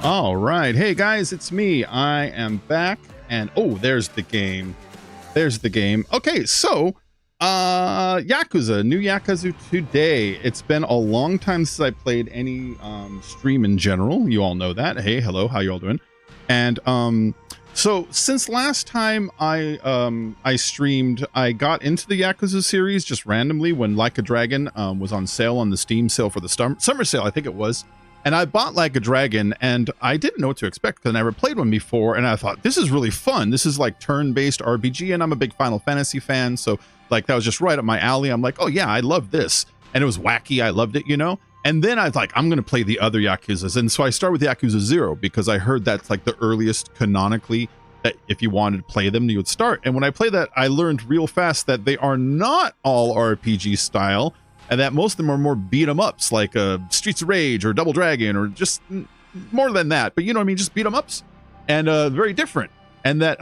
All right. Hey guys, it's me. I am back and oh, there's the game. There's the game. Okay, so Yakuza, new Yakuza today. It's been a long time since I played any stream in general. You all know that. Hey, hello, how you all doing? And so since last time I streamed, I got into the Yakuza series just randomly when Like a Dragon was on sale on the Steam sale for the summer sale, I think it was. And I bought Like a Dragon, and I didn't know what to expect because I never played one before. And I thought, this is really fun. This is like turn-based RPG, and I'm a big Final Fantasy fan. So like that was just right up my alley. I'm like, oh yeah, I love this. And it was wacky. I loved it, you know? And then I was like, I'm going to play the other Yakuzas. And so I start with Yakuza 0 because I heard that's like the earliest canonically that if you wanted to play them, you would start. And when I played that, I learned real fast that they are not all RPG style. And that most of them are more beat 'em ups like Streets of Rage or Double Dragon or just more than that. But you know what I mean? Just beat 'em ups and very different. And that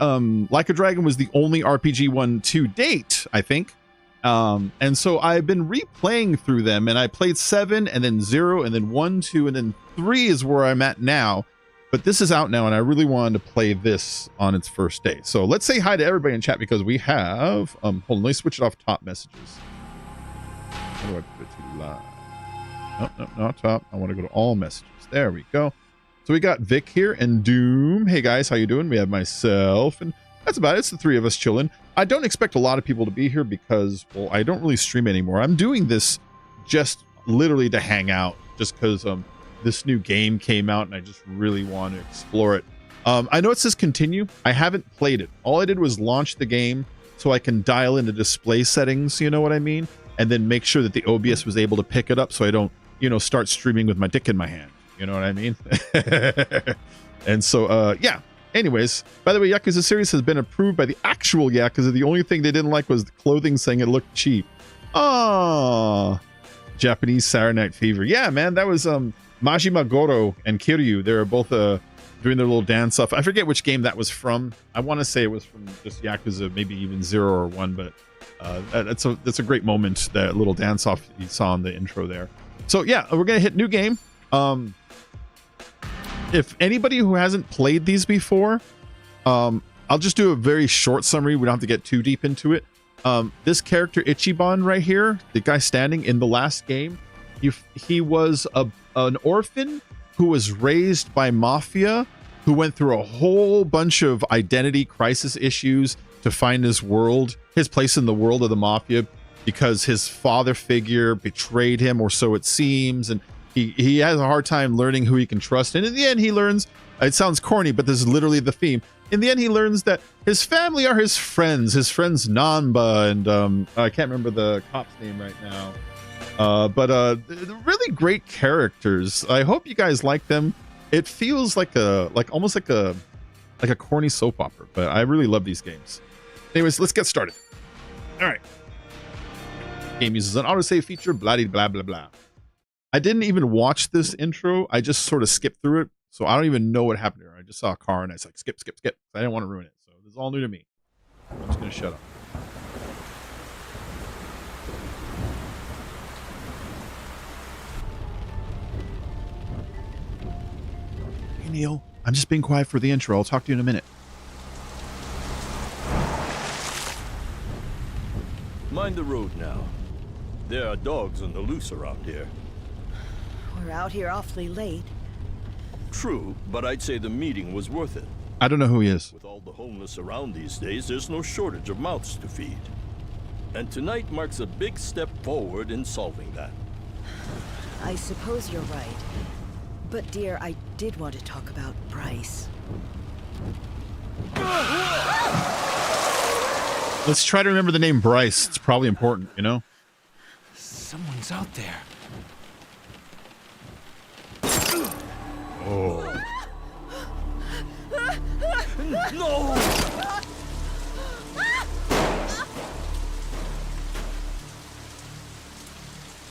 Like a Dragon was the only RPG one to date, I think. And so I've been replaying through them, and I played 7 and then 0 and then 1, 2 and then 3 is where I'm at now. But this is out now, and I really wanted to play this on its first day. So let's say hi to everybody in chat because we have hold on, let me switch it off top messages. How do I put it to live? No, not top. I want to go to all messages. There we go. So we got Vic here and Doom. Hey guys, how you doing? We have myself, and that's about it. It's the three of us chilling. I don't expect a lot of people to be here because, well, I don't really stream anymore. I'm doing this just literally to hang out, just because this new game came out and I just really want to explore it. I know it says continue. I haven't played it. All I did was launch the game so I can dial into display settings. You know what I mean? And then make sure that the OBS was able to pick it up so I don't, you know, start streaming with my dick in my hand. You know what I mean? And so, yeah. Anyways, by the way, Yakuza series has been approved by the actual Yakuza. The only thing they didn't like was the clothing saying it looked cheap. Oh, Japanese Saturday Night Fever. Yeah, man, that was Majima Goro and Kiryu. They were both doing their little dance off. I forget which game that was from. I want to say it was from just Yakuza, maybe even 0 or 1, but that's a great moment, that little dance off you saw in the intro there. So yeah, we're gonna hit new game. If anybody who hasn't played these before, I'll just do a very short summary. We don't have to get too deep into it. This character Ichiban right here, the guy standing in the last game, he was an orphan who was raised by mafia, who went through a whole bunch of identity crisis issues to find his place in the world of the mafia, because his father figure betrayed him, or so it seems, and he has a hard time learning who he can trust. And in the end, he learns, it sounds corny, but this is literally the theme. In the end, he learns that his family are his friends Namba, and I can't remember the cop's name right now. But really great characters. I hope you guys like them. It feels like almost like a corny soap opera, but I really love these games. Anyways, let's get started. All right. Game uses an autosave feature, blah blah blah blah. I didn't even watch this intro. I just sort of skipped through it, so I don't even know what happened here. I just saw a car and I was like, skip. I didn't want to ruin it, so this is all new to me. I'm just gonna shut up. Hey Neil, I'm just being quiet for the intro. I'll talk to you in a minute. Mind the road now. There are dogs on the loose around here. We're out here awfully late. True, but I'd say the meeting was worth it. I don't know who he is. With all the homeless around these days, there's no shortage of mouths to feed. And tonight marks a big step forward in solving that. I suppose you're right. But dear, I did want to talk about Bryce. Let's try to remember the name Bryce. It's probably important, you know? Someone's out there. Oh. No!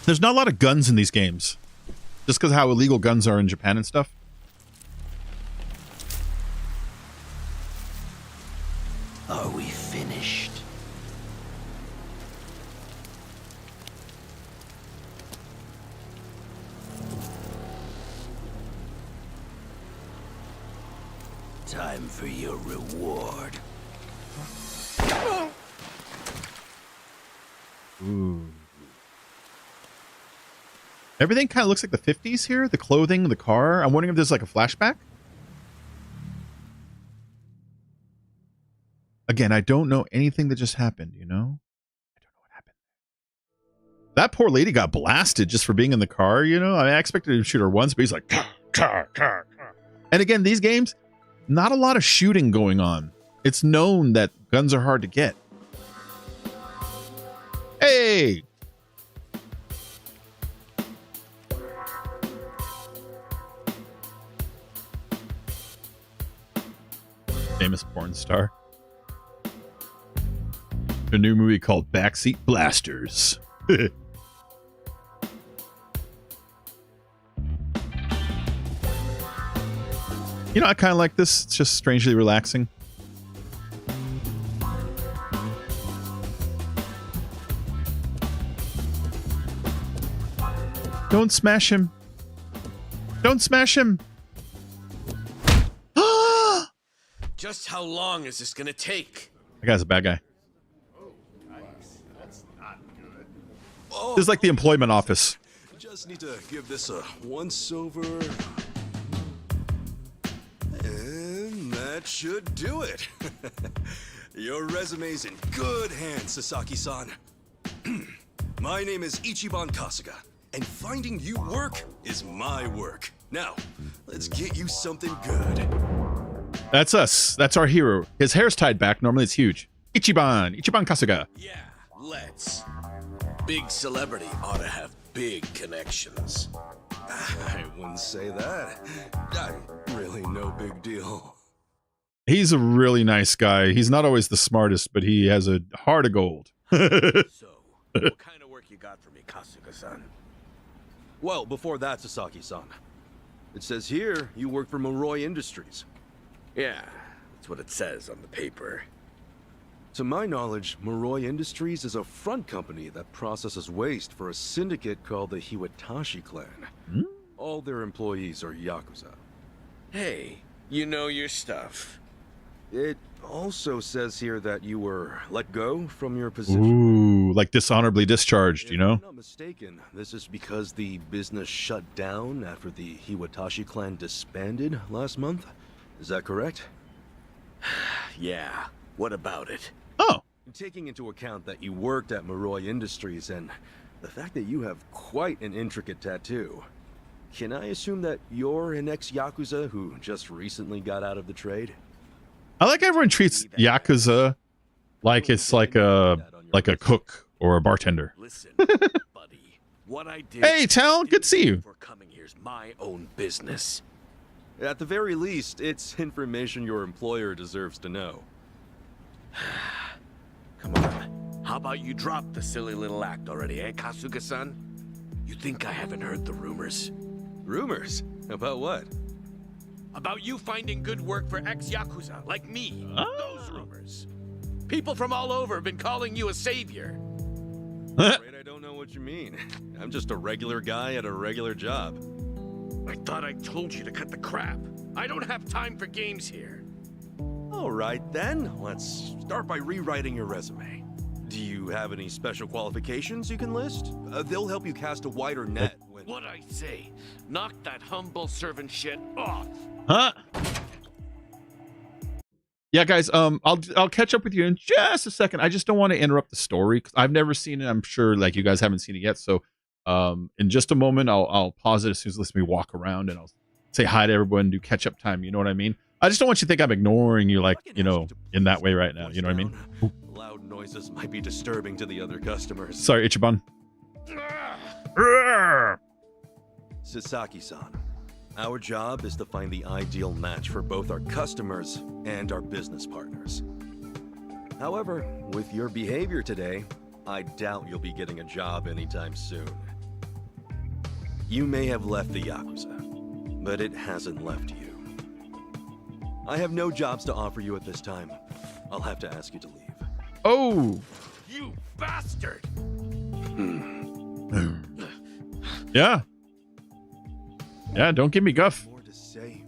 There's not a lot of guns in these games, just because of how illegal guns are in Japan and stuff. Are we finished? time for your reward. Ooh. Everything kind of looks like the 50s here. The clothing, the car. I'm wondering if there's like a flashback. Again, I don't know anything that just happened, you know? I don't know what happened. That poor lady got blasted just for being in the car, you know? I mean, I expected him to shoot her once, but he's like, car. And again, these games, not a lot of shooting going on. It's known that guns are hard to get. Hey! Famous porn star. A new movie called Backseat Blasters. You know, I kind of like this. It's just strangely relaxing. Don't smash him. Don't smash him. Just how long is this gonna take? That guy's a bad guy. Oh, This is like the employment office. Just need to give this a once over. And that should do it. Your resume's in good hands, Sasaki-san. My name is Ichiban Kasuga, and finding you work is my work. Now, let's get you something good. That's us. That's our hero. His hair's tied back. Normally it's huge. Ichiban Kasuga. Yeah, let's. Big celebrity ought to have big connections. I wouldn't say that. I'm really no big deal. He's a really nice guy. He's not always the smartest, but he has a heart of gold. So, what kind of work you got for me, Kasuga-san? Well, before that, Sasaki-san. It says here you work for Moroi Industries. Yeah, that's what it says on the paper. To my knowledge, Moroi Industries is a front company that processes waste for a syndicate called the Hiwatashi clan. All their employees are Yakuza. Hey, you know your stuff. It also says here that you were let go from your position. Ooh, like dishonorably discharged, If you know? I'm not mistaken, this is because the business shut down after the Hiwatashi clan disbanded last month. Is that correct? Yeah, what about it? Oh, Taking into account that you worked at Moroi Industries and the fact that you have quite an intricate tattoo, can I assume that you're an ex-Yakuza who just recently got out of the trade? I like everyone treats Yakuza like it's like a cook or a bartender. Listen, buddy, what I did. Hey, Tal, good to see you. For coming here's my own business. At the very least, it's information your employer deserves to know. Come on, how about you drop the silly little act already, eh, Kasuga-san? You think I haven't heard the rumors? Rumors? About what? About you finding good work for ex-Yakuza, like me. Those rumors. People from all over have been calling you a savior. Afraid I don't know what you mean. I'm just a regular guy at a regular job. I thought I told you to cut the crap. I don't have time for games here. All right, then. Let's start by rewriting your resume. Do you have any special qualifications you can list? They'll help you cast a wider net when... What'd I say? Knock that humble servant shit off. Huh? Yeah, guys, I'll catch up with you in just a second. I just don't want to interrupt the story because I've never seen it. I'm sure like you guys haven't seen it yet. So in just a moment, I'll pause it as soon as it lets me walk around and I'll say hi to everyone, do catch up time. You know what I mean? I just don't want you to think I'm ignoring you like, you know, in that way right now. You know what I mean? Loud noises might be disturbing to the other customers. Sorry, Ichiban. Sasaki-san, our job is to find the ideal match for both our customers and our business partners. However, with your behavior today, I doubt you'll be getting a job anytime soon. You may have left the Yakuza, but it hasn't left you. I have no jobs to offer you at this time. I'll have to ask you to leave. Oh, You bastard! yeah. Yeah, don't give me guff. More to say.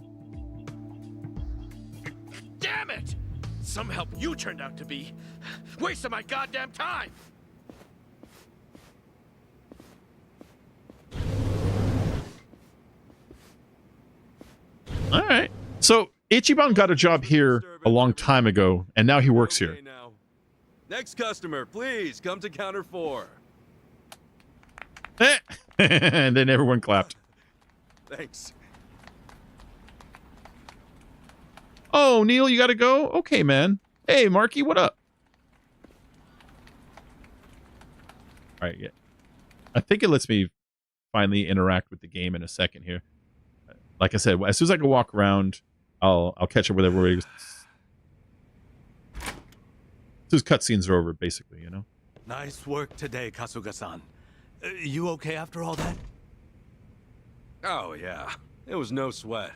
some help you turned out to be. Wasting my goddamn time! All right. So Ichiban got a job here a long time ago, and now he works here. Okay now. Next customer, please come to counter 4. And then everyone clapped. Thanks. Oh, Neil, you got to go? Okay, man. Hey, Marky, what up? All right, yeah. I think it lets me finally interact with the game in a second here. Like I said, as soon as I can walk around, I'll catch up with everybody. As soon as cutscenes are over, basically, you know? Nice work today, Kasuga-san. You okay after all that? Oh, yeah. It was no sweat.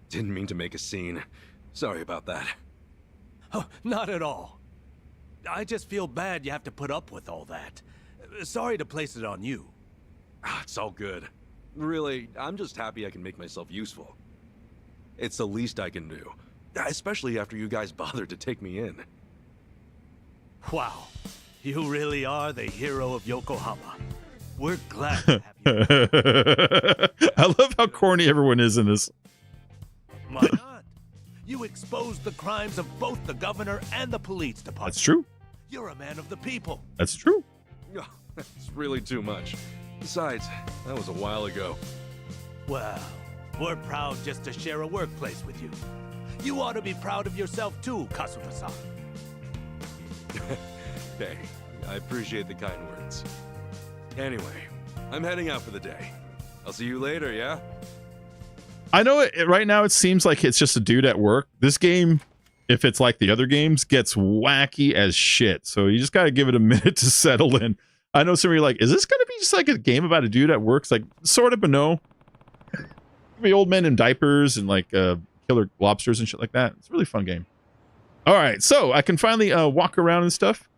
Didn't mean to make a scene. Sorry about that. Oh, not at all. I just feel bad you have to put up with all that. Sorry to place it on you. It's all good. Really, I'm just happy I can make myself useful. It's the least I can do. Especially after you guys bothered to take me in. Wow. You really are the hero of Yokohama. We're glad to have you. I love how corny everyone is in this. Why not? You exposed the crimes of both the governor and the police department. That's true. You're a man of the people. That's true. It's really too much. Besides, that was a while ago. Well, we're proud just to share a workplace with you. You ought to be proud of yourself too, Kasuga-san. Hey, I appreciate the kind words. Anyway, I'm heading out for the day. I'll see you later, yeah? I know right now it seems like it's just a dude at work. This game, if it's like the other games, gets wacky as shit. So you just got to give it a minute to settle in. I know some of you are like, is this going to be just like a game about a dude at work? It's like, sort of, but no. Be old men in diapers and like killer lobsters and shit like that. It's a really fun game. All right, so I can finally walk around and stuff.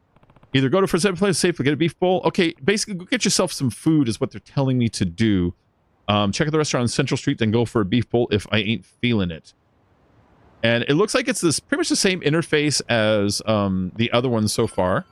Either go to for a place safely, get a beef bowl. Okay, basically go get yourself some food is what they're telling me to do. Check out the restaurant on Central Street, then go for a beef bowl if I ain't feeling it. And it looks like it's this pretty much the same interface as the other ones so far.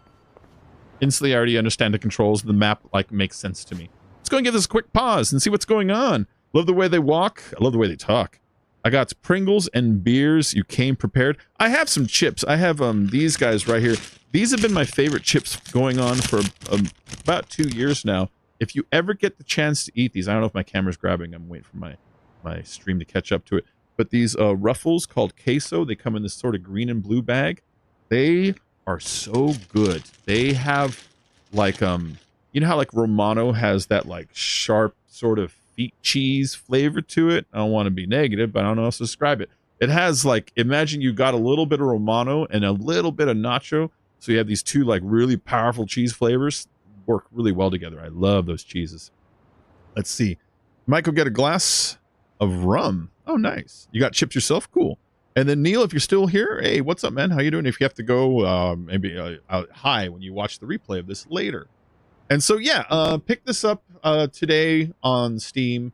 Instantly, I already understand the controls. The map like makes sense to me. Let's go and give this a quick pause and see what's going on. Love the way they walk. I love the way they talk. I got Pringles and beers. You came prepared. I have some chips. I have these guys right here. These have been my favorite chips going on for about 2 years now. If you ever get the chance to eat these, I don't know if my camera's grabbing. I'm waiting for my stream to catch up to it. But these Ruffles called queso, they come in this sort of green and blue bag. They are so good. They have like you know how like Romano has that like sharp sort of feet cheese flavor to it. I don't want to be negative, but I don't know how to describe it. It has like, imagine you got a little bit of Romano and a little bit of nacho. So you have these two like really powerful cheese flavors work really well together. I love those cheeses. Let's see. Might go get a glass of rum. Oh, nice. You got chips yourself? Cool. And then Neil, if you're still here, hey, what's up, man? How you doing? If you have to go, maybe hi when you watch the replay of this later. And so, yeah, pick this up today on Steam,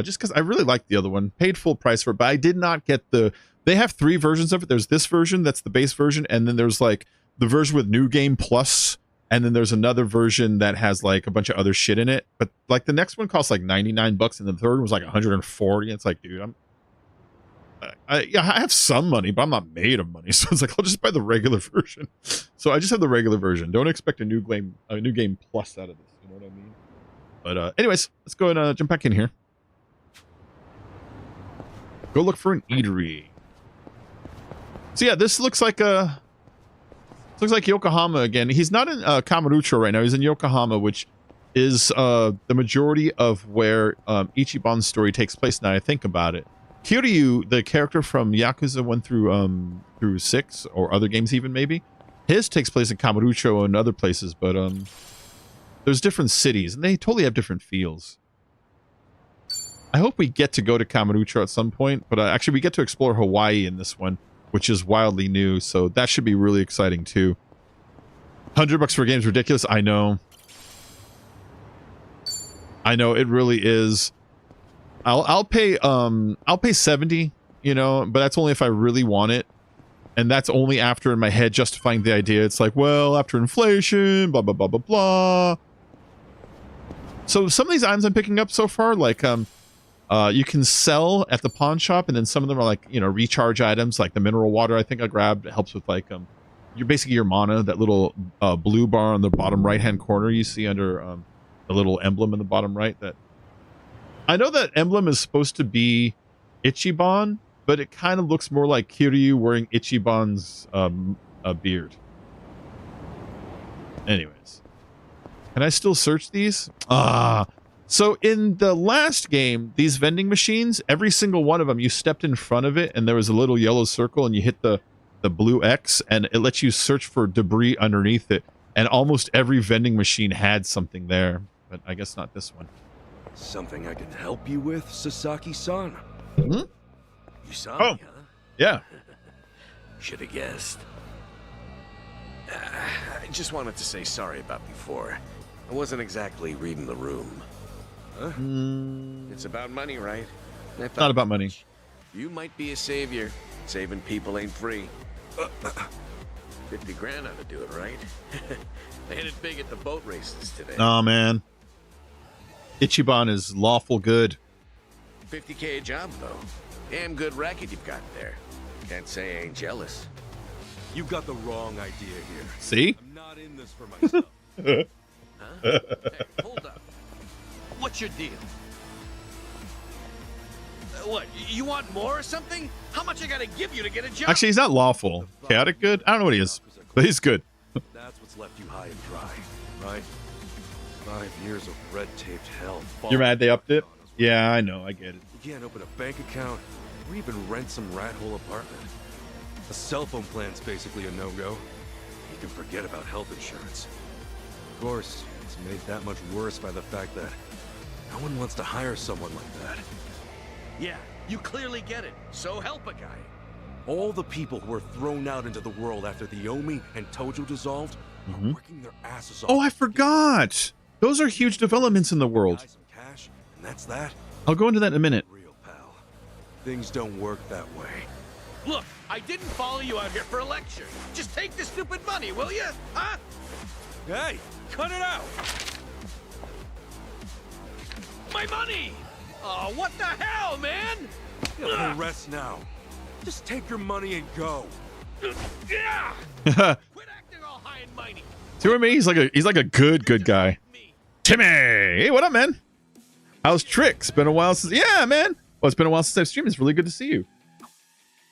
just because I really like the other one. Paid full price for it, but I did not get they have 3 versions of it. There's this version, that's the base version, and then there's like the version with New Game Plus, and then there's another version that has like a bunch of other shit in it. But like the next one costs like $99, and the third one was like 140. It's like, dude, I have some money, but I'm not made of money, so it's like I'll just buy the regular version. So I just have the regular version. Don't expect a new game plus out of this. You know what I mean? But anyways, let's go and jump back in here. Go look for an eatery. So yeah, this looks like Yokohama again. He's not in Kamaroucho right now. He's in Yokohama, which is the majority of where Ichiban's story takes place. Now I think about it. Kiryu, the character from Yakuza 1 through 6, or other games even maybe, his takes place in Kamaroucho and other places, but there's different cities, and they totally have different feels. I hope we get to go to Kamaroucho at some point, but actually we get to explore Hawaii in this one, which is wildly new, so that should be really exciting too. $100 for a game is ridiculous. I know, it really is. I'll pay 70, you know, but that's only if I really want it. And that's only after in my head justifying the idea. It's like, well, after inflation, blah, blah, blah, blah, blah. So some of these items I'm picking up so far, like you can sell at the pawn shop, and then some of them are like, you know, recharge items, like the mineral water I think I grabbed. It helps with like you're basically your mana, that little blue bar on the bottom right hand corner you see under the little emblem in the bottom right. That I know that emblem is supposed to be Ichiban, but it kind of looks more like Kiryu wearing Ichiban's beard. Anyways, can I still search these? So in the last game, these vending machines, every single one of them, you stepped in front of it and there was a little yellow circle and you hit the blue X and it lets you search for debris underneath it. And almost every vending machine had something there, but I guess not this one. Something I can help you with, Sasaki-san? Hmm? You saw Oh, me, huh? yeah. Should have guessed. I just wanted to say sorry about before. I wasn't exactly reading the room. Huh? It's about money, right? Not about money. You might be a savior. Saving people ain't free. 50 grand ought to do it, right? They hit it big at the boat races today. Oh, man. Ichiban is lawful good. 50K a job, though. Damn good racket you've got there. Can't say I ain't jealous. You've got the wrong idea here. See? I'm not in this for myself. Huh? Hey, hold up. What's your deal? What, you want more or something? How much I gotta give you to get a job? Actually, he's not lawful. Chaotic good? I don't know what he is, but he's good. That's what's left you high and dry, right? 5 years of red-taped hell. You're mad they upped it? Yeah, I know. I get it. You can't open a bank account or even rent some rat hole apartment. A cell phone plan's basically a no-go. You can forget about health insurance. Of course, it's made that much worse by the fact that no one wants to hire someone like that. Yeah, you clearly get it. So help a guy. All the people who were thrown out into the world after the Omi and Tojo dissolved are working their asses off. Oh, I forgot. Those are huge developments in the world. Buy some cash, and that's that. I'll go into that in a minute. Real pal. Things don't work that way. Look, I didn't follow you out here for a lecture. Just take the stupid money, will you? Huh? Hey, cut it out! My money! Oh, what the hell, man? You'll rest now. Just take your money and go. Yeah! Quit acting all high and mighty. To me, he's like a good guy. Timmy, hey, what up, man? How's tricks? Been a while since. Yeah, man. Well, it's been a while since I've streamed. It's really good to see you.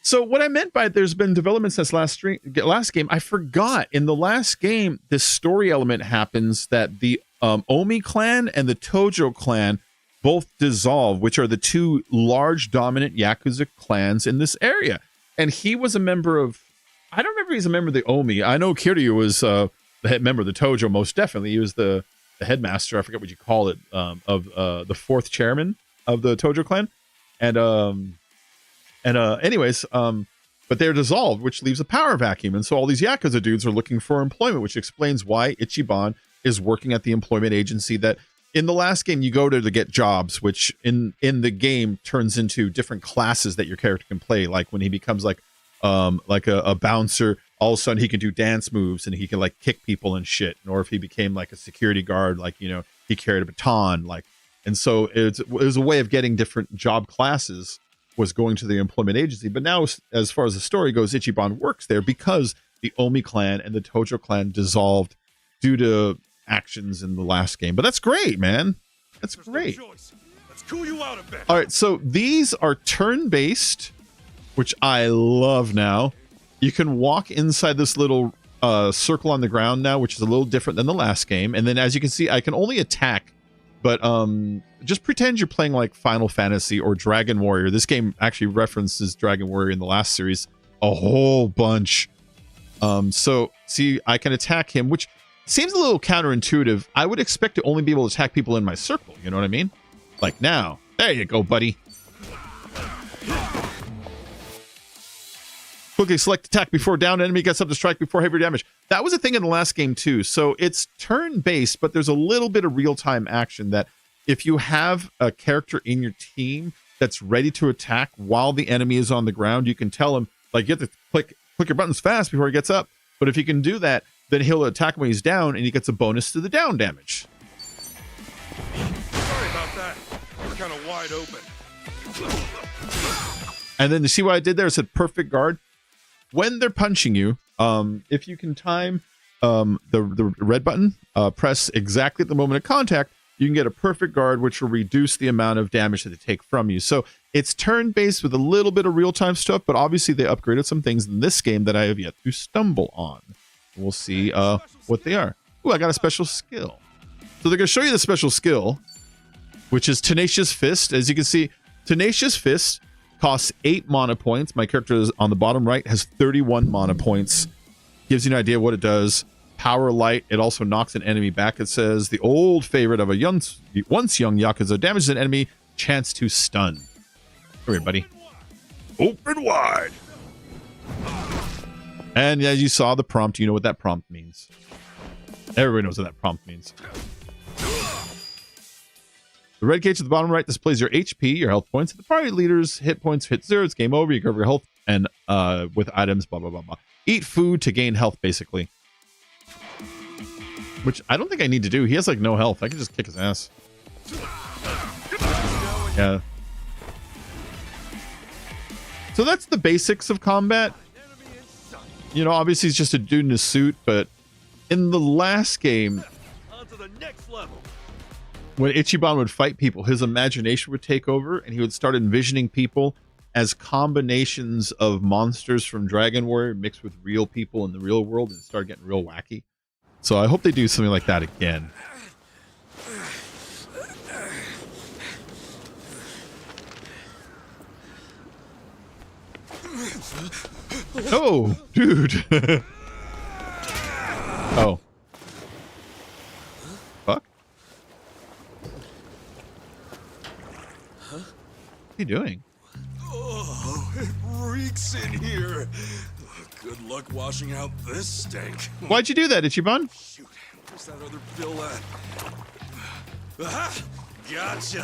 So what I meant by there's been developments since last game, I forgot. In the last game, this story element happens that the Omi clan and the Tojo clan both dissolve, which are the two large dominant Yakuza clans in this area. And he was a member of, I don't remember if he's a member of the Omi. I know Kiryu was the head member of the Tojo, most definitely. He was the headmaster, I forget what you call it, of the fourth chairman of the Tojo clan. Anyways, but they're dissolved, which leaves a power vacuum. And so all these Yakuza dudes are looking for employment, which explains why Ichiban is working at the employment agency that in the last game you go to get jobs, which in the game turns into different classes that your character can play. Like when he becomes like a bouncer, all of a sudden he can do dance moves and he can like kick people and shit. Or if he became like a security guard, like, you know, he carried a baton, like, and so it was a way of getting different job classes was going to the employment agency. But now, as far as the story goes, Ichiban works there because the Omi clan and the Tojo clan dissolved due to actions in the last game. But that's great, man. That's great. Let's cool you out a bit. All right, so these are turn-based, which I love now. You can walk inside this little circle on the ground now, which is a little different than the last game. And then, as you can see, I can only attack, but just pretend you're playing like Final Fantasy or Dragon Warrior. This game actually references Dragon Warrior in the last series a whole bunch. So, see, I can attack him, which seems a little counterintuitive. I would expect to only be able to attack people in my circle. You know what I mean? Like now. There you go, buddy. Quickly select attack before down enemy gets up to strike before heavy damage. That was a thing in the last game too. So it's turn-based, but there's a little bit of real-time action that if you have a character in your team that's ready to attack while the enemy is on the ground, you can tell him, like, you have to click click your buttons fast before he gets up. But if you can do that, then he'll attack when he's down, and he gets a bonus to the down damage. Sorry about that. We're kind of wide open. And then you see what I did there? It said perfect guard. When they're punching you, if you can time the red button, press exactly at the moment of contact, you can get a perfect guard, which will reduce the amount of damage that they take from you. So it's turn-based with a little bit of real-time stuff, but obviously they upgraded some things in this game that I have yet to stumble on. We'll see what they are. Ooh, I got a special skill. So they're going to show you the special skill, which is Tenacious Fist. As you can see, Tenacious Fist costs 8 mana points. My character is on the bottom right, has 31 mana points. Gives you an idea what it does. Power Light, it also knocks an enemy back. It says, the old favorite of a once young Yakuza damages an enemy, chance to stun. Come here, buddy. Open wide. And as you saw the prompt, you know what that prompt means. Everybody knows what that prompt means. The red cage at the bottom right displays your HP, your health points. If the party leader's hit points hit 0, it's game over. You cover your health and with items, blah, blah, blah, blah. Eat food to gain health, basically. Which I don't think I need to do. He has like no health. I can just kick his ass. Yeah. So that's the basics of combat. You know, obviously he's just a dude in a suit, but in the last game, On to the next level. when Ichiban would fight people, his imagination would take over and he would start envisioning people as combinations of monsters from Dragon Warrior mixed with real people in the real world and start getting real wacky. So I hope they do something like that again. Oh, dude. Oh. Fuck. What are you doing? Oh, it reeks in here. Good luck washing out this stink. Why'd you do that, Ichiban? Shoot, where's that other bill at? Aha! Gotcha.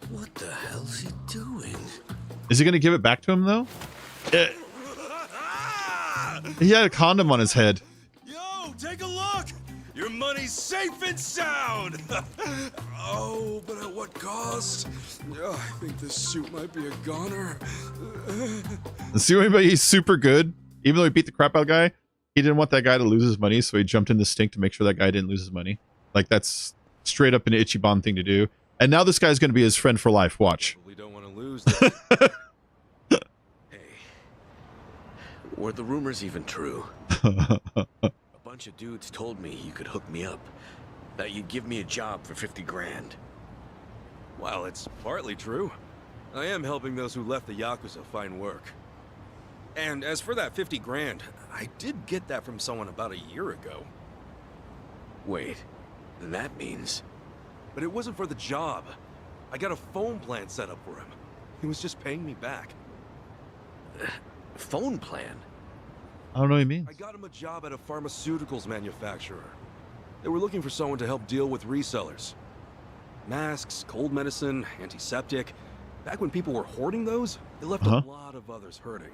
What the hell's he doing? Is he going to give it back to him, though? He had a condom on his head. Yo, take a look. Your money's safe and sound. Oh, but at what cost? I think this suit might be a goner. See anybody? He's super good. Even though he beat the crap out of the guy, he didn't want that guy to lose his money, so he jumped in the stink to make sure that guy didn't lose his money. Like, that's straight up an Ichiban thing to do. And now this guy's going to be his friend for life. Watch. We don't want to lose this. Hey, were the rumors even true? A bunch of dudes told me you could hook me up, that you'd give me a job for 50 grand. Well, it's partly true. I am helping those who left the Yakuza find work. And as for that 50 grand, I did get that from someone about a year ago. Wait, then that means... But it wasn't for the job. I got a phone plan set up for him. He was just paying me back. Phone plan? I don't know what he means. I got him a job at a pharmaceuticals manufacturer. They were looking for someone to help deal with resellers. Masks, cold medicine, antiseptic. Back when people were hoarding those, they left a lot of others hurting.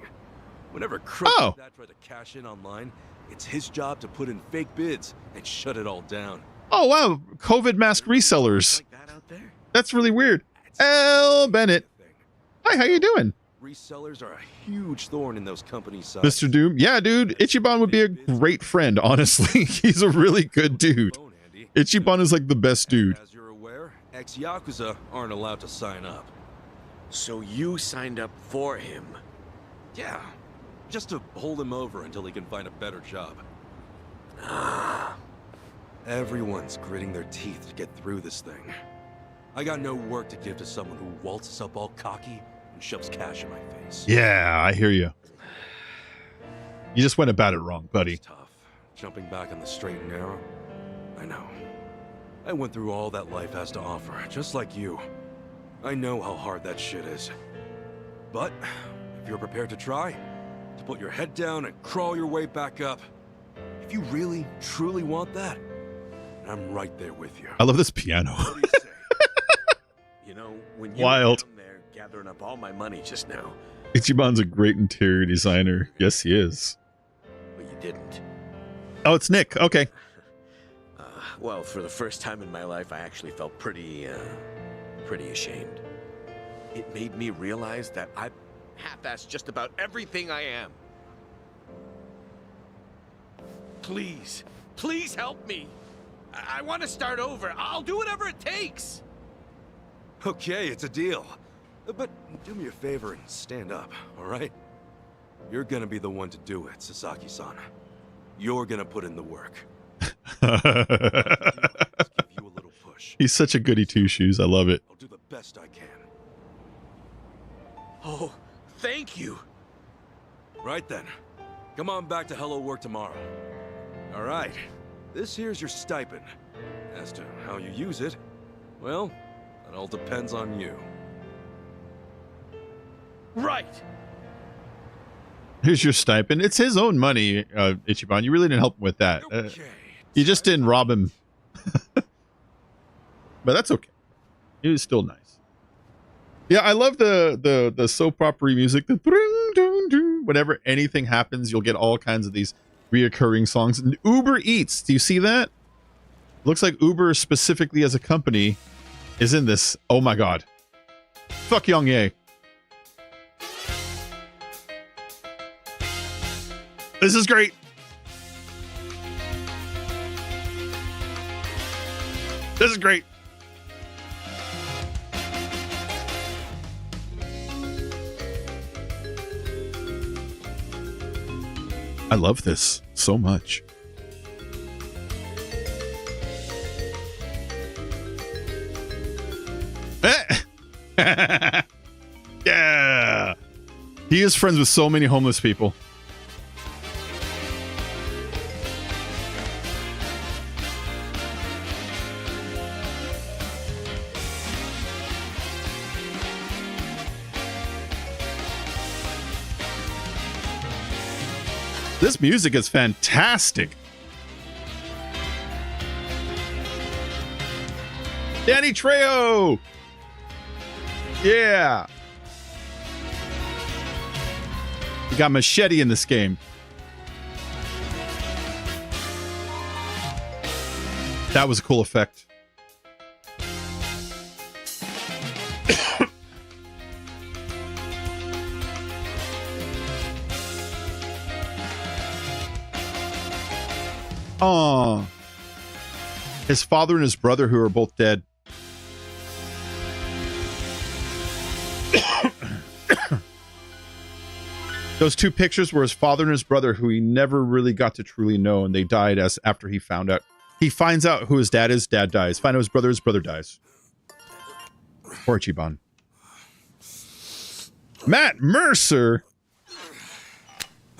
Whenever crooks like that try to cash in online, it's his job to put in fake bids and shut it all down. Oh, wow. COVID mask resellers. Like that out there? That's really weird. L. Bennett. Hi, how you doing? Resellers are a huge thorn in those companies' sides. Mr. Doom. Yeah, dude. Ichiban would be a great friend, honestly. He's a really good dude. Ichiban is like the best dude. As you're aware, ex-Yakuza aren't allowed to sign up. So you signed up for him? Yeah, just to hold him over until he can find a better job. Everyone's gritting their teeth to get through this thing. I got no work to give to someone who waltzes up all cocky and shoves cash in my face. Yeah, I hear you. You just went about it wrong, buddy. It's tough, jumping back on the straight and narrow. I know. I went through all that life has to offer, just like you. I know how hard that shit is. But if you're prepared to try, to put your head down and crawl your way back up, if you really, truly want that, I'm right there with you. I love this piano. What do you say? You know, when you Wild. were down there gathering up all my money just now, Ichiban's a great interior designer. Yes, he is. But you didn't. Oh, it's Nick. Okay. Well, for the first time in my life, I actually felt pretty ashamed. It made me realize that I half-assed just about everything I am. Please, please help me. I want to start over. I'll do whatever it takes. Okay, it's a deal. But do me a favor and stand up, all right? You're gonna be the one to do it, Sasaki-san. You're gonna put in the work. All I can do is give you a little push. He's such a goody two-shoes. I love it. I'll do the best I can. Oh, thank you. Right then. Come on back to Hello Work tomorrow. All right. This here's your stipend. As to how you use it, well, it all depends on you. Right. Here's your stipend. It's his own money, Ichiban. You really didn't help him with that. Okay. You just didn't rob him. But that's okay. It was still nice. Yeah, I love the soap opera music. The whenever anything happens, you'll get all kinds of these reoccurring songs. And Uber Eats, do you see that? Looks like Uber specifically as a company is in this. Oh my god. Fuck Young Ye. This is great. This is great. I love this so much. Yeah. He is friends with so many homeless people. This music is fantastic. Danny Trejo. Yeah. You got Machete in this game. That was a cool effect. Oh, his father and his brother, who are both dead. Those two pictures were his father and his brother, who he never really got to truly know, and they died as after he found out. He finds out who his dad is, dad dies. Find out his brother dies. Poor Ichiban. Matt Mercer.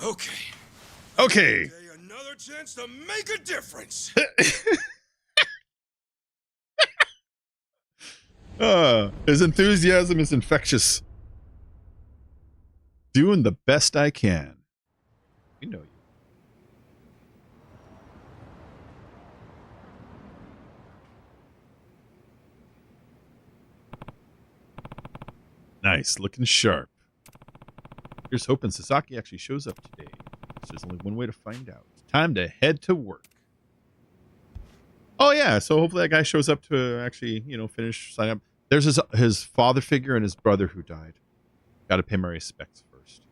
Okay. Okay. Another chance to make a difference. His enthusiasm is infectious. Doing the best I can. You know you. Nice, looking sharp. Here's hoping Sasaki actually shows up today. There's only one way to find out. It's time to head to work. Oh yeah, so hopefully that guy shows up to actually, finish sign up. There's his father figure and his brother who died. Got to pay my respects first.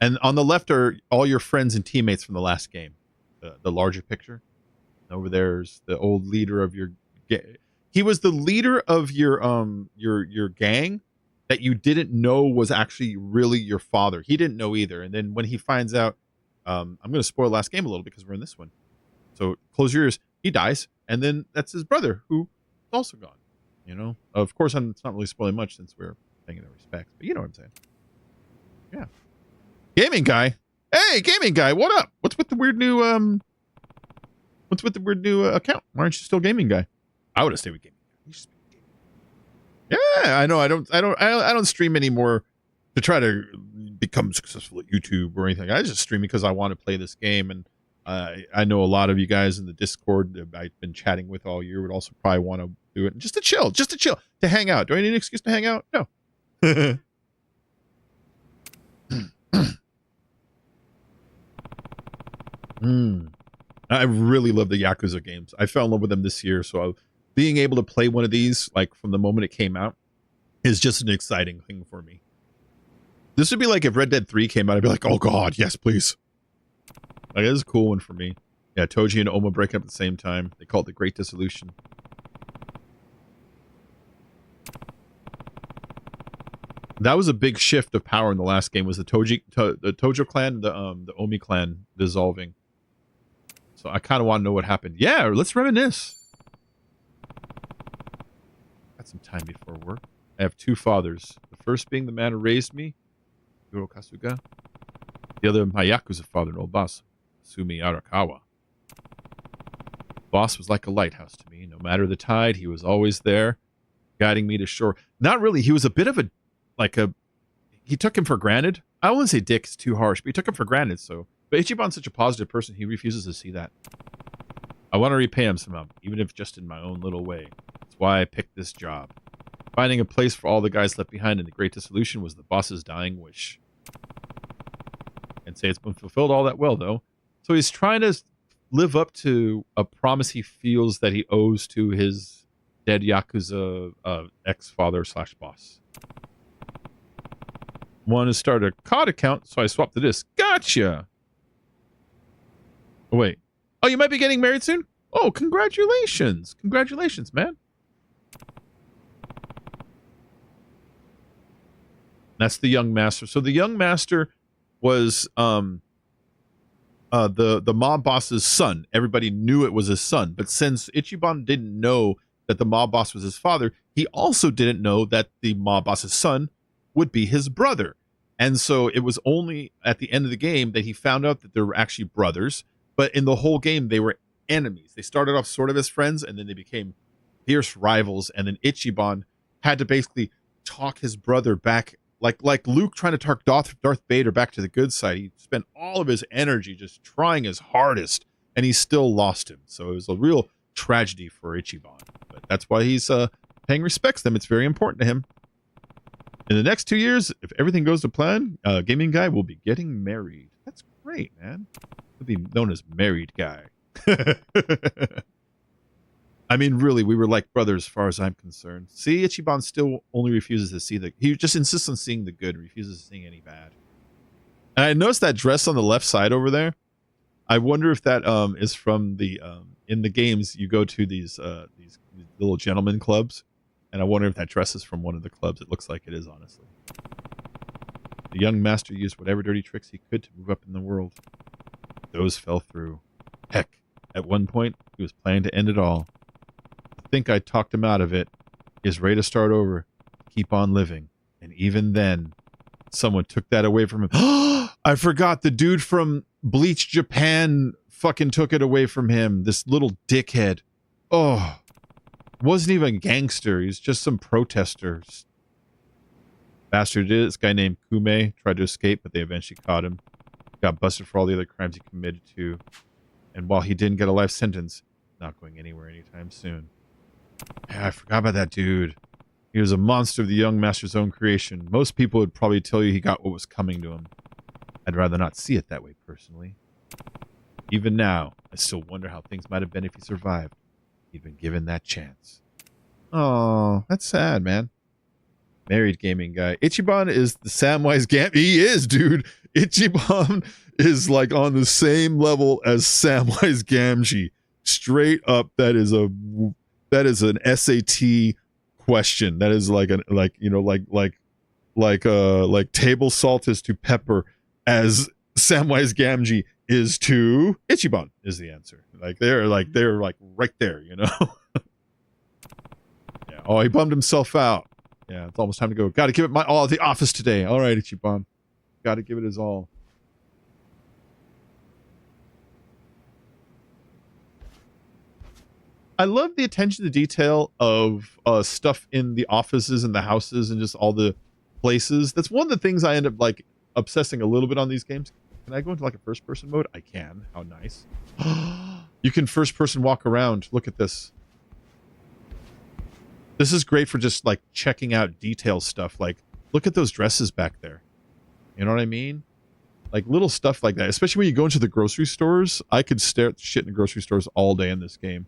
And on the left are all your friends and teammates from the last game. The larger picture. Over there's the old leader of your he was the leader of your gang that you didn't know was actually really your father. He didn't know either. And then when he finds out, I'm going to spoil last game a little because we're in this one. So close your ears. He dies. And then that's his brother who is also gone. Of course, it's not really spoiling much since we're paying it respects, but you know what I'm saying. Yeah. Gaming guy. Hey, gaming guy. What up? What's with the weird new, account? Why aren't you still gaming guy? I would have stayed with gaming guy. Yeah, I know. I don't stream anymore to try to become successful at YouTube or anything. I just stream because I want to play this game, and I know a lot of you guys in the Discord that I've been chatting with all year would also probably want to do it just to chill, to hang out. Do I need an excuse to hang out? No. I really love the Yakuza games. I fell in love with them this year, so being able to play one of these, like from the moment it came out, is just an exciting thing for me. This would be like if Red Dead 3 came out, I'd be like, oh god, yes, please. Like, this is a cool one for me. Yeah, Toji and Oma break up at the same time. They call it the Great Dissolution. That was a big shift of power in the last game, was the Tojo clan, the Omi clan dissolving. So I kind of want to know what happened. Yeah, let's reminisce. Got some time before work. I have two fathers. The first being the man who raised me, Yoro Kasuga. The other, my Yakuza father, an old boss, Sumi Arakawa. Boss was like a lighthouse to me. No matter the tide, he was always there, guiding me to shore. Not really. He was a bit of a, he took him for granted. I wouldn't say dick is too harsh, but he took him for granted. So, but Ichiban's such a positive person, he refuses to see that. I want to repay him somehow, even if just in my own little way. That's why I picked this job. Finding a place for all the guys left behind in the Great Dissolution was the boss's dying wish. And say it's been fulfilled all that well, though. So he's trying to live up to a promise he feels that he owes to his dead Yakuza ex-father / boss. Want to start a COD account, so I swapped the disc. Gotcha! Oh, wait. Oh, you might be getting married soon? Oh, congratulations. Congratulations, man. That's the young master. So the young master was the mob boss's son. Everybody knew it was his son. But since Ichiban didn't know that the mob boss was his father, he also didn't know that the mob boss's son would be his brother. And so it was only at the end of the game that he found out that they were actually brothers. But in the whole game, they were enemies. They started off sort of as friends, and then they became fierce rivals. And then Ichiban had to basically talk his brother back, like Luke trying to talk Darth Vader back to the good side. He spent all of his energy just trying his hardest, and he still lost him. So it was a real tragedy for Ichiban. But that's why he's paying respects to them. It's very important to him. In the next 2 years, if everything goes to plan, Gaming Guy will be getting married. That's great, man. He'll be known as Married Guy. I mean, really, we were like brothers as far as I'm concerned. See, Ichiban still only refuses to see he just insists on seeing the good, refuses to see any bad. And I noticed that dress on the left side over there. I wonder if that is from the in the games you go to these little gentleman clubs, and I wonder if that dress is from one of the clubs. It looks like it is, honestly. The young master used whatever dirty tricks he could to move up in the world. Those fell through. Heck, at one point, he was planning to end it all. I think I talked him out of it. He is ready to start over, keep on living. And even then, someone took that away from him. I forgot the dude from Bleach Japan fucking took it away from him. This little dickhead. Oh, wasn't even a gangster. He's just some protester. Bastard did it. This guy named Kume tried to escape, but they eventually caught him. Got busted for all the other crimes he committed to. And while he didn't get a life sentence, not going anywhere anytime soon. Yeah, I forgot about that dude. He was a monster of the young master's own creation. Most people would probably tell you he got what was coming to him. I'd rather not see it that way, personally. Even now, I still wonder how things might have been if he survived. He'd been given that chance. Oh, that's sad, man. Married Gaming Guy. Ichiban is the Samwise Gamgee. He is, dude. Ichiban is like on the same level as Samwise Gamgee. Straight up, that is an SAT question. That is like table salt is to pepper as Samwise Gamgee is to Ichiban is the answer. They're right there, you know. Yeah. Oh, he bummed himself out. Yeah, it's almost time to go. Got to give it my all at the office today. All right, Ichiban. Got to give it his all. I love the attention to detail of stuff in the offices and the houses and just all the places. That's one of the things I end up like obsessing a little bit on these games. Can I go into like a first person mode? I can. How nice. You can first person walk around. Look at this. This is great for just like checking out detail stuff. Like, look at those dresses back there. You know what I mean? Like little stuff like that, especially when you go into the grocery stores. I could stare at shit in the grocery stores all day in this game.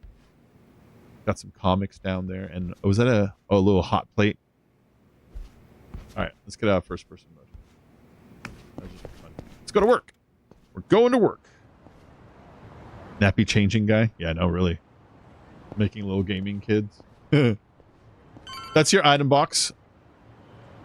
Got some comics down there, and was that a little hot plate? All right, let's get out of first person mode. That was just fun. Let's go to work. We're going to work. Nappy changing guy? Yeah, no, really. Making little gaming kids. That's your item box.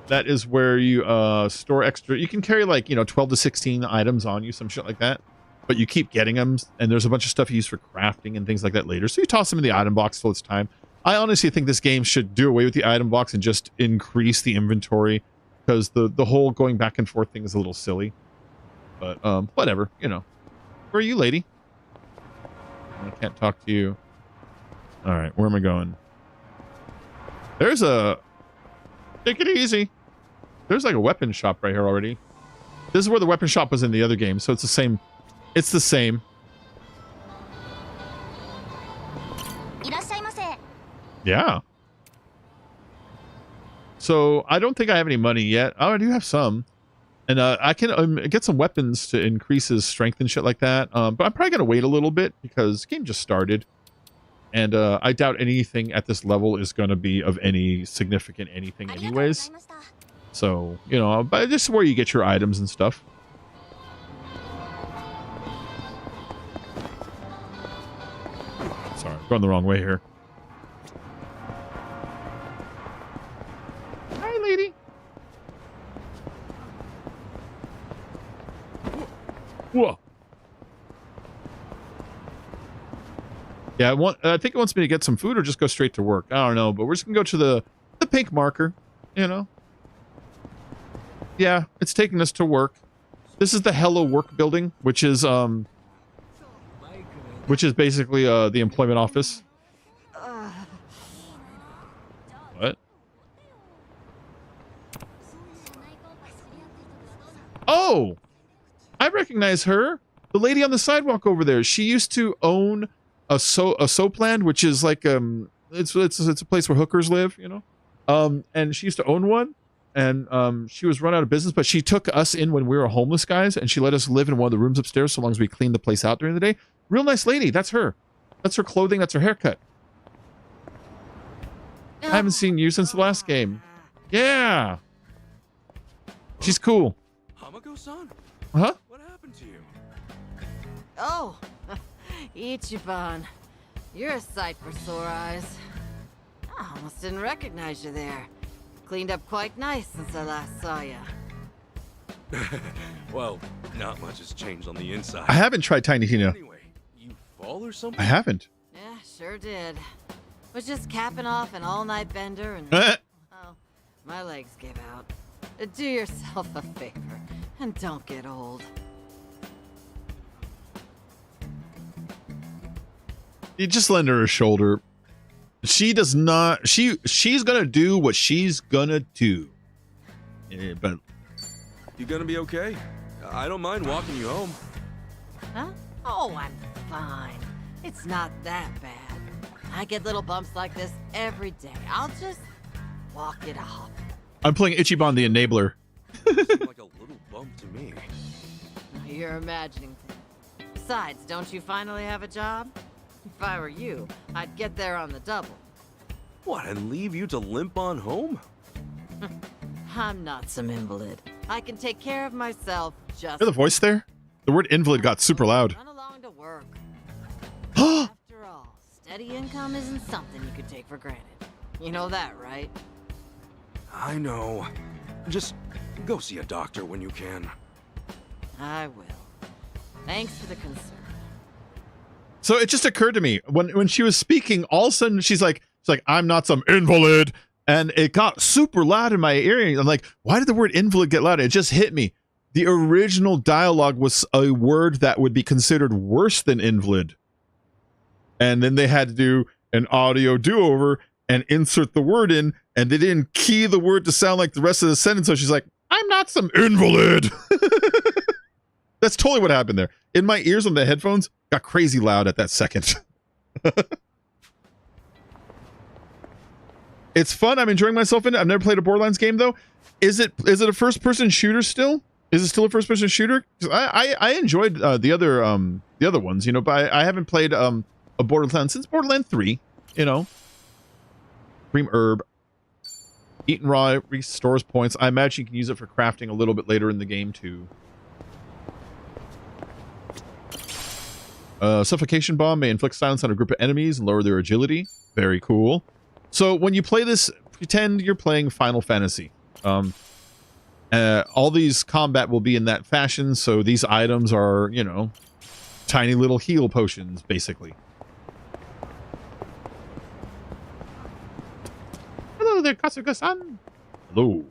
That is where you store extra. You can carry like, 12 to 16 items on you, some shit like that. But you keep getting them, and there's a bunch of stuff you use for crafting and things like that later. So you toss them in the item box till it's time. I honestly think this game should do away with the item box and just increase the inventory, because the whole going back and forth thing is a little silly. But whatever, Where are you, lady? I can't talk to you. All right, where am I going? There's a... Take it easy. There's like a weapon shop right here already. This is where the weapon shop was in the other game, so it's the same. It's the same. Yeah. So I don't think I have any money yet. Oh, I do have some. And I can get some weapons to increase his strength and shit like that. But I'm probably going to wait a little bit because the game just started. And I doubt anything at this level is going to be of any significant anything anyways. So, but this is where you get your items and stuff. Sorry, I'm going the wrong way here. Hi, lady. Whoa. Yeah, I think it wants me to get some food or just go straight to work. I don't know, but we're just going to go to the pink marker, Yeah, it's taking us to work. This is the Hello Work building, which is basically the employment office. What? Oh! I recognize her. The lady on the sidewalk over there. She used to own a soapland, which is like it's a place where hookers live, and she used to own one, and she was run out of business, but she took us in when we were homeless guys, and she let us live in one of the rooms upstairs so long as we cleaned the place out during the day. Real nice lady. That's her. That's her clothing. That's her haircut. I haven't seen you since the last game. Yeah, she's cool. Hamako-san? Huh? What happened to you? Oh, Ichiban. You're a sight for sore eyes. I almost didn't recognize you there. Cleaned up quite nice since I last saw you. Well, not much has changed on the inside. I haven't tried Tiny Tina. Anyway, you fall or something? I haven't. Yeah, sure did. Was just capping off an all-night bender and... Eh. Oh, my legs gave out. Do yourself a favor and don't get old. You just lend her a shoulder. She does not. She's gonna do what she's gonna do. Yeah, but You gonna be okay? I don't mind walking you home. Huh? Oh, I'm fine. It's not that bad. I get little bumps like this every day. I'll just walk it off. I'm playing Ichiban the Enabler. Seemed like a little bump to me. You're imagining things. Besides, don't you finally have a job? If I were you, I'd get there on the double. What, and leave you to limp on home? I'm not some invalid. I can take care of myself just... Hear the voice there? The word invalid got super loud. Run along to work. After all, steady income isn't something you could take for granted. You know that, right? I know. Just go see a doctor when you can. I will. Thanks for the concern. So it just occurred to me when she was speaking, all of a sudden she's like, I'm not some invalid. And it got super loud in my ear. I'm like, why did the word invalid get loud? It just hit me. The original dialogue was a word that would be considered worse than invalid. And then they had to do an audio do-over and insert the word in, and they didn't key the word to sound like the rest of the sentence. So she's like, I'm not some invalid. That's totally what happened there. In my ears on the headphones, got crazy loud at that second. It's fun. I'm enjoying myself in it. I've never played a Borderlands game though. Is it a first-person shooter still? Is it still a first-person shooter? 'Cause I enjoyed the other ones, you know, but I haven't played a Borderlands since Borderlands 3, you know. Cream herb. Eaten raw restores points. I imagine you can use it for crafting a little bit later in the game too. Suffocation bomb may inflict silence on a group of enemies and lower their agility. Very cool. So when you play this, pretend you're playing Final Fantasy. All these combat will be in that fashion, so these items are, you know, tiny little heal potions, basically. Hello there, Kasuga-san. Hello.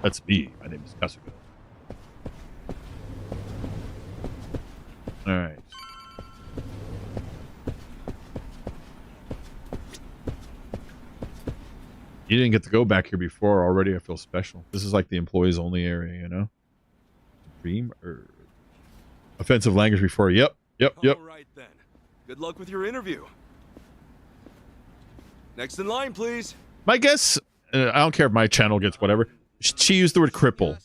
That's me. My name is Kasuga. All right. You didn't get to go back here before. Already I feel special. This is like the employees only area, you know? Cream herb. Offensive language before. Yep. All right, then. Good luck with your interview. Next in line, please. My guess, I don't care if my channel gets whatever. She used the word cripple.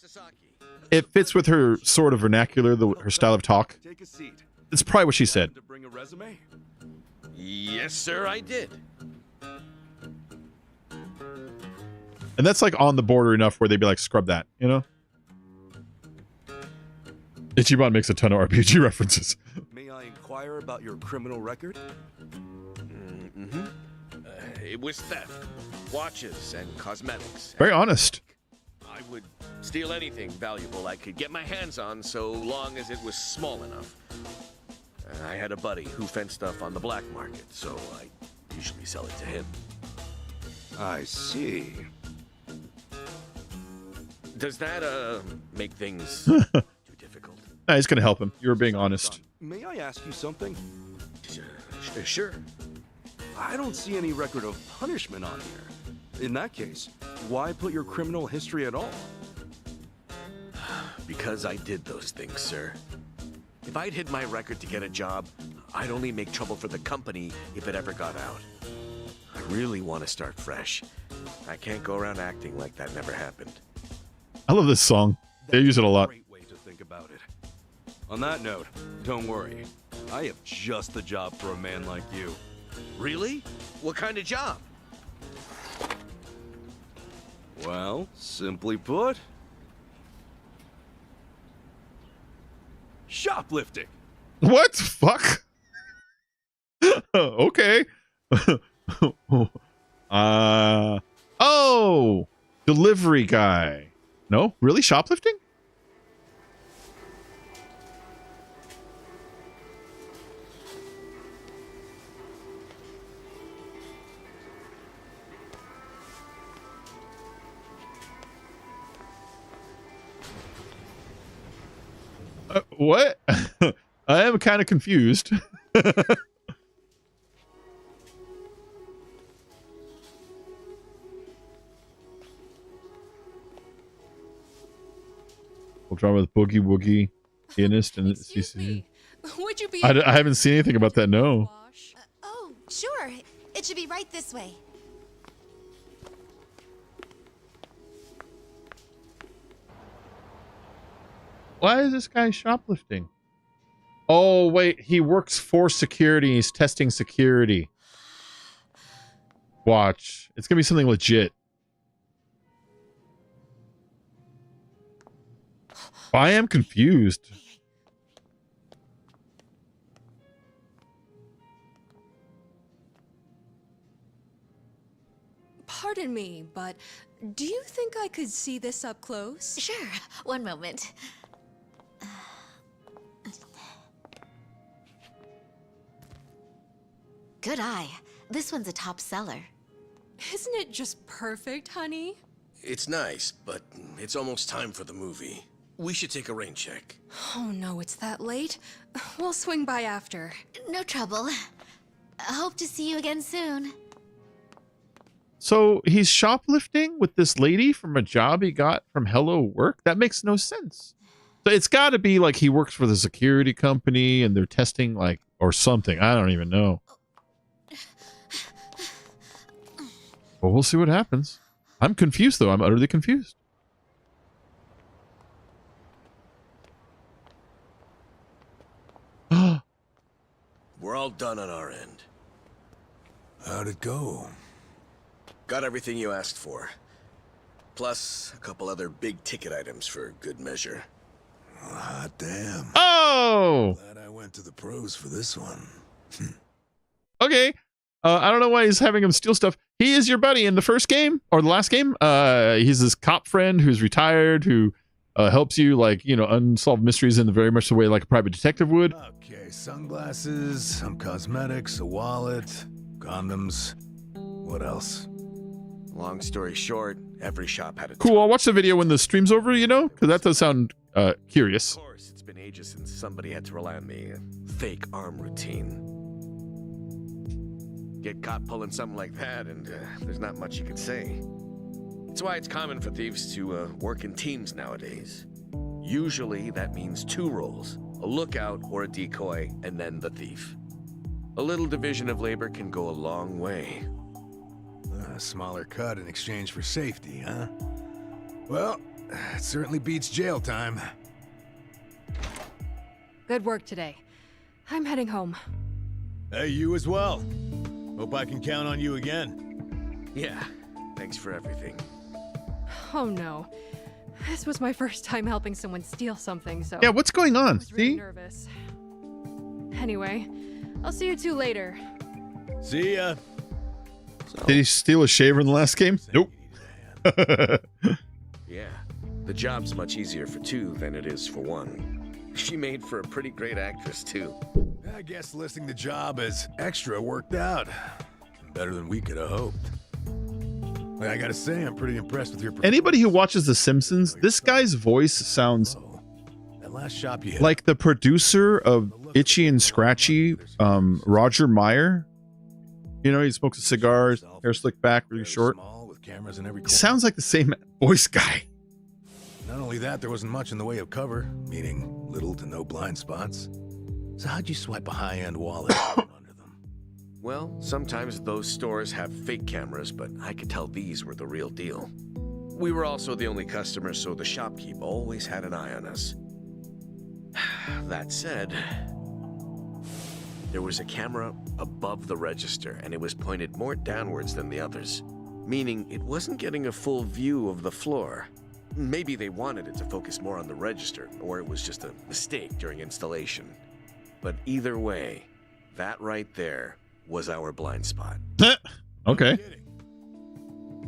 It fits with her sort of vernacular, her style of talk. Take a seat. It's probably what she said. To bring a resume? Yes, sir, I did. And that's like on the border enough where they'd be like, scrub that, you know? Ichiban makes a ton of RPG references. May I inquire about your criminal record? Mm-hmm. It was theft, watches, and cosmetics. Very honest. I would steal anything valuable I could get my hands on so long as it was small enough. I had a buddy who fenced stuff on the black market, so I usually sell it to him. I see. Does that, make things too difficult? Nah, he's gonna help him. You were being honest. May I ask you something? Sure. I don't see any record of punishment on here. In that case, why put your criminal history at all? Because I did those things, sir. If I'd hid my record to get a job, I'd only make trouble for the company if it ever got out. I really want to start fresh. I can't go around acting like that never happened. I love this song. They use it a lot. Great way to think about it. On that note, don't worry. I have just the job for a man like you. Really? What kind of job? Well, simply put, shoplifting. What the fuck? Okay. Oh, delivery guy. No, really shoplifting? What? I am kind of confused. We'll drama with Boogie Woogie, pianist, and Excuse me. Would you be? I haven't seen anything about that. No. Oh, sure. It should be right this way. Why is this guy shoplifting? Oh, wait. He works for security. He's testing security. Watch. It's going to be something legit. I am confused. Pardon me, but do you think I could see this up close? Sure. One moment. Good eye. This one's a top seller. Isn't it just perfect, honey? It's nice, but it's almost time for the movie. We should take a rain check. Oh no, it's that late. We'll swing by after. No trouble. Hope to see you again soon. So he's shoplifting with this lady from a job he got from Hello Work? That makes no sense. So it's got to be like he works for the security company and they're testing like or something. I don't even know. Well, we'll see what happens. I'm confused though. I'm utterly confused. all done on our end. How'd it go? Got everything you asked for. Plus, a couple other big-ticket items for good measure. Hot damn. Oh! Glad I went to the pros for this one. Okay. I don't know why he's having him steal stuff. He is your buddy in the first game or the last game. He's this cop friend who's retired who helps you, like, you know, unsolved mysteries in the very much the way like a private detective would. Okay, sunglasses, some cosmetics, a wallet, condoms. What else? Long story short, every shop had a Cool. I'll watch the video when the stream's over, you know, because that does sound curious. Of course, it's been ages since somebody had to rely on the fake arm routine. Get caught pulling something like that, and there's not much you can say. It's why it's common for thieves to work in teams nowadays. Usually, that means 2 roles: a lookout or a decoy, and then the thief. A little division of labor can go a long way. A smaller cut in exchange for safety, huh? Well, it certainly beats jail time. Good work today. I'm heading home. Hey, you as well. Hope I can count on you again. Yeah, thanks for everything. Oh no. This was my first time helping someone steal something, so Yeah, what's going I on? was really See? nervous. Anyway, I'll see you 2 later. See ya. Did he steal a shaver in the last game? Nope. Yeah, the job's much easier for 2 than it is for 1. She made for a pretty great actress, too. I guess listing the job as extra worked out. Better than we could have hoped. I gotta say, I'm pretty impressed with your... Anybody who watches The Simpsons, this guy's voice sounds That last shop you hit. like the producer of Itchy and Scratchy, Roger Meyer. You know, he smokes a cigar, hair slicked back, really short. With cameras in every He sounds like the same voice guy. Not only that, there wasn't much in the way of cover, meaning little to no blind spots. So how'd you swipe a high-end wallet under them? Well, sometimes those stores have fake cameras, but I could tell these were the real deal. We were also the only customers, so the shopkeep always had an eye on us. That said, there was a camera above the register, and it was pointed more downwards than the others, meaning it wasn't getting a full view of the floor. Maybe they wanted it to focus more on the register, or it was just a mistake during installation. But either way, that right there was our blind spot. Okay.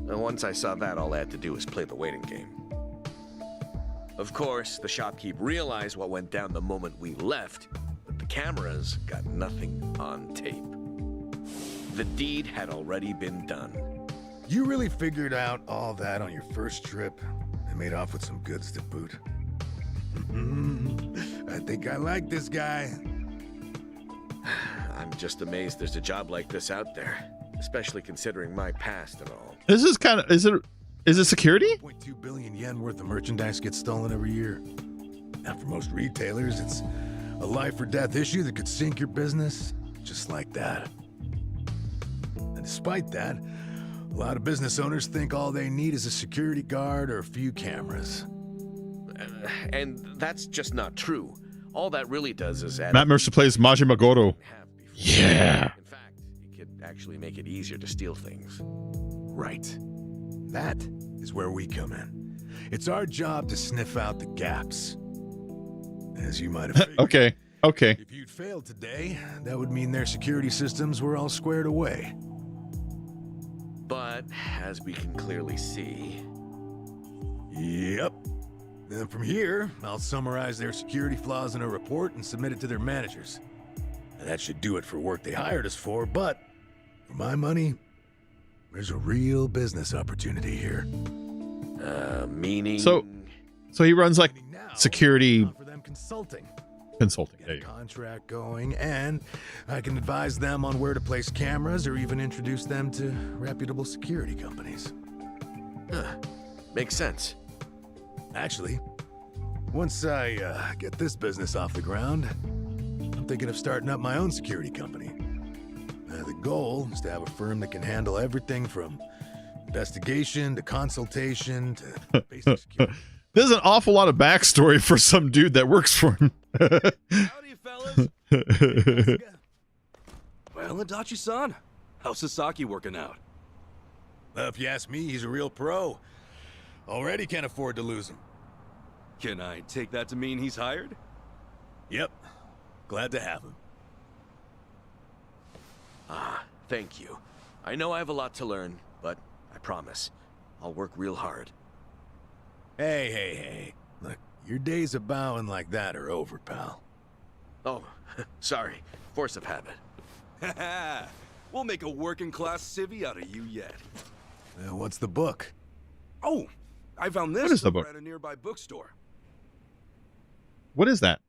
And once I saw that, all I had to do was play the waiting game. Of course, the shopkeep realized what went down the moment we left, but the cameras got nothing on tape. The deed had already been done. You really figured out all that on your first trip and made off with some goods to boot. I think I like this guy. I'm just amazed there's a job like this out there, especially considering my past and all. This is kind of, is it security? 1.2 billion yen worth of merchandise gets stolen every year. Now, for most retailers, it's a life or death issue that could sink your business, just like that. And despite that, a lot of business owners think all they need is a security guard or a few cameras. And that's just not true. All that really does is add... Matt Mercer plays Majima Goro. Yeah. In fact, it could actually make it easier to steal things. Right. That is where we come in. It's our job to sniff out the gaps. As you might have figured. Okay. Okay. If you'd failed today, that would mean their security systems were all squared away. But, as we can clearly see... Yep. Then from here, I'll summarize their security flaws in a report and submit it to their managers. And that should do it for work they hired us for, but for my money, there's a real business opportunity here. Meaning... So he runs like security For them consulting. consulting. Get There a you go. contract going, and I can advise them on where to place cameras or even introduce them to reputable security companies. Makes sense. Actually, once I get this business off the ground, I'm thinking of starting up my own security company. The goal is to have a firm that can handle everything from investigation to consultation to basic security. There's an awful lot of backstory for some dude that works for him. Howdy, fellas. Well, Adachi-san, how's Sasaki working out? Well, if you ask me, he's a real pro. Already can't afford to lose him. Can I take that to mean he's hired? Yep. Glad to have him. Ah, thank you. I know I have a lot to learn, but I promise, I'll work real hard. Hey. Look, your days of bowing like that are over, pal. Oh, sorry. Force of habit. Haha, we'll make a working-class civvy out of you yet. What's the book? Oh, I found this What is the book? at a nearby bookstore. What is that?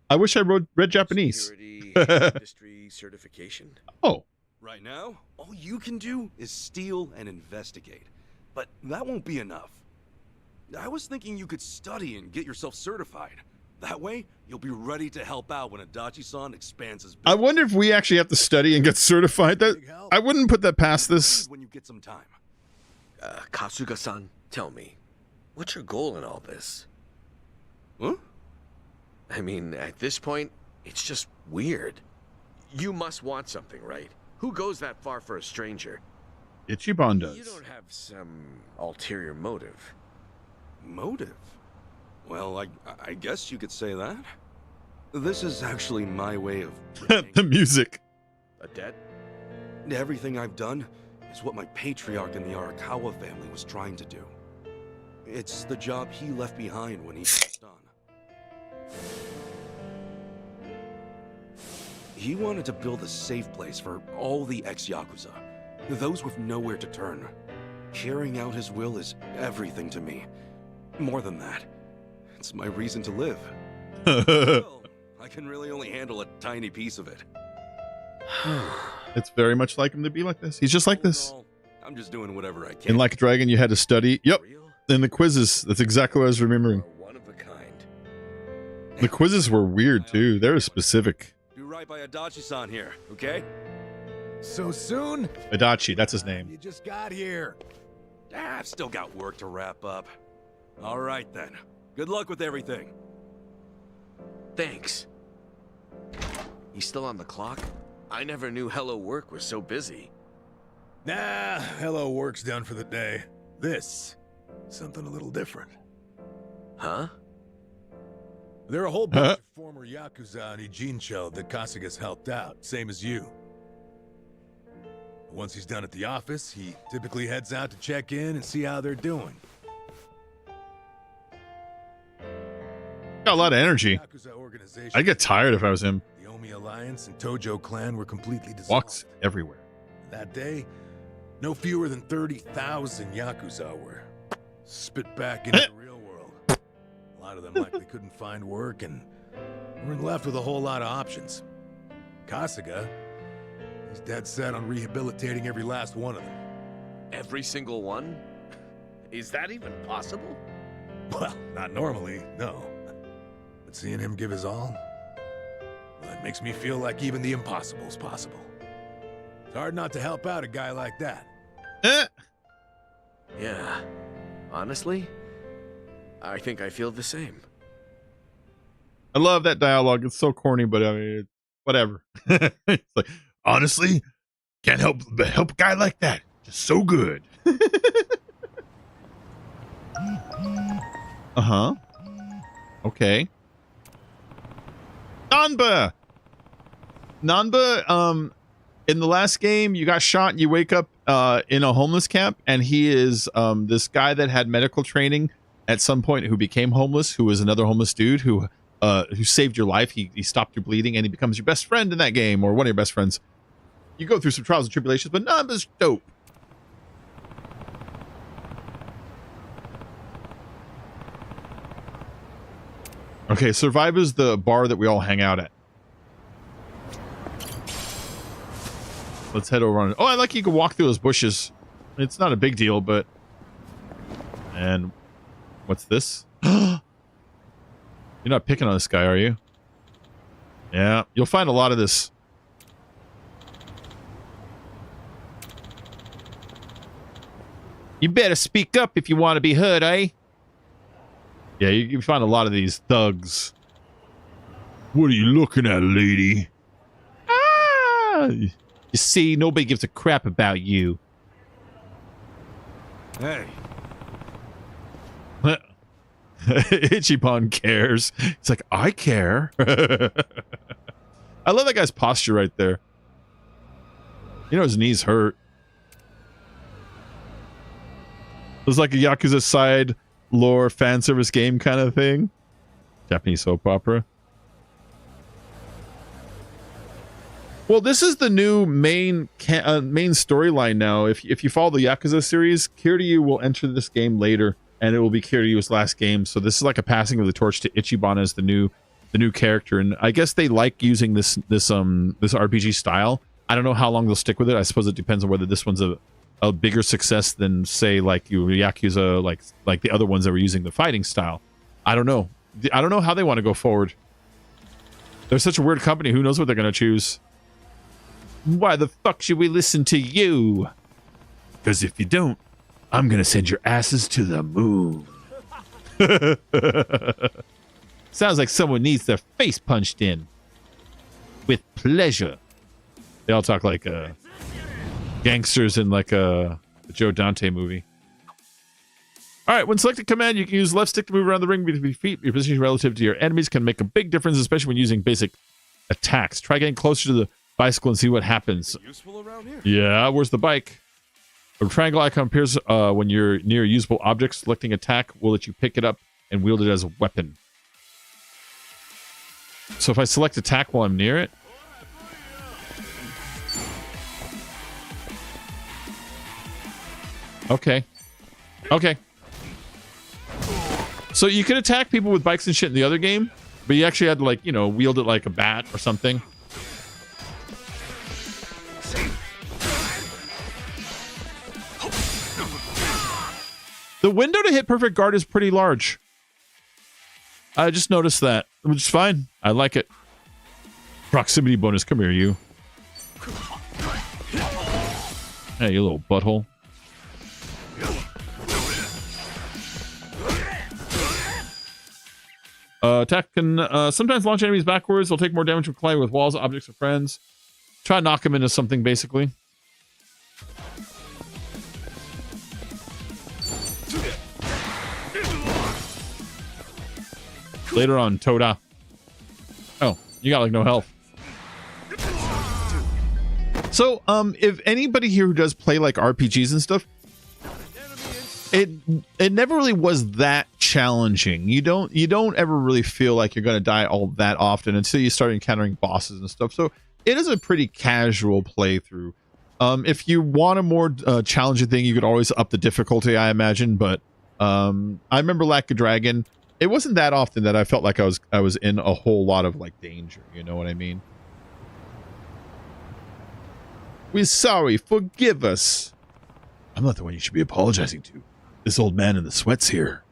I wish I read Japanese. Security industry certification. Oh, Right now, all you can do is steal and investigate. But that won't be enough. I was thinking you could study and get yourself certified. That way, you'll be ready to help out when Adachi-san expands his business. I wonder if we actually have to study and get certified. That I wouldn't put that past this. When you get some time. Kasuga-san, tell me, what's your goal in all this? Huh? I mean, at this point, it's just weird. You must want something, right? Who goes that far for a stranger? Ichiban does. You don't have some ulterior motive. Motive? Well, I guess you could say that. This is actually my way of... The music. A debt? Everything I've done is what my patriarch in the Arakawa family was trying to do. It's the job he left behind when he passed on. He wanted to build a safe place for all the ex-Yakuza, those with nowhere to turn. Carrying out his will is everything to me. More than that, it's my reason to live. Still, I can really only handle a tiny piece of it. It's very much like him to be like this. He's just like this. I'm just doing whatever I can. In Like a Dragon, you had to study. Yep. Real? In the quizzes, that's exactly what I was remembering. Or one of a kind. The quizzes were weird too. They were specific. Do right by Adachi-san here, okay? So soon? Adachi, that's his name. You just got here. I've still got work to wrap up. All right then. Good luck with everything. Thanks. He's still on the clock? I never knew Hello Work was so busy. Nah, hello work's done for the day. This, something a little different. Huh? There are a whole bunch of former Yakuza on Ijincho that Kasuga's helped out, same as you. Once he's done at the office, he typically heads out to check in and see how they're doing. Got a lot of energy. Yakuza organization, I'd get tired if I was him. the Omi Alliance and Tojo clan were completely dissolved. Walks everywhere. That day, no fewer than 30,000 Yakuza were spit back into the real world. A lot of them likely couldn't find work and weren't left with a whole lot of options. Kasuga, he's dead set on rehabilitating every last one of them. Every single one? Is that even possible? Well, not normally, no. But seeing him give his all, well, it makes me feel like even the impossible's possible. It's hard not to help out a guy like that. Yeah. Honestly, I think I feel the same. I love that dialogue. It's so corny, but I mean, whatever. It's like, honestly, can't help a guy like that. Just so good. Uh-huh. Okay. Nanba, in the last game, you got shot and you wake up in a homeless camp, and he is this guy that had medical training at some point who became homeless, who was another homeless dude who saved your life. He stopped your bleeding, and he becomes your best friend in that game, or one of your best friends. You go through some trials and tribulations, but Nanba's dope. Okay, Survive is the bar that we all hang out at. Let's head over on it. Oh, I like you can walk through those bushes. It's not a big deal, but... And what's this? You're not picking on this guy, are you? Yeah, you'll find a lot of this. You better speak up if you want to be heard, eh? Yeah, you find a lot of these thugs. What are you looking at, lady? Ah! You see, nobody gives a crap about you. Hey. Ichiban cares. It's like, I care. I love that guy's posture right there. You know his knees hurt. It was like a Yakuza side lore fan service game kind of thing. Japanese soap opera. Well, this is the new main storyline now. If you follow the Yakuza series, Kiryu will enter this game later, and it will be Kiryu's last game. So this is like a passing of the torch to Ichiban as the new character. And I guess they like using this RPG style. I don't know how long they'll stick with it. I suppose it depends on whether this one's a bigger success than, say, like Yakuza, like the other ones that were using the fighting style. I don't know. I don't know how they want to go forward. They're such a weird company. Who knows what they're going to choose? Why the fuck should we listen to you? Because if you don't, I'm going to send your asses to the moon. Sounds like someone needs their face punched in. With pleasure. They all talk like gangsters in like a Joe Dante movie. All right, when selecting command, you can use left stick to move around the ring with your feet. Your position relative to your enemies can make a big difference, especially when using basic attacks. Try getting closer to the bicycle and see what happens. Useful around here. Yeah, where's the bike? A triangle icon appears when you're near a usable object. Selecting attack will let you pick it up and wield it as a weapon. So if I select attack while I'm near it. Okay. Okay. So you could attack people with bikes and shit in the other game, but you actually had to, like, you know, wield it like a bat or something. The window to hit perfect guard is pretty large. I just noticed that, which is fine. I like it. Proximity bonus. Come here, you. Hey, you little butthole. Attack can sometimes launch enemies backwards. They'll take more damage when colliding with walls, objects, or friends. Try to knock them into something, basically. Later on, Toda. Oh, you got like no health. So, if anybody here who does play like RPGs and stuff, it never really was that challenging. You don't ever really feel like you're going to die all that often until you start encountering bosses and stuff. So it is a pretty casual playthrough. If you want a more challenging thing, you could always up the difficulty, I imagine. But I remember Like a Dragon. It wasn't that often that I felt like I was in a whole lot of like danger. You know what I mean? We're sorry. Forgive us. I'm not the one you should be apologizing to. This old man in the sweats here.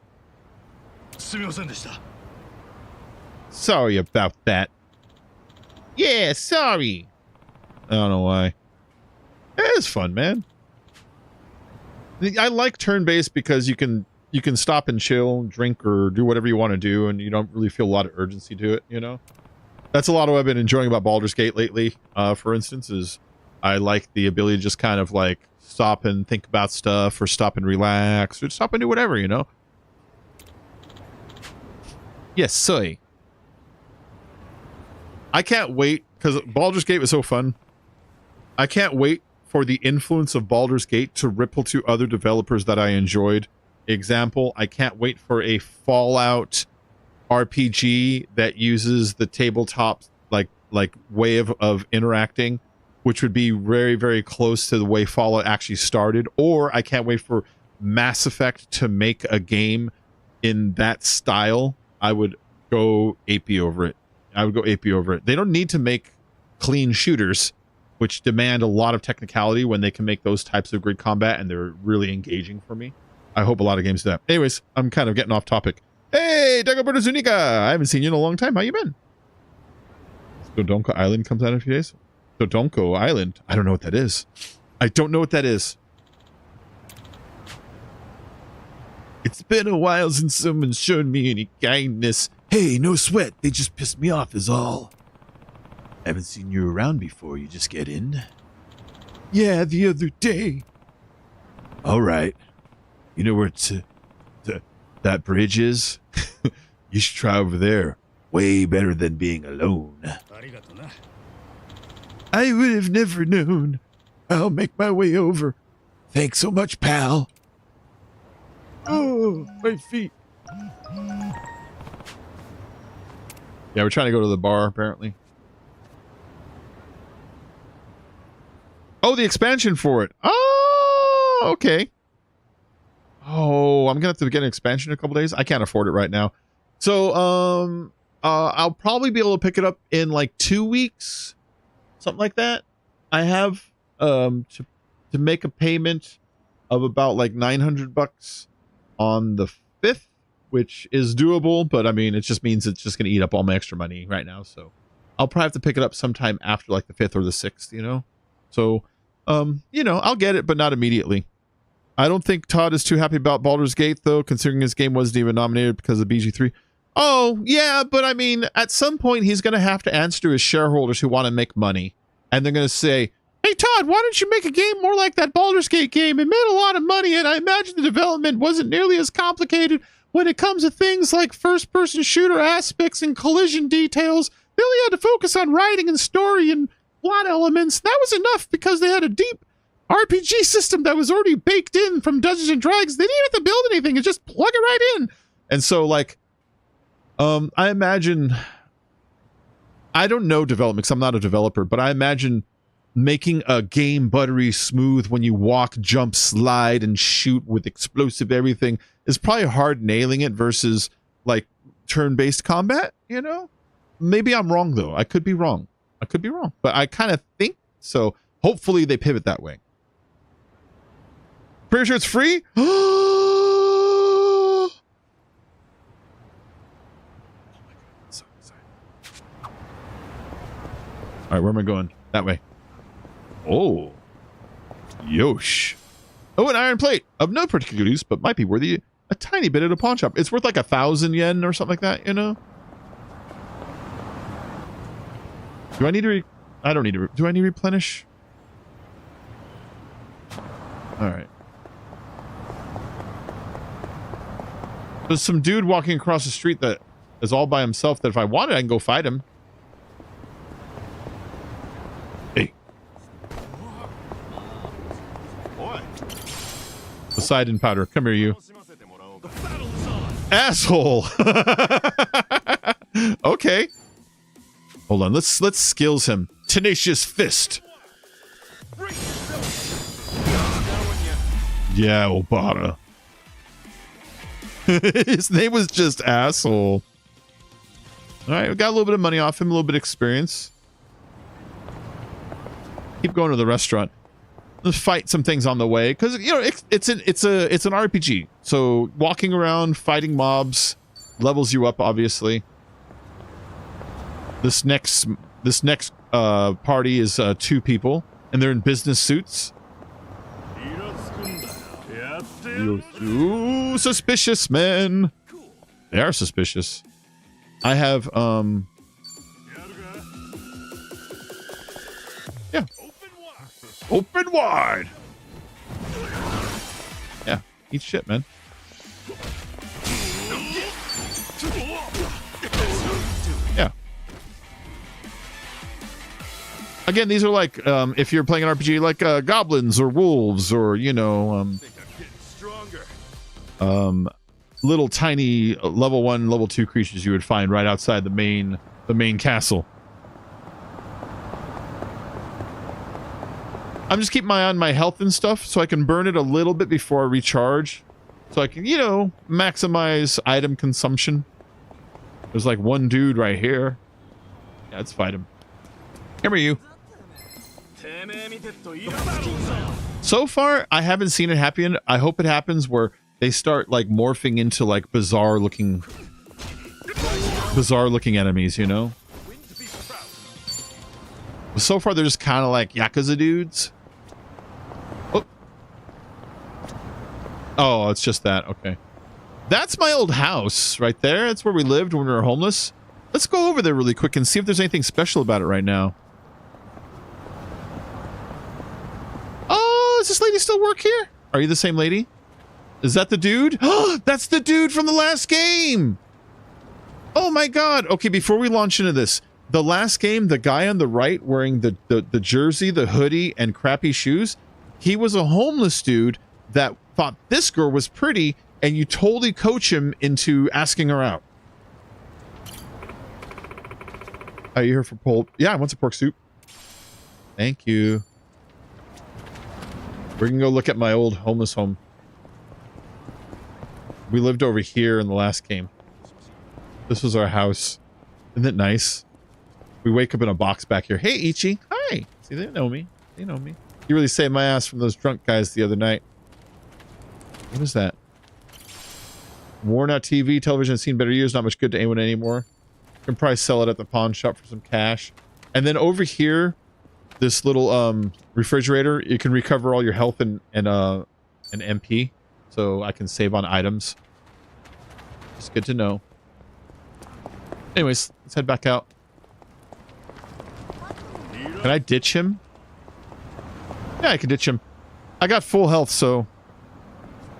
Sorry about that. Yeah, sorry. I don't know why. It's fun, man. I like turn-based because you can stop and chill, drink, or do whatever you want to do, and you don't really feel a lot of urgency to it, you know? That's a lot of what I've been enjoying about Baldur's Gate lately, for instance, is I like the ability to just kind of like stop and think about stuff, or stop and relax, or stop and do whatever, you know? Yes, soy. I can't wait, because Baldur's Gate was so fun. I can't wait for the influence of Baldur's Gate to ripple to other developers that I enjoyed. Example, I can't wait for a Fallout RPG that uses the tabletop like way of interacting, which would be very, very close to the way Fallout actually started. Or I can't wait for Mass Effect to make a game in that style. I would go AP over it. They don't need to make clean shooters, which demand a lot of technicality when they can make those types of grid combat, and they're really engaging for me. I hope a lot of games do that. Anyways, I'm kind of getting off topic. Hey, Dagoberto Zunika! I haven't seen you in a long time. How you been? Dodonko Island comes out in a few days. Dodonko Island? I don't know what that is. It's been a while since someone showed me any kindness. Hey, no sweat. They just pissed me off is all. Haven't seen you around before. You just get in? Yeah, the other day. All right. You know where that bridge is? You should try over there. Way better than being alone. I would have never known. I'll make my way over. Thanks so much, pal. Oh, my feet. Yeah, we're trying to go to the bar, apparently. Oh, the expansion for it. Oh, okay. Oh, I'm gonna have to get an expansion in a couple days. I can't afford it right now. So, I'll probably be able to pick it up in like 2 weeks, something like that. I have to make a payment of about like $900 on the 5th, which is doable, but I mean, it just means it's just gonna eat up all my extra money right now. So, I'll probably have to pick it up sometime after like the 5th or the 6th, you know. So, you know, I'll get it, but not immediately. I don't think Todd is too happy about Baldur's Gate, though, considering his game wasn't even nominated because of BG3. Oh, yeah, but I mean, at some point, he's going to have to answer to his shareholders who want to make money. And they're going to say, hey, Todd, why don't you make a game more like that Baldur's Gate game? It made a lot of money, and I imagine the development wasn't nearly as complicated when it comes to things like first-person shooter aspects and collision details. They only had to focus on writing and story and plot elements. That was enough because they had a deep RPG system that was already baked in from Dungeons and Dragons. They didn't have to build anything and just plug it right in. And so, like, I imagine, I don't know development because I'm not a developer, but I imagine making a game buttery smooth when you walk, jump, slide, and shoot with explosive everything is probably hard nailing it versus like turn-based combat, you know? Maybe I'm wrong though. I could be wrong. But I kind of think so. Hopefully they pivot that way. Pretty sure it's free? All right, where am I going? That way. Oh. Yosh. Oh, an iron plate of no particular use, but might be worthy a tiny bit at a pawn shop. It's worth like 1,000 yen or something like that, you know? Do I need to I don't need to do I need to replenish? All right. There's some dude walking across the street that is all by himself that if I wanted, I can go fight him. Hey. Poseidon powder. Come here, you. Asshole. Okay. Hold on. Let's skills him. Tenacious fist. Yeah, Obata. His name was just asshole. All right, we got a little bit of money off him, a little bit of experience. Keep going to the restaurant. Let's fight some things on the way because you know it's an RPG. So walking around, fighting mobs, levels you up. Obviously, this next party is 2 people, and they're in business suits. Ooh, suspicious men. They are suspicious. I have yeah. Open wide. Yeah, eat shit, man. Yeah. Again, these are like if you're playing an RPG like goblins or wolves or you know little tiny level 1, level 2 creatures you would find right outside the main castle. I'm just keeping my eye on my health and stuff so I can burn it a little bit before I recharge. So I can, you know, maximize item consumption. There's like one dude right here. Yeah, let's fight him. Come here, you. So far, I haven't seen it happen. I hope it happens where they start like morphing into like bizarre looking enemies, you know? But so far, they're just kind of like Yakuza dudes. Oh, it's just that. Okay. That's my old house right there. That's where we lived when we were homeless. Let's go over there really quick and see if there's anything special about it right now. Oh, does this lady still work here? Are you the same lady? Is that the dude? Oh, that's the dude from the last game. Oh my God. Okay, before we launch into this, the last game, the guy on the right wearing the jersey, the hoodie, and crappy shoes, he was a homeless dude that thought this girl was pretty, and you totally coach him into asking her out. Are you here for pork? Yeah, I want some pork soup. Thank you. We're gonna go look at my old homeless home. We lived over here in the last game. This was our house. Isn't it nice? We wake up in a box back here. Hey, Ichi. Hi. See, they know me. They know me. You really saved my ass from those drunk guys the other night. What is that? Worn out TV. Television has seen better years. Not much good to anyone anymore. Can probably sell it at the pawn shop for some cash. And then over here, this little refrigerator, you can recover all your health and an MP. So I can save on items. It's good to know. Anyways, let's head back out. Can I ditch him? Yeah, I can ditch him. I got full health, so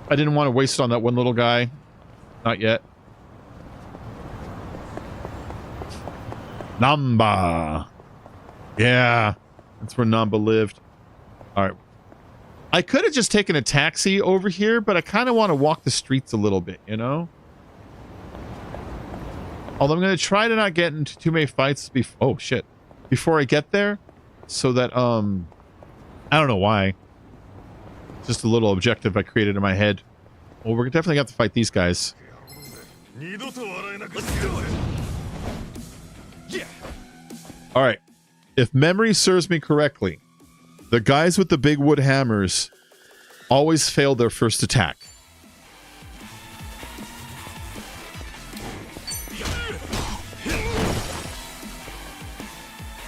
I didn't want to waste it on that one little guy. Not yet. Namba. Yeah, that's where Namba lived. All right. I could have just taken a taxi over here, but I kind of want to walk the streets a little bit, you know? Although I'm going to try to not get into too many fights oh, shit. Before I get there, so that, I don't know why. Just a little objective I created in my head. Well, we're definitely going to have to fight these guys. All right. If memory serves me correctly, the guys with the big wood hammers always fail their first attack.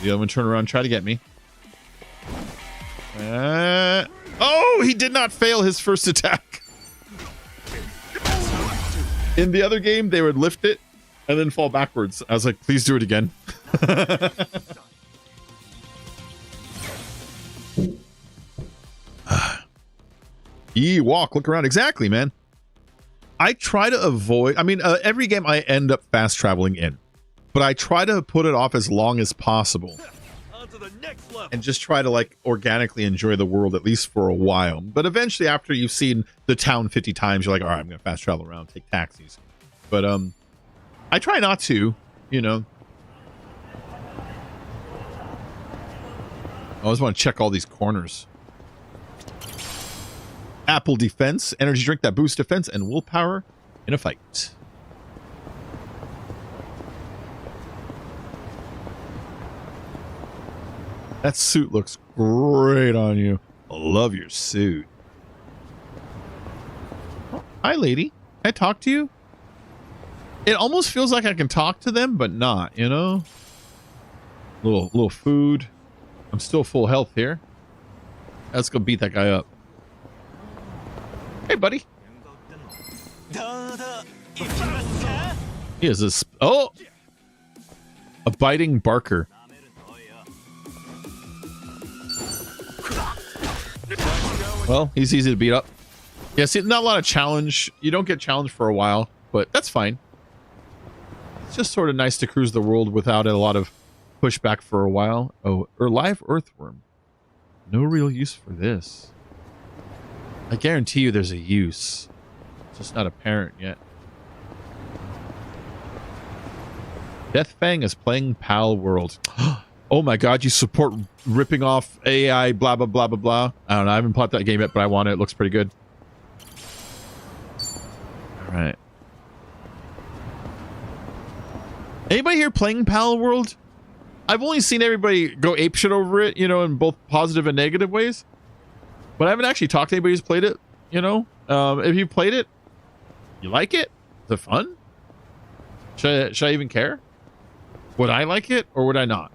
The other one turn around and try to get me. Oh, he did not fail his first attack. In the other game, they would lift it and then fall backwards. I was like, please do it again. Walk, look around. Exactly, man. I try to avoid, I mean, every game I end up fast traveling in, but I try to put it off as long as possible and just try to like organically enjoy the world, at least for a while. But eventually, after you've seen the town 50 times, you're like, all right, I'm going to fast travel around, take taxis. But I try not to, you know. I always want to check all these corners. Apple defense, energy drink that boosts defense and willpower in a fight. That suit looks great on you. I love your suit. Oh, hi, lady. Can I talk to you? It almost feels like I can talk to them, but not, you know? Little food. I'm still full health here. Let's go beat that guy up. Hey, buddy. He is this. Oh! A biting barker. Well, he's easy to beat up. Yeah, see, not a lot of challenge. You don't get challenged for a while, but that's fine. It's just sort of nice to cruise the world without a lot of pushback for a while. Oh, or live earthworm. No real use for this. I guarantee you there's a use. It's just not apparent yet. Death Fang is playing Pal World. Oh my god, you support ripping off AI, blah, blah, blah, blah, blah. I don't know, I haven't played that game yet, but I want it. It looks pretty good. Alright. Anybody here playing Pal World? I've only seen everybody go apeshit over it, you know, in both positive and negative ways. But I haven't actually talked to anybody who's played it, you know? If you played it, you like it? Is it fun? Should I even care? Would I like it or would I not?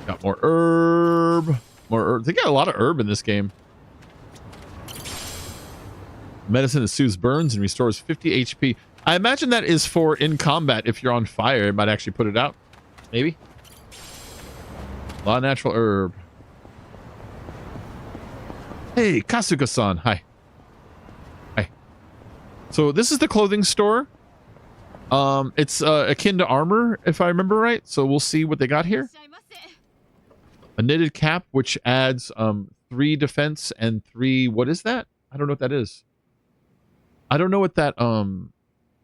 Got more herb. More herb. They got a lot of herb in this game. Medicine that soothes burns and restores 50 HP. I imagine that is for in combat. If you're on fire, it might actually put it out. Maybe. Law natural herb. Hey, Kasuga-san. Hi. Hi. So this is the clothing store. It's akin to armor, if I remember right. So we'll see what they got here. A knitted cap, which adds 3 defense and 3. What is that? I don't know what that is. I don't know what that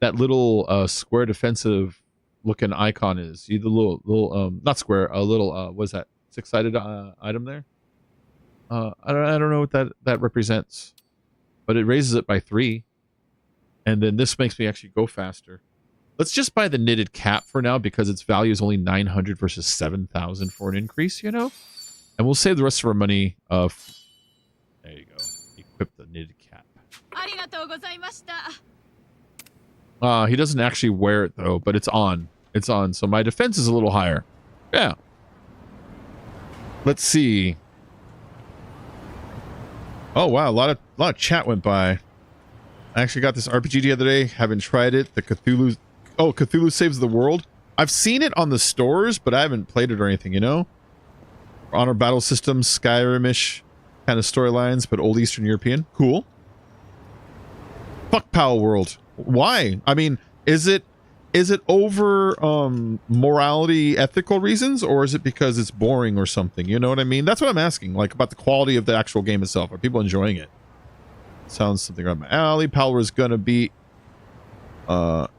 that little square defensive looking icon is. Either little not square, a little what is that? 6-sided item there. I don't know what that represents, but it raises it by 3, and then this makes me actually go faster. Let's just buy the knitted cap for now because its value is only 900 versus 7,000 for an increase, you know? And we'll save the rest of our money. There you go. Equip the knitted cap. He doesn't actually wear it though, but it's on. It's on. So my defense is a little higher. Yeah. Let's see. Oh wow, a lot of chat went by. I actually got this RPG the other day. Haven't tried it. The Cthulhu. Oh, Cthulhu Saves the World. I've seen it on the stores, but I haven't played it or anything. You know, Honor Battle Systems, Skyrim-ish kind of storylines, but old Eastern European. Cool. Fuck Pal World. Why? I mean, is it over morality, ethical reasons, or is it because it's boring or something? You know what I mean? That's what I'm asking. Like about the quality of the actual game itself. Are people enjoying it? Sounds something right up my alley. Power is gonna be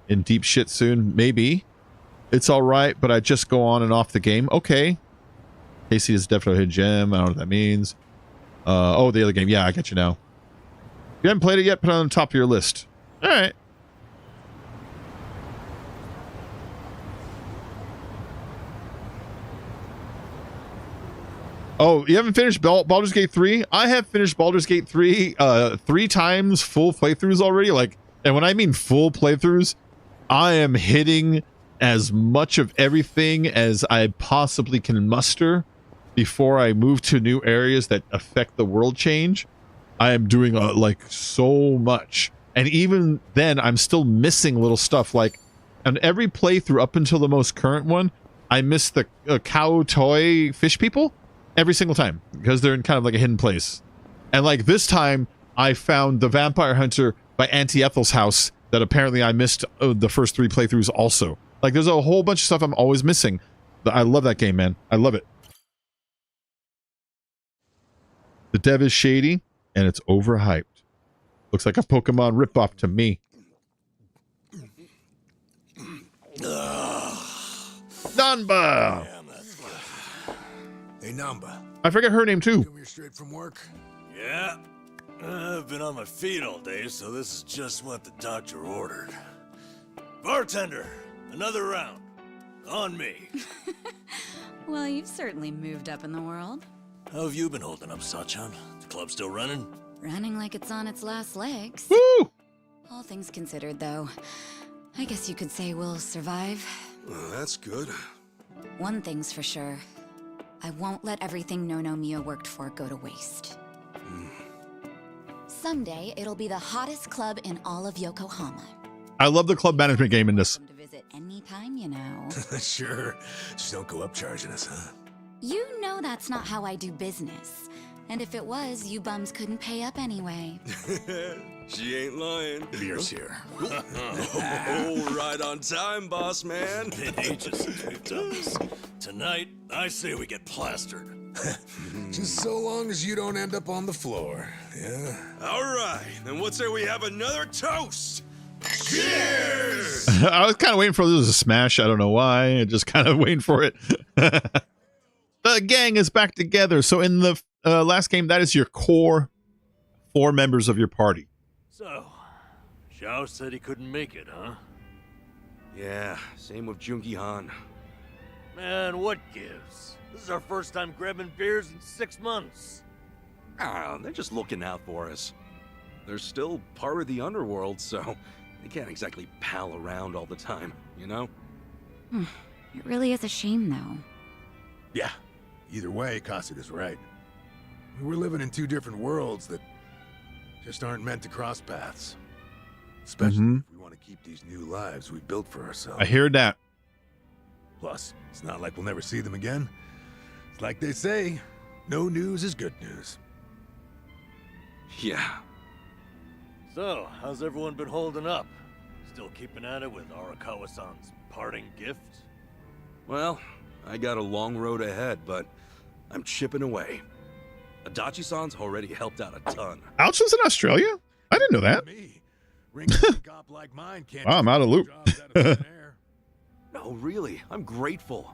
in deep shit soon. Maybe. It's all right, but I just go on and off the game. Okay. Casey is definitely a gem. I don't know what that means. Oh, the other game. Yeah, I get you now. If you haven't played it yet, put it on the top of your list. All right. Oh, you haven't finished Baldur's Gate 3? I have finished Baldur's Gate 3 3 times full playthroughs already. Like, and when I mean full playthroughs, I am hitting as much of everything as I possibly can muster before I move to new areas that affect the world change. I am doing like so much. And even then, I'm still missing little stuff. Like, on every playthrough up until the most current one, I miss the cow toy fish people. Every single time, because they're in kind of like a hidden place. And like this time, I found the Vampire Hunter by Auntie Ethel's house that apparently I missed the first 3 playthroughs also. Like there's a whole bunch of stuff I'm always missing. I love that game, man. I love it. The dev is shady, and it's overhyped. Looks like a Pokemon ripoff to me. Nanba! Hey, Namba. I forget her name too. Come here straight from work? Yeah, I've been on my feet all day, so this is just what the doctor ordered. Bartender, another round. On me. Well, you've certainly moved up in the world. How have you been holding up, Sachan? The club still running? Running like it's on its last legs. Woo! All things considered, though, I guess you could say we'll survive. Well, that's good. One thing's for sure. I won't let everything Nono Mia worked for go to waste. Someday, it'll be the hottest club in all of Yokohama. I love the club management game in this. Welcome to visit anytime, you know. Sure. Just don't go up charging us, huh? You know that's not how I do business. And if it was, you bums couldn't pay up anyway. She ain't lying. Beer's here. Oh, right on time, boss man. Been ages since we've done this. Tonight, I say we get plastered. Just so long as you don't end up on the floor, yeah? All right, then what say we have another toast? Cheers! I was kind of waiting for this to smash. I don't know why. I just kind of waiting for it. The gang is back together. So in the last game, that is your core 4 members of your party. So, Xiao said he couldn't make it, huh? Yeah, same with Jungi Han. Man, what gives? This is our first time grabbing beers in 6 months. Ah, they're just looking out for us. They're still part of the underworld, so they can't exactly pal around all the time, you know? It really is a shame, though. Yeah. Either way, Kasuga's right. We're living in 2 different worlds that just aren't meant to cross paths. Especially if we want to keep these new lives we built for ourselves. I hear that. Plus, it's not like we'll never see them again. It's like they say, no news is good news. Yeah. So, how's everyone been holding up? Still keeping at it with Arakawa-san's parting gift? Well, I got a long road ahead, but I'm chipping away. Adachi-san's already helped out a ton. Oucho's in Australia? I didn't know that. Me. Ring-a cop like mine can't Wow, I'm out of loop. jobs out of thin air. No, really, I'm grateful.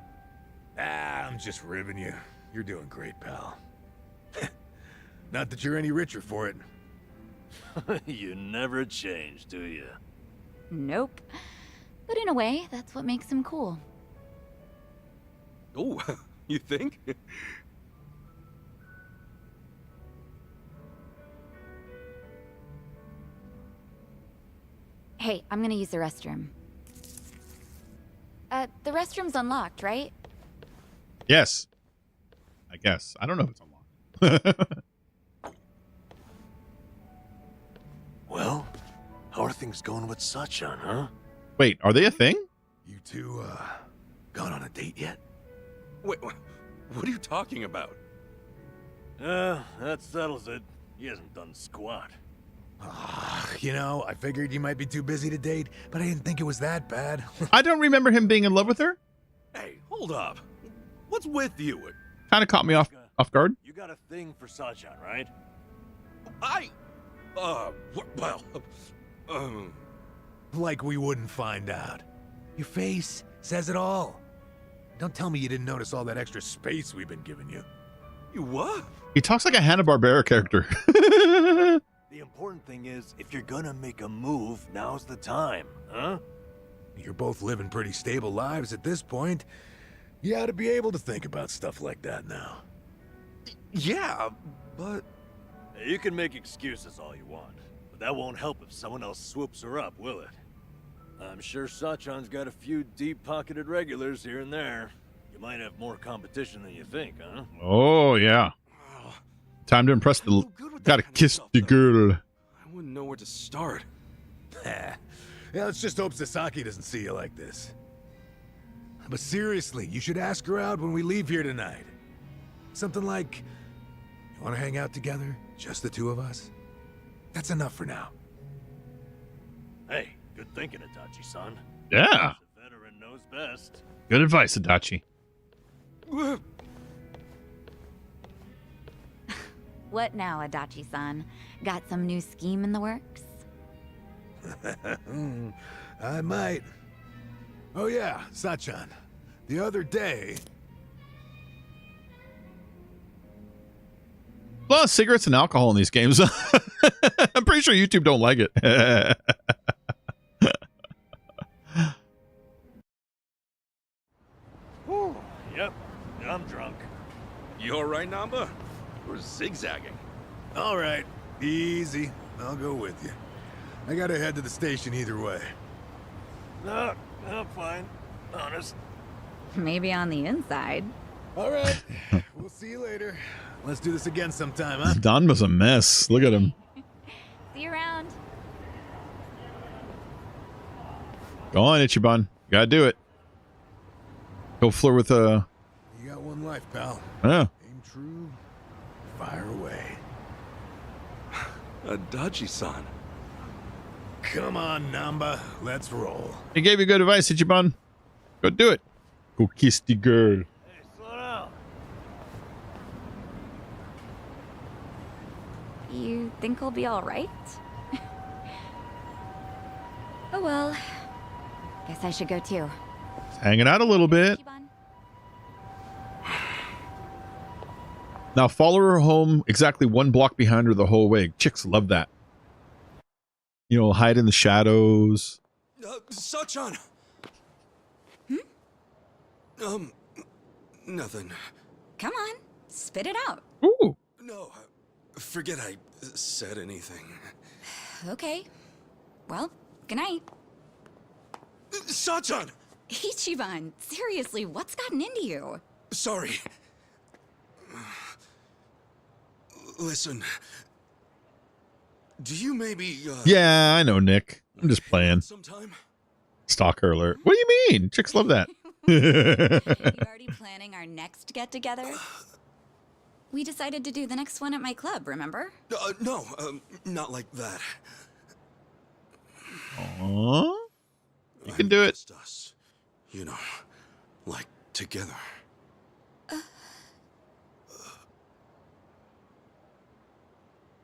I'm just ribbing you. You're doing great, pal. Not that you're any richer for it. You never change, do you? Nope. But in a way, that's what makes him cool. Oh, you think? Hey, I'm gonna use the restroom. The restroom's unlocked, right? Yes. I guess. I don't know if it's unlocked. Well, how are things going with Sachan, huh? Wait, are they a thing? You two, gone on a date yet? Wait, what are you talking about? That settles it. He hasn't done squat. You know, I figured you might be too busy to date, but I didn't think it was that bad. I don't remember him being in love with her. Hey, hold up. What's with you? Kind of caught me off guard. You got a thing for Sachan, right? Well, Like we wouldn't find out. Your face says it all. Don't tell me you didn't notice all that extra space we've been giving you. you what? He talks like a Hanna-Barbera character. The important thing is, if you're gonna make a move, now's the time, huh? You're both living pretty stable lives at this point. You ought to be able to think about stuff like that now. Yeah, but... You can make excuses all you want, but that won't help if someone else swoops her up, will it? I'm sure Sachan's got a few deep-pocketed regulars here and there. You might have more competition than you think, huh? Oh, yeah. Time to impress the... Gotta kiss the girl. I wouldn't know where to start. Yeah, let's just hope Sasaki doesn't see you like this. But seriously, you should ask her out when we leave here tonight. Something like, you want to hang out together? Just the two of us? That's enough for now. Hey, good thinking, Itachi-san. Yeah. The veteran knows best. Good advice, Adachi. What now, Adachi-san? Got some new scheme in the works? I might. Oh yeah, Sachan. The other day... A lot of cigarettes and alcohol in these games. I'm pretty sure YouTube don't like it. Whew, yep, I'm drunk. You alright, Namba? We're zigzagging. All right, easy. I'll go with you. I gotta head to the station either way. No, I'm fine. Honest. Maybe on the inside. All right, we'll see you later. Let's do this again sometime, huh? Don was a mess. Look at him. See you around. Go on, Ichiban. Gotta do it. Go flirt with You got one life, pal. yeah. Aim true, fire away. Adachi-san. Come on, Namba. Let's roll. He gave you good advice, Ichiban. Go do it. Go kiss the girl. Hey, slow down. You think I'll be all right? Oh well. Guess I should go too. Hanging out a little bit. Ichiban. Now follow her home exactly 1 block behind her the whole way. Chicks love that. You know, hide in the shadows. Sachan! Nothing. Come on, spit it out. Ooh. No, forget I said anything. Okay. Well, good night. Sachan! Ichiban, seriously, what's gotten into you? Sorry. Listen. Do you maybe, Yeah, I know, Nick. I'm just playing. sometime? Stalker alert. What do you mean? Chicks love that. You already planning our next get-together? We decided to do the next one at my club, remember? No, not like that. Aww. You can do it. Just us. You know, like together.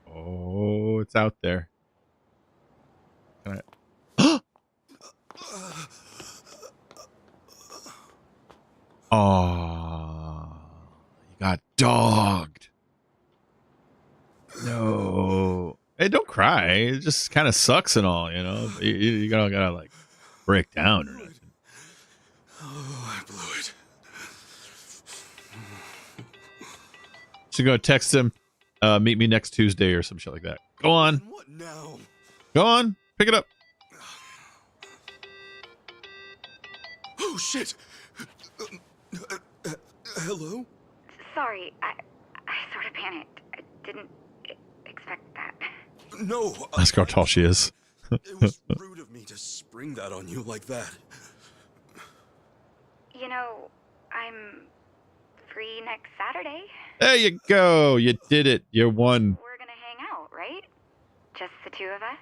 Oh, it's out there. Can I? Oh, you got dogged. No. Hey, don't cry. It just kind of sucks and all, you know. You gotta like break down or nothing. Oh, I blew it. She's gonna text him, meet me next Tuesday or some shit like that. Go on. What now? Go on. Pick it up. Oh, shit. Hello? Sorry, I sort of panicked. I didn't expect that. No. Ask how tall she is. It was rude of me to spring that on you like that. You know, I'm free next Saturday. There you go. You did it. You won. We're gonna hang out, right? Just the two of us?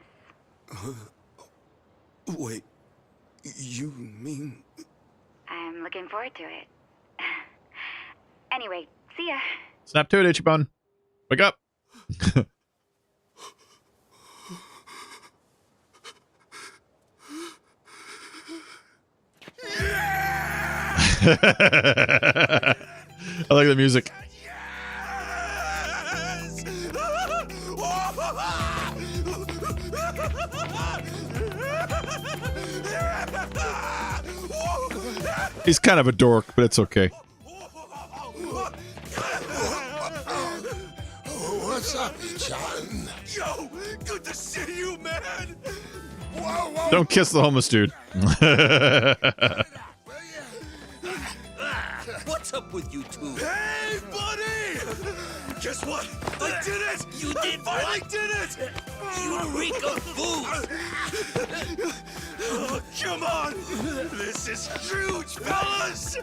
Wait, you mean... I'm looking forward to it. Anyway, see ya. Snap to it, Ichiban. Wake up. I like the music. He's kind of a dork, but it's okay. What's up, John? Yo, good to see you, man. Whoa. Don't kiss the homeless dude. What's up with you two? Hey, buddy! Guess what? I did it! You did I finally what? did it! You reek of food! Oh, come on! This is huge, fellas!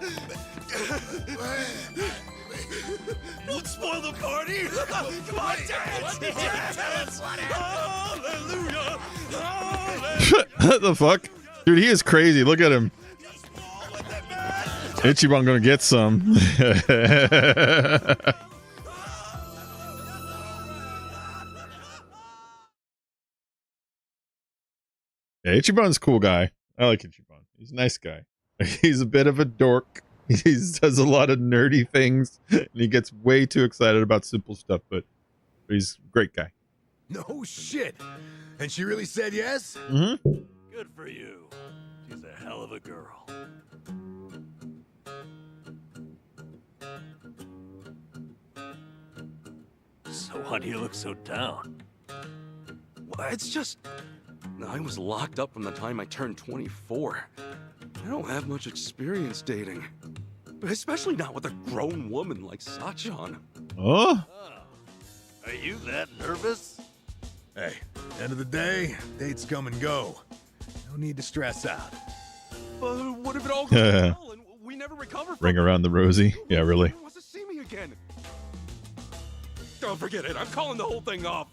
Don't spoil the party! Come on, dance! Dance! Hallelujah! Hallelujah! What the fuck? Dude, he is crazy. Look at him. Ichiban gonna get some. Yeah, Ichiban's a cool guy. I like Ichiban. He's a nice guy. He's a bit of a dork. He does a lot of nerdy things, and he gets way too excited about simple stuff, but he's a great guy. No shit. And she really said yes? Mm-hmm. Good for you. She's a hell of a girl. So why do you look so down? Well, it's just... I was locked up from the time I turned 24. I don't have much experience dating. Especially not with a grown woman like Sachan. Oh? Are you that nervous? Hey, end of the day, dates come and go. No need to stress out. But what if it all goes well and we never recover from Ring around the rosy. Yeah, really. Who wants to see me again? Don't forget it. I'm calling the whole thing off.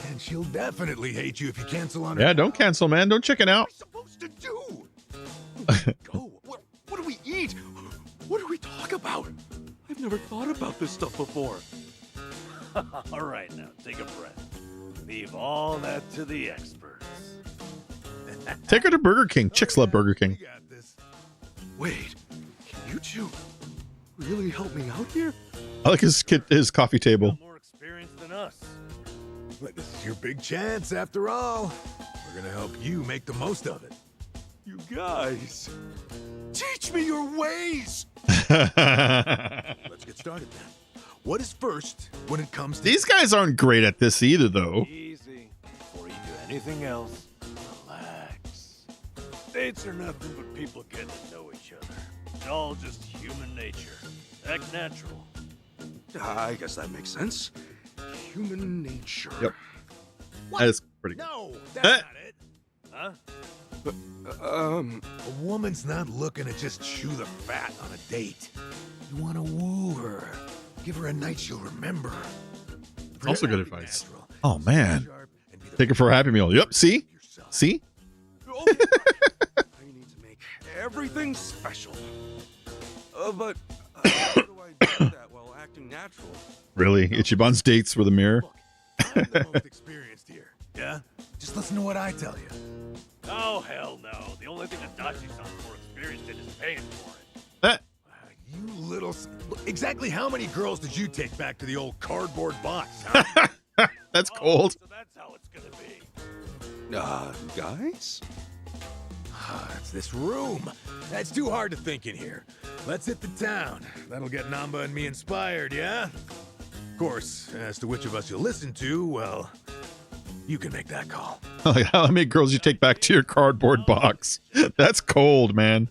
And she'll definitely hate you if you cancel on her. Yeah, don't cancel, man. Don't chicken out. What am I supposed to do? Go. What do we eat? What do we talk about? I've never thought about this stuff before. All right, now, take a breath. Leave all that to the experts. Take her to Burger King. Chicks love Burger King. We got this. Wait, can you two really help me out here? I like his coffee table. Got more experience than us. But this is your big chance after all. We're gonna help you make the most of it. You guys, teach me your ways. Let's get started then. What is first when it comes to These guys aren't great at this either, though. Easy. Before you do anything else, relax. Dates are nothing but people getting to know each other. It's all just human nature. Act natural. I guess that makes sense. Human nature. Yep. That's pretty good. No, that's not it. Huh? A woman's not looking to just chew the fat on a date. You want to woo her. Give her a night she'll remember. Also good advice. Oh, man. Take her for a Happy Meal. Yep. See? See? I need to make everything special. But how do I do that while acting natural? Really? Ichiban's dates were the mirror? I'm the most experienced here. Yeah? Just listen to what I tell you. Oh, hell no. The only thing Adachi-san's more experienced in is paying for it. You little... Exactly how many girls did you take back to the old cardboard box, huh? That's cold. So that's how it's gonna be. Guys? It's this room. It's too hard to think in here. Let's hit the town. That'll get Namba and me inspired, yeah? Of course, as to which of us you'll listen to, well, you can make that call. Like how many girls you take back to your cardboard box? That's cold, man.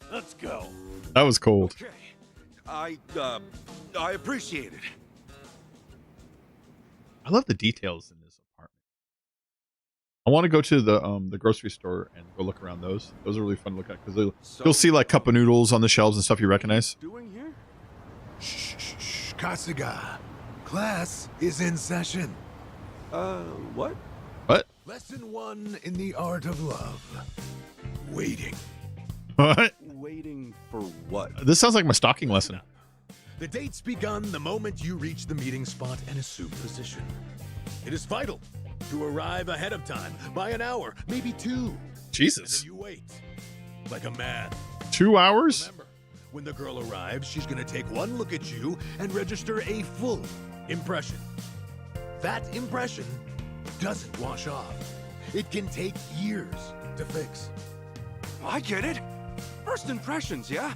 Let's go. That was cold. Okay. I appreciate it. I love the details in this apartment. I want to go to the grocery store and go look around those. Those are really fun to look at because you'll see like cup of noodles on the shelves and stuff you recognize. Doing here? Shh, Kasuga. Class is in session. What? What? Lesson 1 in the art of love. Waiting. What? Waiting for what? This sounds like my stalking lesson. The date's begun the moment you reach the meeting spot and assume position. It is vital to arrive ahead of time by an hour, maybe 2. Jesus. And then you wait. Like a man. 2 hours? Remember, when the girl arrives, she's gonna take one look at you and register a full impression. That impression doesn't wash off. It can take years to fix. I get it. First impressions, yeah?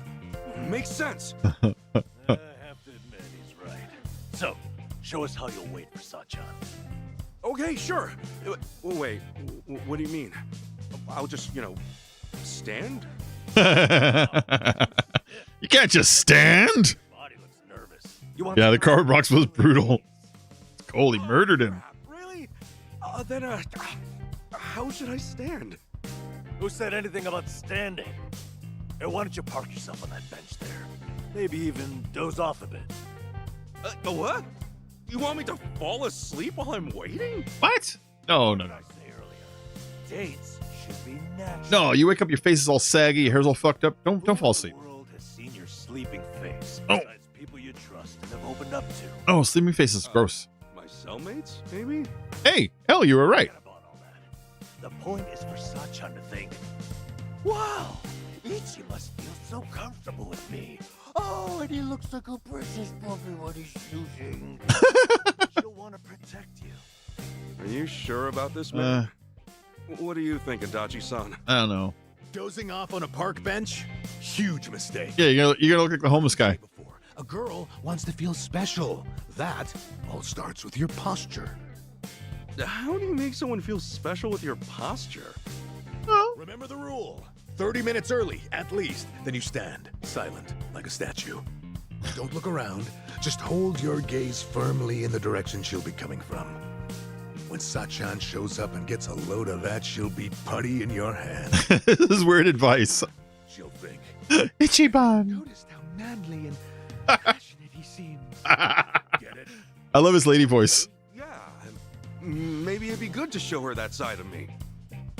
Makes sense. I have to admit, he's right. So, show us how you'll wait for Sachan. Okay, sure. Wait, what do you mean? I'll just, stand? You can't just stand. Body looks nervous. Yeah, the card box was brutal. It's cold. He murdered him. Really? Then, how should I stand? Who said anything about standing? Hey, why don't you park yourself on that bench there? Maybe even doze off a bit. What? You want me to fall asleep while I'm waiting? What? No. I say earlier, dates should be natural. No, you wake up, your face is all saggy, your hair's all fucked up. Don't fall asleep. The world has seen your sleeping face. Oh. Besides people you trust and have opened up to. Oh, sleeping face is gross. My cellmates, maybe? Hey, hell, you were right. Forget about all that. The point is for Sachan to think, wow, Ichi must feel so comfortable with me. Oh, and he looks like a princess puppy when he's shooting. She'll want to protect you. Are you sure about this, man? What do you think, Adachi-san? I don't know. Dozing off on a park bench? Huge mistake. Yeah, you're gonna look like the homeless guy. Before, a girl wants to feel special. That all starts with your posture. How do you make someone feel special with your posture? Remember the rule. 30 minutes early, at least. Then you stand, silent, like a statue. Don't look around. Just hold your gaze firmly in the direction she'll be coming from. When Sachan shows up and gets a load of that, she'll be putty in your hand. This is weird advice. She'll think, Ichiban. noticed how manly and passionate he seems. Get it? I love his lady voice. Yeah, maybe it'd be good to show her that side of me.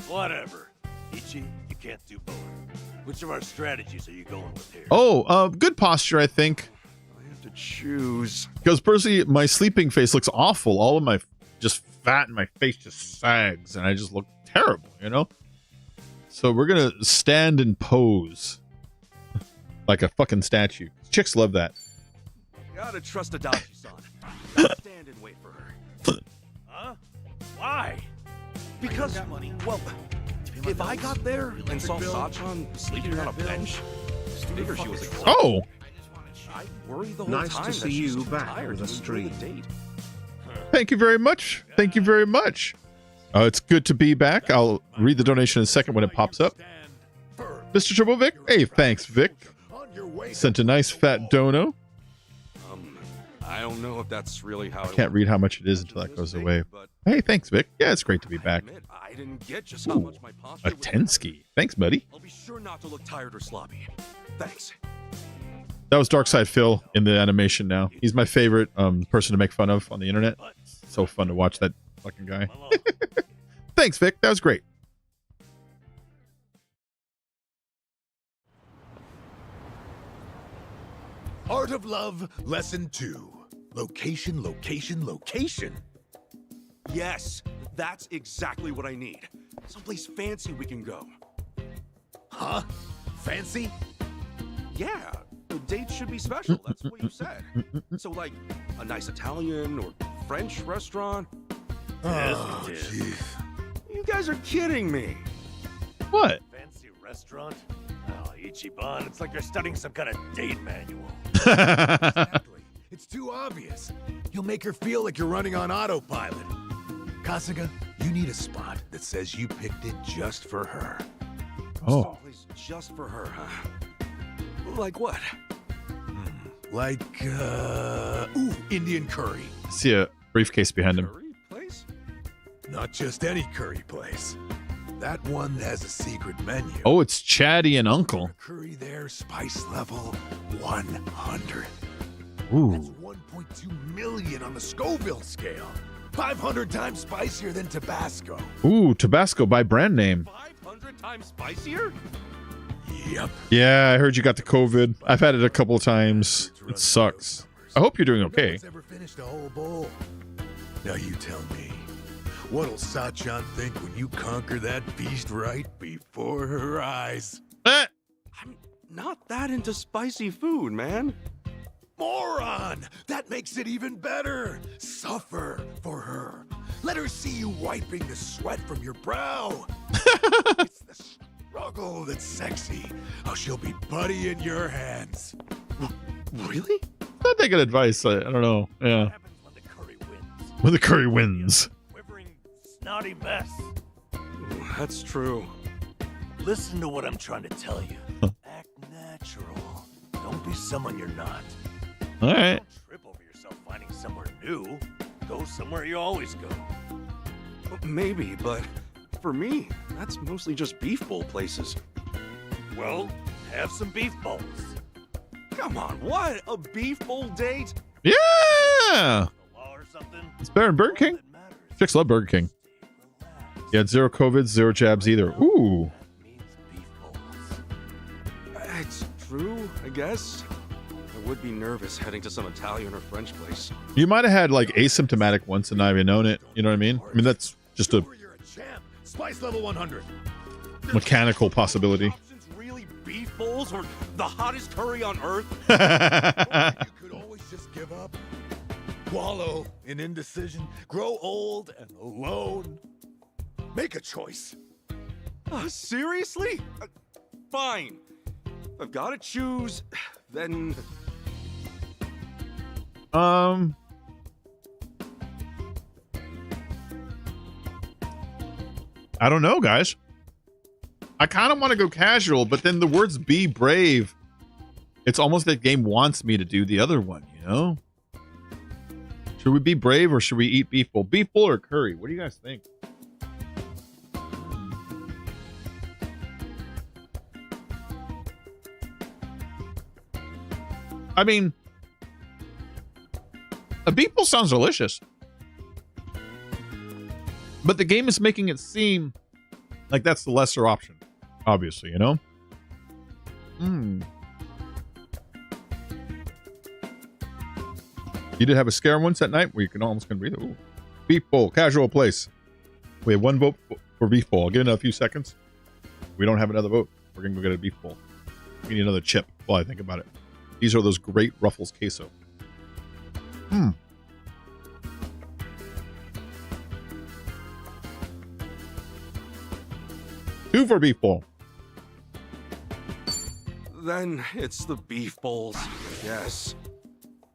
Whatever. Ichi, you can't do both. Which of our strategies are you going with here? Oh, good posture, I think. I have to choose. Because personally, my sleeping face looks awful. All of my just fat and my face just sags, and I just look terrible, So we're gonna stand and pose like a fucking statue. Chicks love that. Gotta trust Adachi-san. Gotta stand and wait for her. Huh? Why? Because, well, if I got there and saw Sachan sleeping on a bench, figure she was exhausted. Oh, I'd worry the whole Nice time to that see she's you too back tired on the to enjoy stream. date. thank you very much. Thank you very much. It's good to be back. I'll read the donation in a second when it pops up. Mr. Triple Vic. Hey, thanks, Vic. Sent a nice fat dono. I don't know if that's really how I can't read how much it is until that goes away. Hey, thanks, Vic. Yeah, it's great to be back. I didn't get just how much my posture A Tensky. Thanks, buddy. I'll be sure not to look tired or sloppy. Thanks. That was Darkside Phil in the animation now. He's my favorite person to make fun of on the internet. So fun to watch that fucking guy. Thanks, Vic. That was great. Art of Love, Lesson 2. Location, location, location. Yes, that's exactly what I need. Someplace fancy we can go. Huh? Fancy? Yeah, the date should be special. That's what you said. So, like, a nice Italian or French restaurant. Oh, jeez. You guys are kidding me. What? Fancy restaurant? Oh, ichiban. It's like you're studying some kind of date manual. Exactly. It's too obvious. You'll make her feel like you're running on autopilot. Kasuga, you need a spot that says you picked it just for her. Oh. Someplace just for her, huh? Like what? Like, Indian curry. I see a briefcase behind him. Curry place? Not just any curry place. That one has a secret menu. Oh, it's Chatty and Uncle. Curry there, spice level 100. Ooh. That's 1.2 million on the Scoville scale. 500 times spicier than Tabasco. Ooh, Tabasco by brand name. 500 times spicier? Yep. Yeah, I heard you got the COVID. I've had it a couple of times. It sucks. I hope you're doing okay. No one's ever finished a whole bowl. Now you tell me, what'll Sachan think when you conquer that feast right before her eyes? Eh. I'm not that into spicy food, man. Moron! That makes it even better. Suffer for her. Let her see you wiping the sweat from your brow. It's the struggle that's sexy. How she'll be buddy in your hands. Really? Not taking advice. I don't know. Yeah. What happens when the curry wins? When the curry wins. Quivering, snotty mess. That's true. Listen to what I'm trying to tell you. Act natural. Don't be someone you're not. All right. Don't trip over yourself finding somewhere new. Go somewhere you always go. Maybe, but for me, that's mostly just beef bowl places. Well, have some beef bowls. Come on, what? A beef bowl date? Yeah. The law or something? It's better than Burger King. All that matters. Chicks love Burger King. Relax. You had 0 COVID, 0 jabs either. Ooh. That means beef bowls. It's true, I guess. I would be nervous heading to some Italian or French place. You might have had like asymptomatic once and not even known it. You know what I mean? I mean, that's just a You're a champ. Spice level 100. mechanical possibility. Options really beef bowls or the hottest curry on earth? You could always just give up. Wallow in indecision. Grow old and alone. Make a choice. Seriously? Fine. If I've got to choose, then I don't know, guys. I kind of want to go casual, but then the words "be brave." It's almost that game wants me to do the other one, you know? Should we be brave or should we eat beef bowl? Beef bowl or curry? What do you guys think? I mean, a beef bowl sounds delicious. But the game is making it seem like that's the lesser option, obviously, you know? You did have a scare once at night where you can almost couldn't breathe. Ooh. Beef bowl, casual place. We have one vote for beef bowl. I'll give it a few seconds. We don't have another vote. We're going to go get a beef bowl. We need another chip while I think about it. These are those great Ruffles queso. Two for beef bowl. then it's the beef bowls. Yes.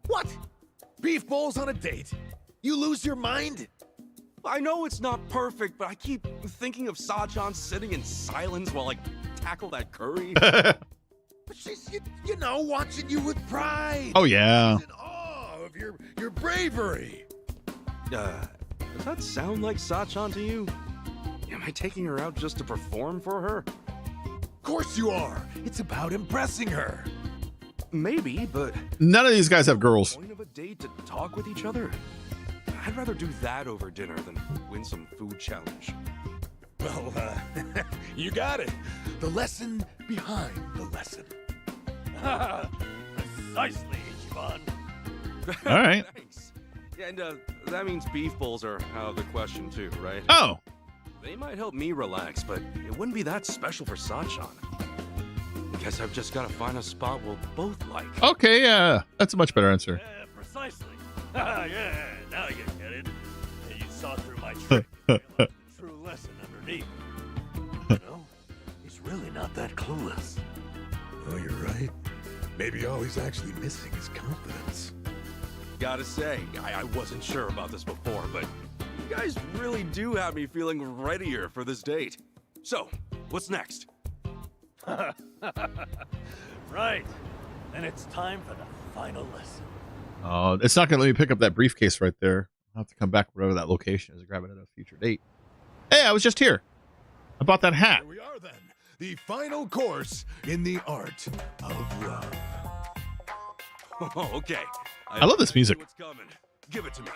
What? Beef bowls on a date? You lose your mind? I know it's not perfect, but I keep thinking of Sachan sitting in silence while I tackle that curry. But she's, you know, watching you with pride. Oh, yeah. She's in awe of of your bravery. Does that sound like Sachan to you? Am I taking her out just to perform for her? Of course you are. It's about impressing her. Maybe, but None of these guys have girls. point of a date to talk with each other? I'd rather do that over dinner than win some food challenge. Well, you got it. The lesson behind the lesson. Precisely, Ichiban. All right. Thanks. Yeah, and that means beef bowls are out of the question too, right? Oh, They might help me relax, but it wouldn't be that special for Sachan. Guess I've just got to find a spot we'll both like. okay. That's a much better answer. Yeah, precisely. Yeah, now you get it. And you saw through my trick and realized the true lesson underneath. You know, he's really not that clueless. Oh, you're right. Maybe all he's actually missing is confidence. Gotta say, I wasn't sure about this before, but you guys really do have me feeling readier for this date. So, what's next? Right. And it's time for the final lesson. It's not going to let me pick up that briefcase right there. I'll have to come back wherever that location is and grab it at a future date. Hey, I was just here. I bought that hat. Here we are then. The final course in the art of love. Oh, okay. I love this music. What's coming? Give it to me.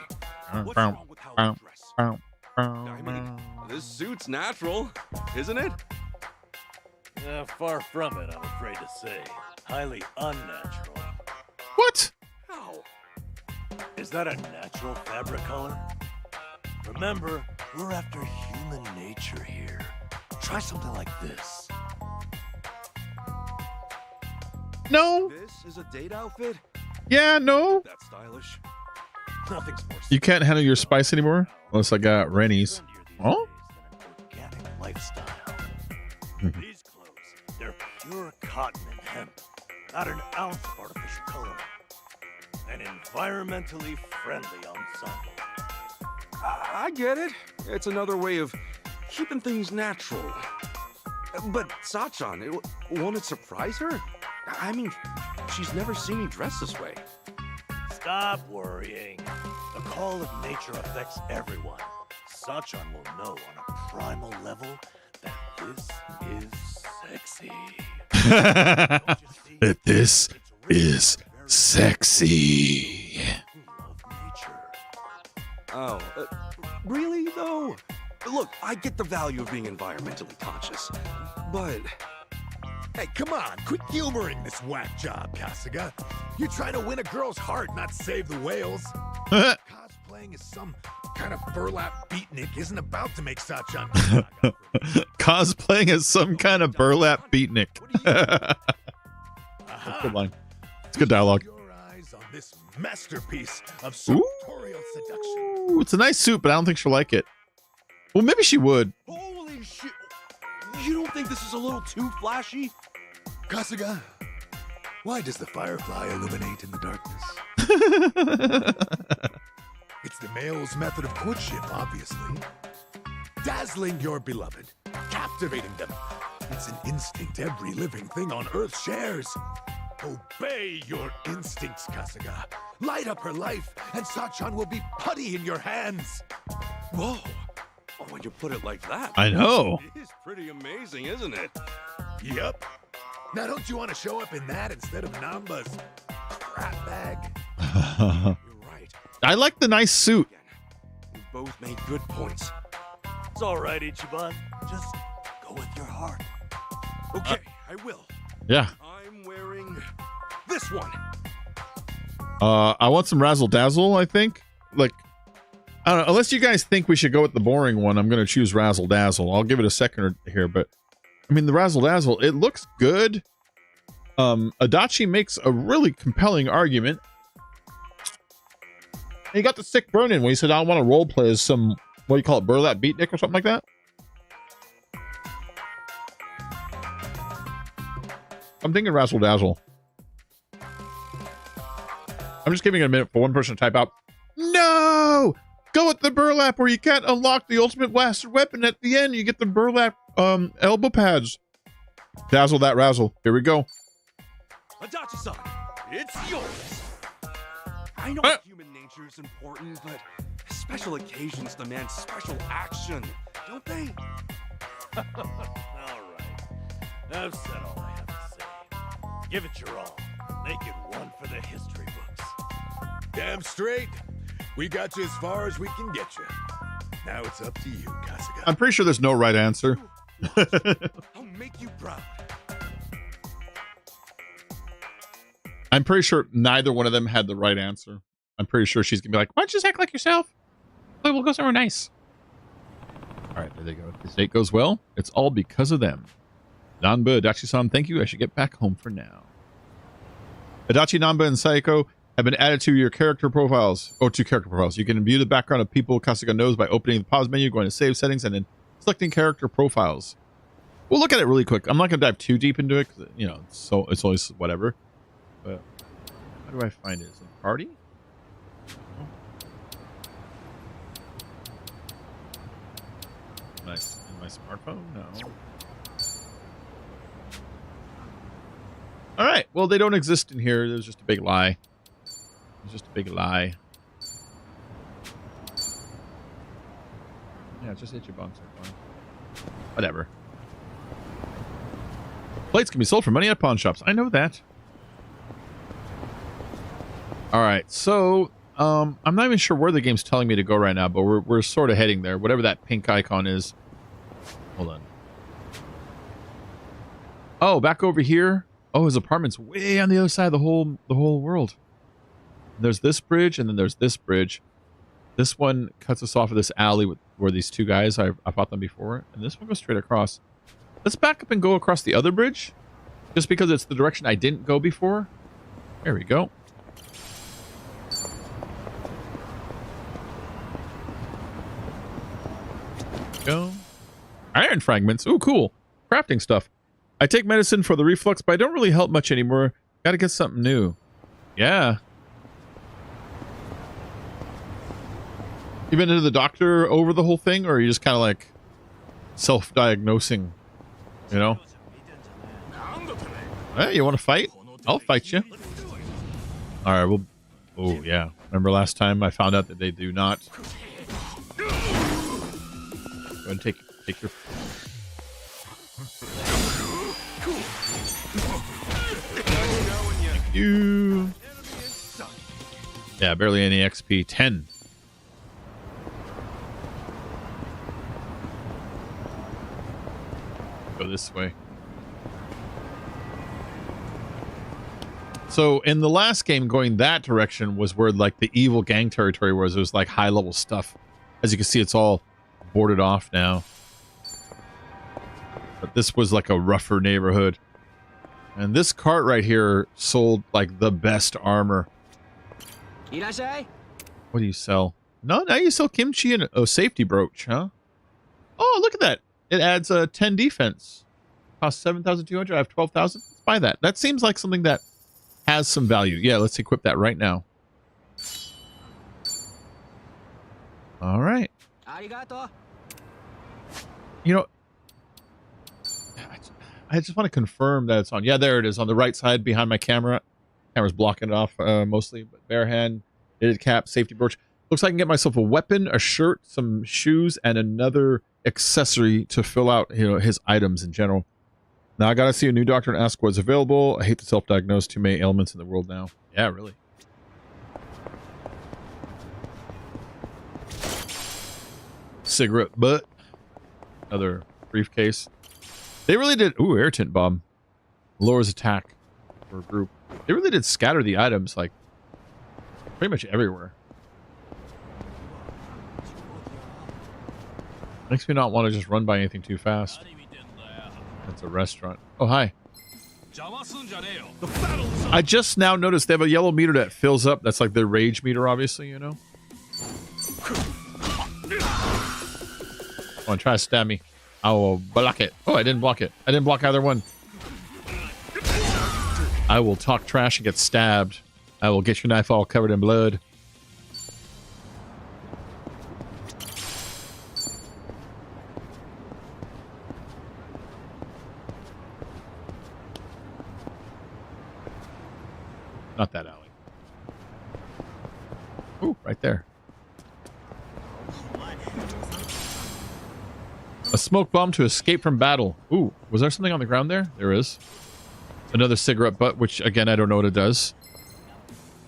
What's wrong with how I dress? I mean, this suit's natural, isn't it? Far from it, I'm afraid to say. Highly unnatural. What? How? Is that a natural fabric color? Remember, we're after human nature here. Try something like this. No. This is a date outfit? Yeah, no. That's stylish. Nothing's more You can't handle your spice anymore? Unless I got Rennie's. trendier these Oh? days than an organic lifestyle. Mhm. These clothes, they're pure cotton and hemp. Not an ounce of artificial color. And environmentally friendly ensemble. I get it. It's another way of keeping things natural. But Sachan, won't it surprise her? I mean, she's never seen me dress this way. Stop worrying. The call of nature affects everyone. Sachan will know on a primal level that this is sexy. That this is sexy. Love nature. Oh, really though? Look, I get the value of being environmentally conscious, but Hey, come on, quit humoring this whack job, Kasuga. You're trying to win a girl's heart, not save the whales. Cosplaying as some kind of burlap beatnik isn't about to make Sachan. Cosplaying as some kind of burlap beatnik. Good line. It's good dialogue. Your eyes on this masterpiece of sartorial seduction. Ooh, it's a nice suit, but I don't think she'll like it. Well, maybe she would. holy shit! You don't think this is a little too flashy? Kasuga, why does the firefly illuminate in the darkness? It's the male's method of courtship, obviously. Dazzling your beloved, captivating them. It's an instinct every living thing on Earth shares. Obey your instincts, Kasuga. Light up her life, and Sachan will be putty in your hands. Whoa! Oh, when you put it like that, I know. it is pretty amazing, isn't it? Yep. Now, don't you want to show up in that instead of Namba's crap bag? You're right. I like the nice suit. You both made good points. It's all right, Ichiban. Just go with your heart. Okay, I will. Yeah. I'm wearing this one. I want some razzle dazzle, I think. Like, I don't know. Unless you guys think we should go with the boring one, I'm going to choose razzle dazzle. I'll give it a second here, but I mean, the razzle dazzle, it looks good. Adachi makes a really compelling argument. And he got the sick burn in when he said, I want to role play as some, what do you call it, burlap beatnik or something like that. I'm thinking razzle dazzle. I'm just giving it a minute for one person to type out, no! Go with the burlap where you can't unlock the ultimate blaster weapon at the end. You get the burlap elbow pads. Dazzle that razzle. Here we go. Adachi-san, it's yours. I know what you Nature's important, but special occasions demand special action, don't they? All right. I've said all I have to say. Give it your all. Make it one for the history books. Damn straight. We got you as far as we can get you. Now it's up to you, Kasuga. I'm pretty sure there's no right answer. I'll make you proud. I'm pretty sure neither one of them had the right answer. I'm pretty sure she's gonna be like, why don't you just act like yourself? We'll go somewhere nice. All right, there they go. If this date goes well, it's all because of them. Nanba, Adachi-san, thank you. I should get back home for now. Adachi, Nanba, and Saiko have been added to your character profiles. Oh, to character profiles. You can view the background of people Kasuga knows by opening the pause menu, going to save settings, and then selecting character profiles. We'll look at it really quick. I'm not going to dive too deep into it, because, you know, it's always whatever. But how do I find it? Is it a party? Nice. In my smartphone? No. All right. Well, they don't exist in here. There's just a big lie. It's just a big lie. Yeah, just ichiban so far. Whatever. Plates can be sold for money at pawn shops. I know that. All right. So, I'm not even sure where the game's telling me to go right now, but we're sort of heading there. Whatever that pink icon is. Hold on. Oh, back over here. Oh, his apartment's way on the other side of the whole world. There's this bridge, and then there's this bridge. This one cuts us off of this alley where these two guys, I fought them before. And this one goes straight across. Let's back up and go across the other bridge. Just because it's the direction I didn't go before. There we go. Go. Iron fragments. Ooh, cool. Crafting stuff. I take medicine for the reflux, but I don't really help much anymore. Gotta get something new. Yeah. You been to the doctor over the whole thing, or are you just kind of like self-diagnosing? You know? Hey, you want to fight? I'll fight you. All right, well... Oh, yeah. Remember last time I found out that they do not... Go ahead and take your... Thank you. Yeah, barely any XP. 10. Go this way. So in the last game, going that direction was where like the evil gang territory was. It was like high level stuff. As you can see, it's all boarded off now. But this was like a rougher neighborhood. And this cart right here sold like the best armor. What do you sell? No, now you sell kimchi and a safety brooch, huh? Oh, look at that. It adds a 10 defense. Costs 7,200. I have 12,000. Let's buy that. That seems like something that has some value. Yeah, let's equip that right now. All right. You know, I just want to confirm that it's on. Yeah, there it is on the right side behind my camera. Camera's blocking it off mostly. But bare hand, knitted cap, safety brooch. Looks like I can get myself a weapon, a shirt, some shoes, and another accessory to fill out, you know, his items in general. Now I gotta see a new doctor and ask what's available. I hate to self-diagnose. Too many ailments in the world now. Yeah, really. Cigarette butt. Another briefcase. They really did. Ooh, air tint bomb. Lowers attack for a group. They really did scatter the items like pretty much everywhere. Makes me not want to just run by anything too fast. That's a restaurant. Oh, hi. I just now noticed they have a yellow meter that fills up. That's like the rage meter, obviously, you know. Come on, try to stab me. I will block it. Oh, I didn't block it. I didn't block either one. I will talk trash and get stabbed. I will get your knife all covered in blood. Not that alley. Ooh, right there. A smoke bomb to escape from battle. Ooh, was there something on the ground there? There is. Another cigarette butt, which again, I don't know what it does.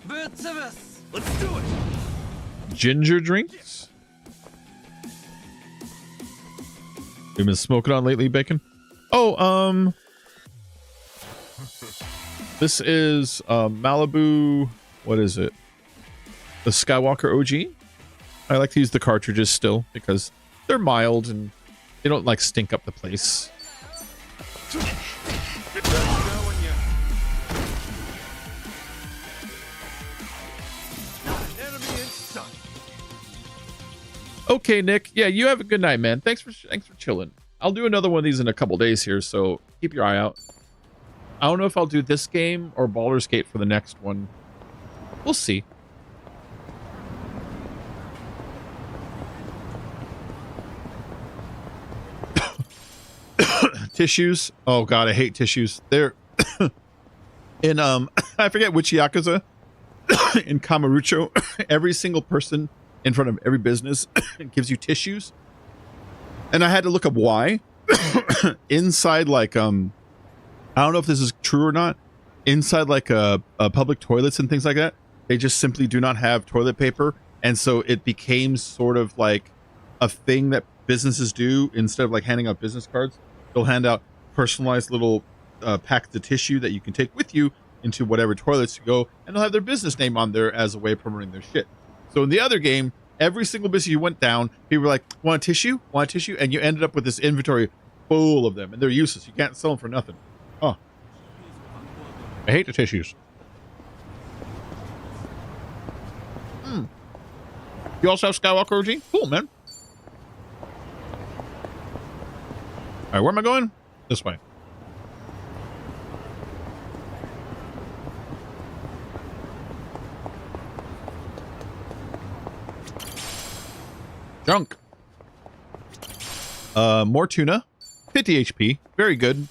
Let's do it. Ginger drinks. You've been smoking on lately, Bacon? Oh, this is Malibu. What is it? The Skywalker OG. I like to use the cartridges still because they're mild and they don't like stink up the place. Okay, Nick. Yeah, you have a good night, man. Thanks for chilling. I'll do another one of these in a couple days here, so keep your eye out. I don't know if I'll do this game or Baldur's Gate for the next one. We'll see. Tissues. Oh god, I hate tissues. They're in I forget which Yakuza in Kamaroucho, every single person in front of every business gives you tissues. And I had to look up why. Inside like I don't know if this is true or not. Inside like public toilets and things like that, they just simply do not have toilet paper, and so it became sort of like a thing that businesses do. Instead of like handing out business cards, they'll hand out personalized little packets of tissue that you can take with you into whatever toilets you go, and they'll have their business name on there as a way of promoting their shit. So in the other game, every single business you went down, people were like, want a tissue? Want a tissue? And you ended up with this inventory full of them, and they're useless. You can't sell them for nothing. Oh, I hate the tissues. You also have Skywalker OG? Cool, man. All right, where am I going? This way. Junk. More tuna. 50 HP. Very good.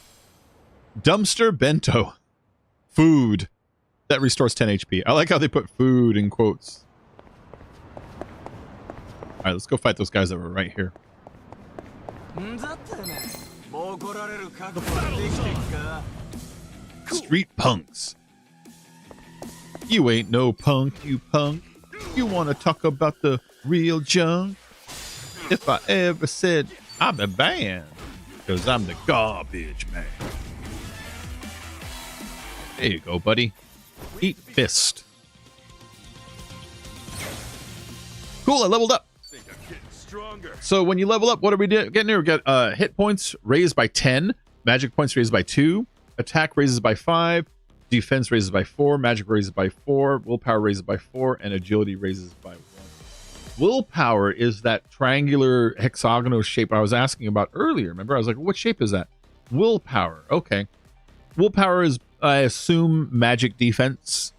Dumpster bento. Food. That restores 10 HP. I like how they put food in quotes. All right, let's go fight those guys that were right here. Street punks. You ain't no punk, you punk. You want to talk about the real junk? If I ever said I'm a band, because I'm the garbage man. There you go, buddy. Eat fist. Cool, I leveled up. So when you level up, what are we getting here? We got hit points raised by 10, magic points raised by 2, attack raises by 5, defense raises by 4, magic raises by 4, willpower raises by 4, and agility raises by 1. Willpower is that triangular hexagonal shape I was asking about earlier. Remember, I was like, what shape is that? Willpower. Okay. Willpower is, I assume, magic defense.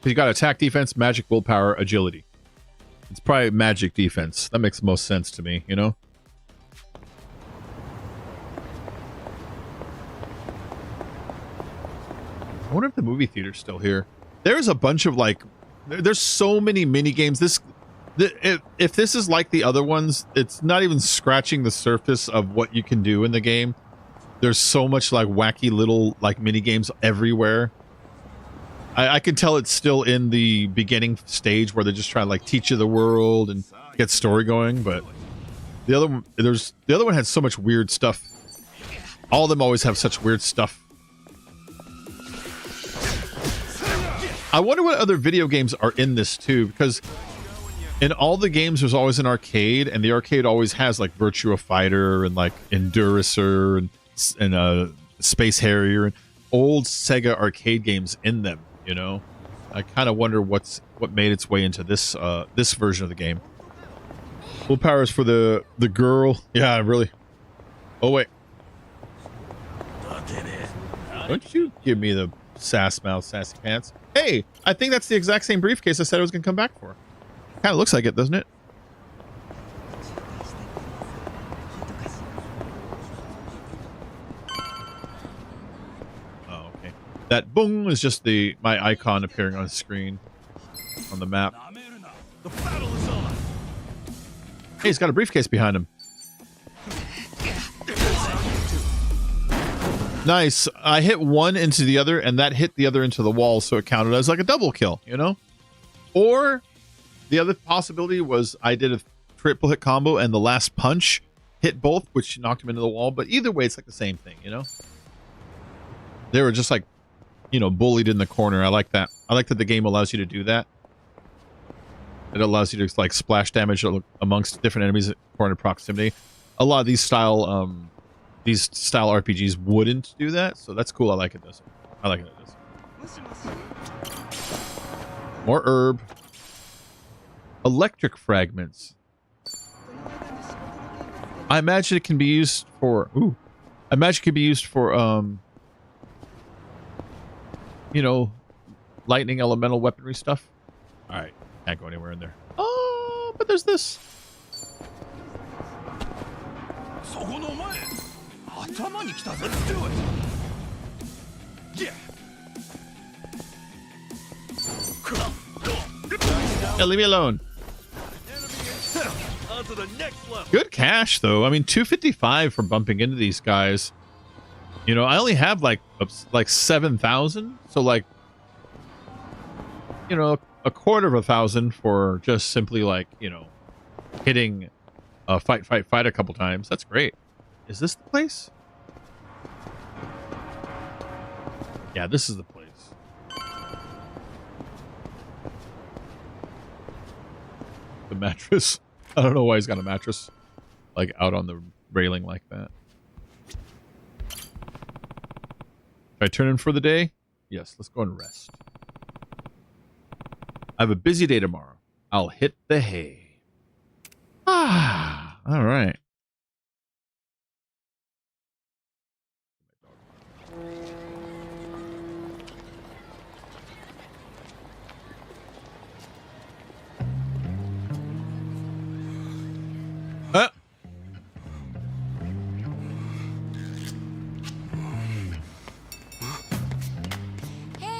You got attack, defense, magic, willpower, agility. It's probably magic defense. That makes most sense to me, you know? I wonder if the movie theater's still here. There's a bunch of like, there's so many mini games. If this is like the other ones, it's not even scratching the surface of what you can do in the game. There's so much like wacky little like mini games everywhere. I can tell it's still in the beginning stage where they're just trying to like teach you the world and get story going, but the other one had so much weird stuff. All of them always have such weird stuff. I wonder what other video games are in this too, because in all the games there's always an arcade, and the arcade always has like Virtua Fighter and like Enduracer and Space Harrier and old Sega arcade games in them. You know, I kind of wonder what made its way into this this version of the game. Willpower is for the girl. Yeah, really. Oh wait, don't you give me the sass mouth, sassy pants. Hey, I think that's the exact same briefcase I said I was gonna come back for. Kind of looks like it, doesn't it? That boom is just my icon appearing on screen. on the map. The battle is on. Hey, he's got a briefcase behind him. Nice. I hit one into the other, and that hit the other into the wall, so it counted as like a double kill, you know? Or the other possibility was I did a triple hit combo, and the last punch hit both, which knocked him into the wall. But either way, it's like the same thing, you know? They were just like, you know, bullied in the corner. I like that. I like that the game allows you to do that. It allows you to like splash damage amongst different enemies at corner proximity. A lot of these style RPGs wouldn't do that, so that's cool. I like it. I like it. More herb. Electric fragments. I imagine it can be used for. Ooh, I imagine it could be used for you know, lightning elemental weaponry stuff. All right, can't go anywhere in there. Oh, but there's this. Let's do it. Yeah. Yeah, leave me alone. On to the next level. Good cash though. I mean, 255 for bumping into these guys. You know, I only have like 7,000, so like, you know, a quarter of 1,000 for just simply like, you know, hitting a fight a couple times. That's great. Is this the place? Yeah, this is the place. The mattress. I don't know why he's got a mattress like out on the railing like that. Should I turn in for the day? Yes, let's go and rest. I have a busy day tomorrow. I'll hit the hay. Ah, all right.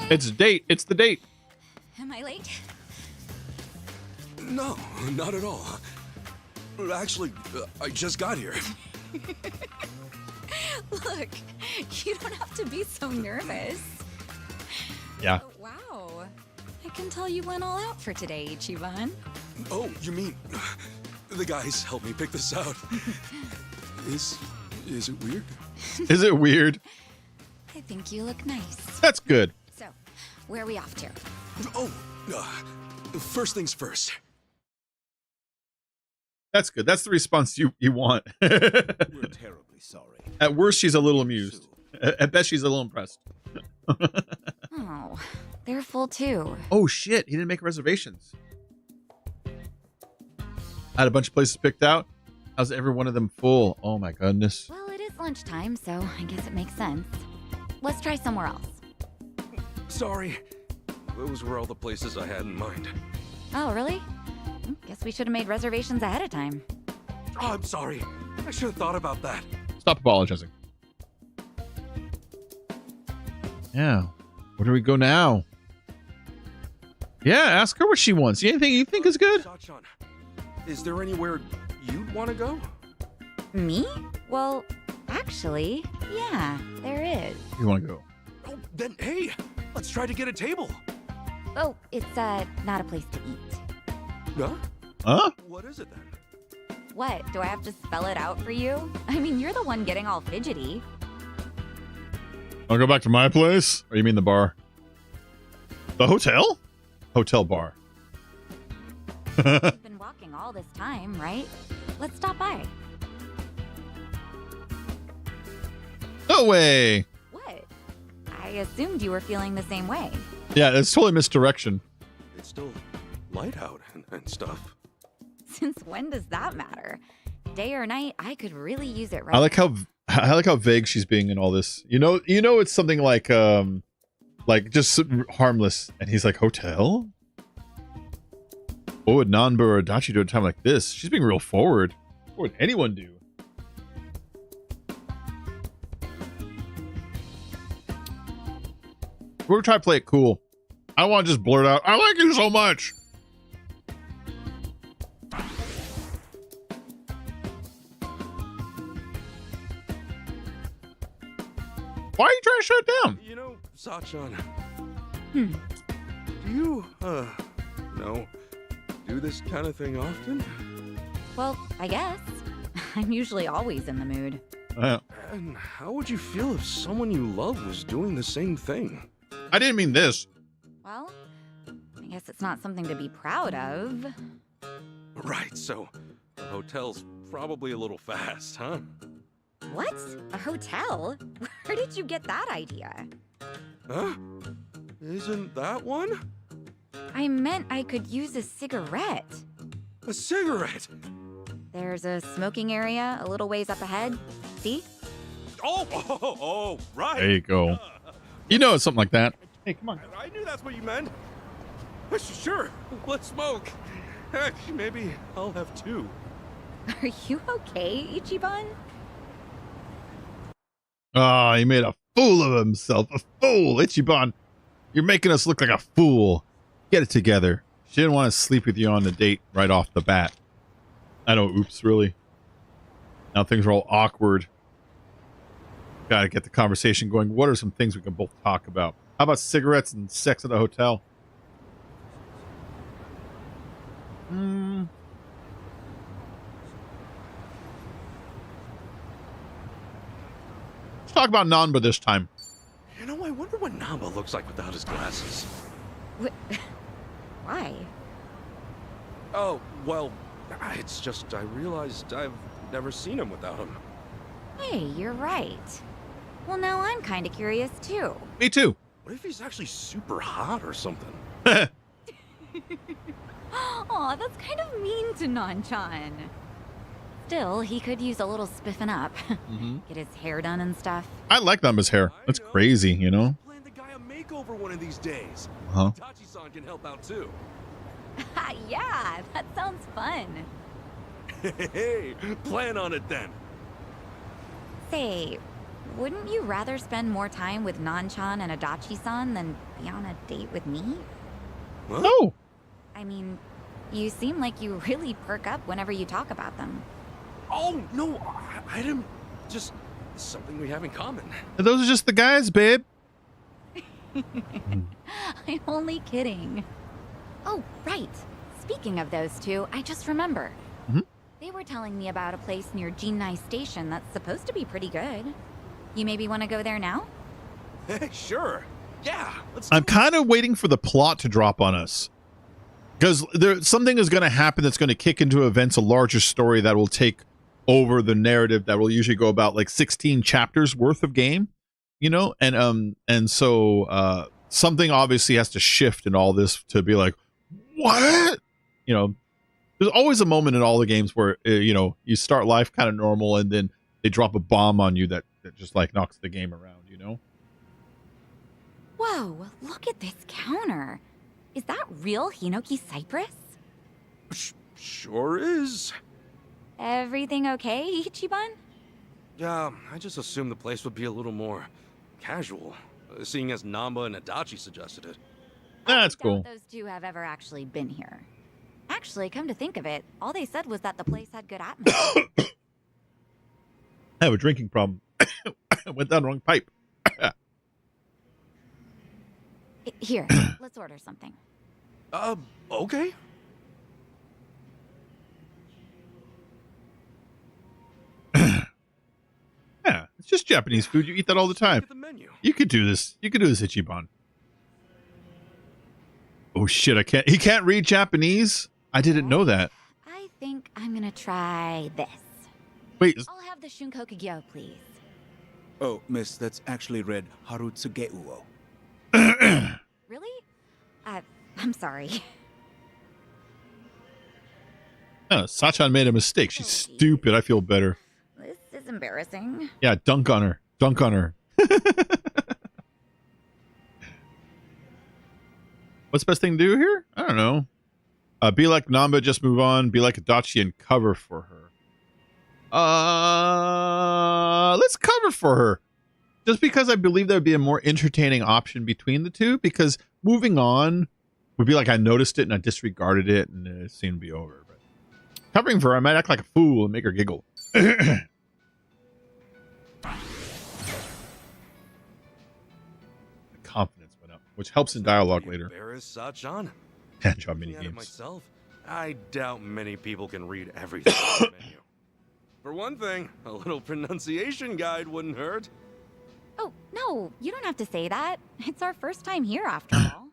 It's a date. It's the date. Am I late? No, not at all. Actually, I just got here. Look, you don't have to be so nervous. Yeah. Wow. I can tell you went all out for today, Ichiban. Oh, you mean the guys helped me pick this out? Is it weird? Is it weird? I think you look nice. That's good. So, where are we off to? Oh, first things first. That's good. That's the response you want. We're terribly sorry. At worst, she's a little amused. At best, she's a little impressed. Oh, they're full too. Oh shit! He didn't make reservations. I had a bunch of places picked out. How's every one of them full? Oh my goodness. Well, it is lunchtime, so I guess it makes sense. Let's try somewhere else. Sorry. Those were all the places I had in mind. Oh, really? Guess we should have made reservations ahead of time. Oh, I'm sorry. I should have thought about that. Stop apologizing. Yeah. Where do we go now? Yeah, ask her what she wants. Anything you think is good? Sachan, is there anywhere you'd want to go? Me? Well, actually, yeah, there is. You want to go? Oh, then hey, let's try to get a table. Oh, it's not a place to eat. Huh? Huh? What is it then? What? Do I have to spell it out for you? I mean, you're the one getting all fidgety. I'll go back to my place? Or you mean the bar? The hotel? Hotel bar. You've been walking all this time, right? Let's stop by. No way. What? I assumed you were feeling the same way. Yeah, it's totally misdirection. It's still light out and stuff. Since when does that matter? Day or night, I could really use it right I like how vague she's being in all this. You know it's something like just harmless, and he's like, hotel? What would Nanba or Adachi do at a time like this? She's being real forward. What would anyone do? We're trying to play it cool. I want to just blurt out, I like you so much. Why are you trying to shut it down? You know, Sachan, Hmm. do you, do this kind of thing often? Well, I guess. I'm usually always in the mood. And how would you feel if someone you love was doing the same thing? I didn't mean this. Well, I guess it's not something to be proud of. Right, so the hotel's probably a little fast, huh? What? A hotel? Where did you get that idea? Huh? Isn't that one? I meant I could use a cigarette. A cigarette? There's a smoking area a little ways up ahead. See? Oh, right. There you go. You know it's something like that. Hey, come on. I knew that's what you meant. Sure, let's smoke. Heck, maybe I'll have two. Are you okay, Ichiban? Oh, he made a fool of himself. A fool, Ichiban. You're making us look like a fool. Get it together. She didn't want to sleep with you on the date right off the bat. I know, oops, really. Now things are all awkward. Gotta get the conversation going. What are some things we can both talk about? How about cigarettes and sex at a hotel? Let's talk about Nanba this time. You know, I wonder what Namba looks like without his glasses. Why? Oh, well, it's just I realized I've never seen him without him. Hey, you're right. Well, now I'm kind of curious, too. Me too. What if he's actually super hot or something? Aw, that's kind of mean to Nanchan. Still, he could use a little spiffing up. Get his hair done and stuff. I like Nanba's hair. That's crazy, you know? Plan the guy a makeover one of these days. Huh? Tachi-san can help out too. Yeah, that sounds fun. Hey, plan on it then. Say, wouldn't you rather spend more time with Nanchan and Adachi-san than be on a date with me? What? No. I mean, you seem like you really perk up whenever you talk about them. Oh, no, I didn't. Just something we have in common. Those are just the guys, babe. I'm only kidding. Oh, right. Speaking of those two, I just remember. They were telling me about a place near Jinnai Station that's supposed to be pretty good. You maybe want to go there now? Hey, sure. Yeah, let's I'm kind of waiting for the plot to drop on us. Because something is going to happen that's going to kick into events a larger story that will take over the narrative that will usually go about like 16 chapters worth of game, you know? And so something obviously has to shift in all this to be like, what? You know, there's always a moment in all the games where, you know, you start life kind of normal and then they drop a bomb on you that just like knocks the game around, you know? Whoa, look at this counter. Is that real Hinoki cypress? Sure is. Everything okay, Ichiban? Yeah, I just assumed the place would be a little more casual, seeing as Namba and Adachi suggested it. That's cool. Those two have ever actually been here. Actually, come to think of it, all they said was that the place had good atmosphere. I have a drinking problem. Went down the wrong pipe. Here, let's order something. Okay. Yeah, it's just Japanese food. You eat that all the time. Look at the menu. You could do this. You could do this, Ichiban. Oh shit! I can't. He can't read Japanese. I didn't know that. I think I'm gonna try this. Wait. I'll have the Shunkokugyo, please. Oh, miss, that's actually read Harutsugeuo. Really? I'm sorry. Sachan made a mistake. She's stupid. I feel better. This is embarrassing. Yeah, dunk on her. Dunk on her. What's the best thing to do here? I don't know. Be like Namba, just move on. Be like Adachi and cover for her. Let's cover for her. Just because I believe there would be a more entertaining option between the two. Because moving on would be like I noticed it and I disregarded it and it seemed to be over. But covering for her, I might act like a fool and make her giggle. which helps in dialogue later. Embarrassed, Sachan? Hand job mini Looking at it games. myself, I doubt many people can read everything on the menu. For one thing, a little pronunciation guide wouldn't hurt. Oh, no, you don't have to say that. It's our first time here after all.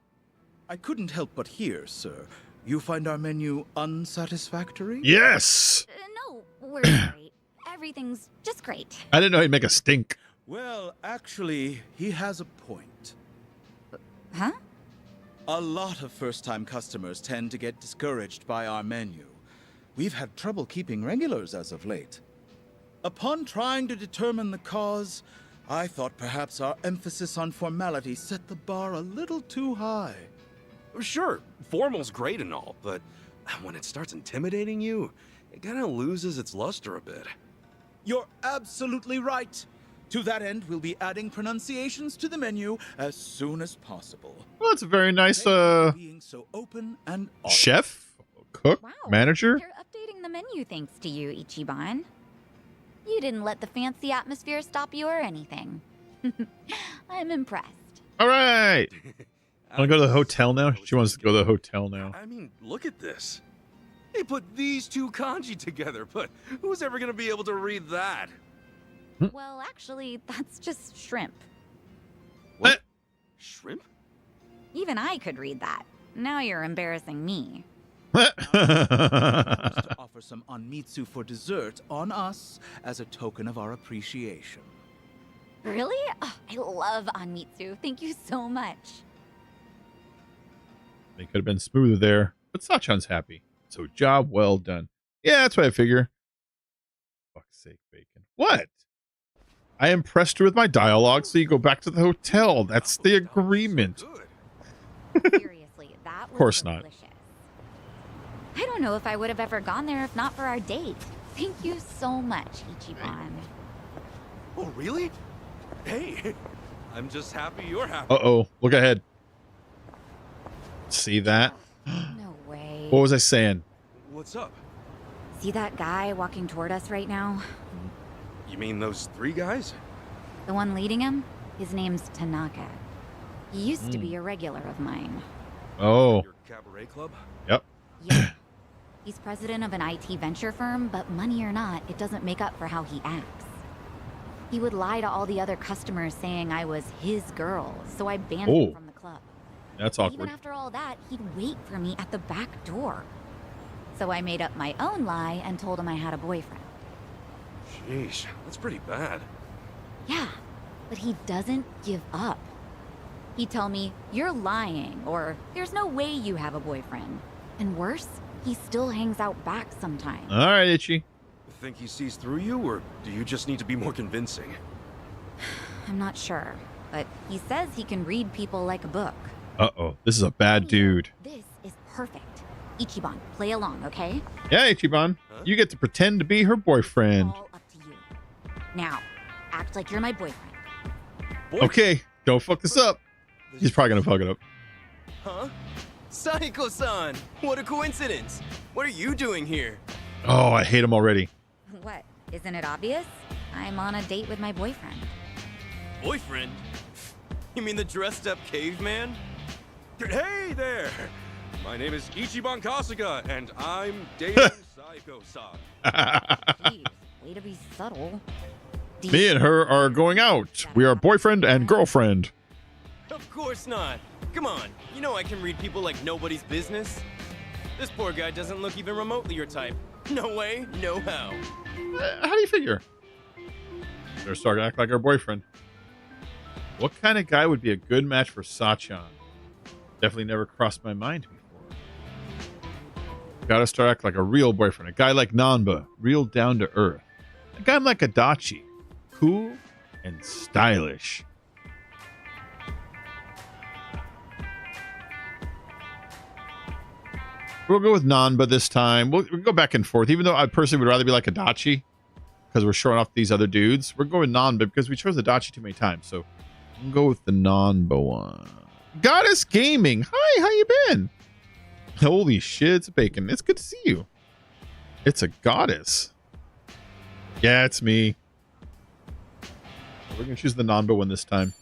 I couldn't help but hear, sir. You find our menu unsatisfactory? Yes. No, we're great. Everything's just great. I didn't know he'd make a stink. Well, actually, he has a point. Huh? A lot of first-time customers tend to get discouraged by our menu. We've had trouble keeping regulars as of late. Upon trying to determine the cause, I thought perhaps our emphasis on formality set the bar a little too high. Sure, formal's great and all, but when it starts intimidating you, it kind of loses its luster a bit. You're absolutely right. To that end, we'll be adding pronunciations to the menu as soon as possible. Well, it's a very nice being so open and chef, cook, Wow. manager. You're updating the menu thanks to you, Ichiban. You didn't let the fancy atmosphere stop you or anything. I'm impressed. All right. Want to go to the hotel now? She wants to go to the hotel now. I mean, look at this. They put these two kanji together, but who's ever going to be able to read that? Well, actually, that's just shrimp. What? Shrimp? Even I could read that. Now you're embarrassing me. to offer some onmitsu for dessert on us as a token of our appreciation. Really? Oh, I love onmitsu. Thank you so much. They could have been smoother there, but Sachan's happy. So job well done. Yeah, that's what I figure. Fuck's sake, bacon. What? I impressed her with my dialogue, so you go back to the hotel. That's the agreement. Seriously, that was Of course not. delicious. I don't know if I would have ever gone there if not for our date. Thank you so much, Ichiban. Oh, really? Hey, I'm just happy you're happy. Uh-oh. Look ahead. See that? No way. What was I saying? What's up? See that guy walking toward us right now? You mean those three guys? The one leading him? His name's Tanaka. He used to be a regular of mine. Oh. Your cabaret club? Yep. Yeah. He's president of an IT venture firm, but money or not, it doesn't make up for how he acts. He would lie to all the other customers saying I was his girl, so I banned him from the club. That's Even awkward. after all that, he'd wait for me at the back door. So I made up my own lie and told him I had a boyfriend. Sheesh, that's pretty bad. Yeah, but he doesn't give up. He'd tell me, "You're lying," or "There's no way you have a boyfriend." And worse, he still hangs out back sometimes. All right, Itchy. Think he sees through you, or do you just need to be more convincing? I'm not sure, but he says he can read people like a book. Uh-oh. This is a bad dude. This is perfect. Ichiban, play along, okay? Yeah, Ichiban. You get to pretend to be her boyfriend. All up to you. Now, act like you're my boyfriend. Okay. Don't fuck this up. He's probably going to fuck it up. Huh? Saiko-san! What a coincidence! What are you doing here? Oh, I hate him already. What? Isn't it obvious? I'm on a date with my boyfriend. Boyfriend? You mean the dressed up caveman? Hey there! My name is Ichiban Kasuga, and I'm dating Saiko-san. Jeez, way to be subtle. Me and her are going out. We are boyfriend and girlfriend. Of course not. Come on, you know I can read people like nobody's business. This poor guy doesn't look even remotely your type. No way, no how. How do you figure? They're starting to act like our boyfriend. What kind of guy would be a good match for Sachan? Definitely never crossed my mind before. Gotta start acting like a real boyfriend. A guy like Nanba, real down to earth. A guy like Adachi, cool and stylish. We'll go with Nanba this time. We'll go back and forth, even though I personally would rather be like Adachi because we're showing off these other dudes. We're going Nanba because we chose Adachi too many times. So we'll go with the Nanba one. Goddess Gaming. Hi, how you been? Holy shit, it's bacon. It's good to see you. It's a goddess. Yeah, it's me. We're going to choose the Nanba one this time.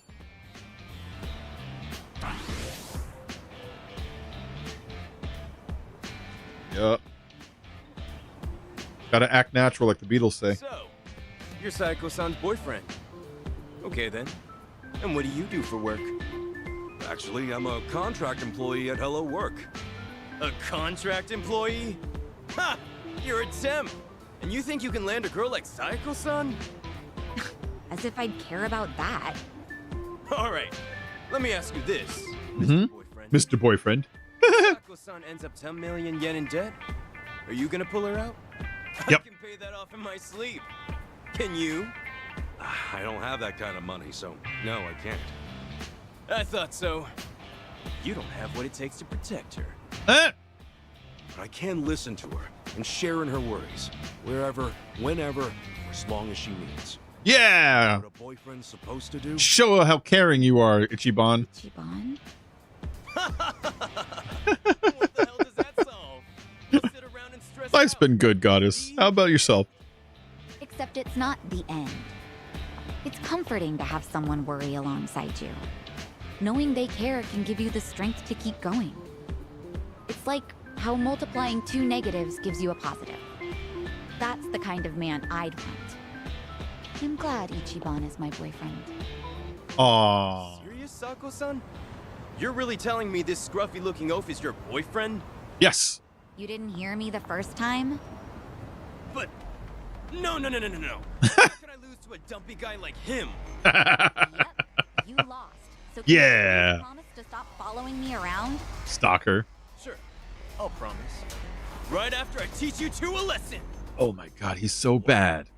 Gotta act natural, like the Beatles say. So, you're Sayako-san's boyfriend. Okay then. And what do you do for work? Actually, I'm a contract employee at Hello Work. A contract employee? Ha! You're a temp! And you think you can land a girl like Sayako-san? As if I'd care about that. Alright, let me ask you this, Mr. Boyfriend. Sayako-san ends up 10 million yen in debt. Are you gonna pull her out? Yep. I can pay that off in my sleep. Can you? I don't have that kind of money, so no, I can't. I thought so. You don't have what it takes to protect her. But I can listen to her and share in her worries, wherever, whenever, for as long as she needs. Yeah. What a boyfriend's supposed to do? Show her how caring you are, Ichiban. Ichiban? What the hell does that solve? Just sit around and stress Life's out. been good, goddess. How about yourself? Except it's not the end. It's comforting to have someone worry alongside you. Knowing they care can give you the strength to keep going. It's like how multiplying two negatives gives you a positive. That's the kind of man I'd want. I'm glad Ichiban is my boyfriend. Aww. Serious, Sako-san? You're really telling me this scruffy-looking oaf is your boyfriend? Yes. You didn't hear me the first time? But no. How can I lose to a dumpy guy like him? Yep, you lost. So can you promise to stop following me around? Stalker. Sure, I'll promise. Right after I teach you two a lesson. Oh my god, he's so bad.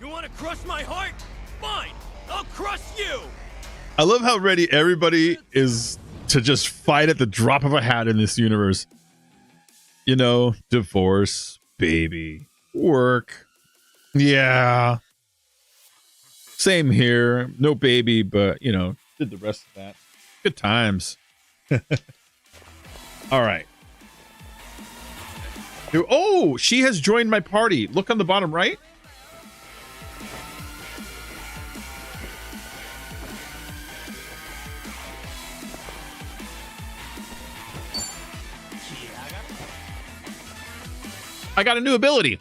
You want to crush my heart? Fine, I'll crush you. I love how ready everybody is to just fight at the drop of a hat in this universe. You know, divorce, baby, work. Yeah. Same here. No baby, but, you know, did the rest of that. Good times. All right. Oh, she has joined my party. Look on the bottom right. I got a new ability.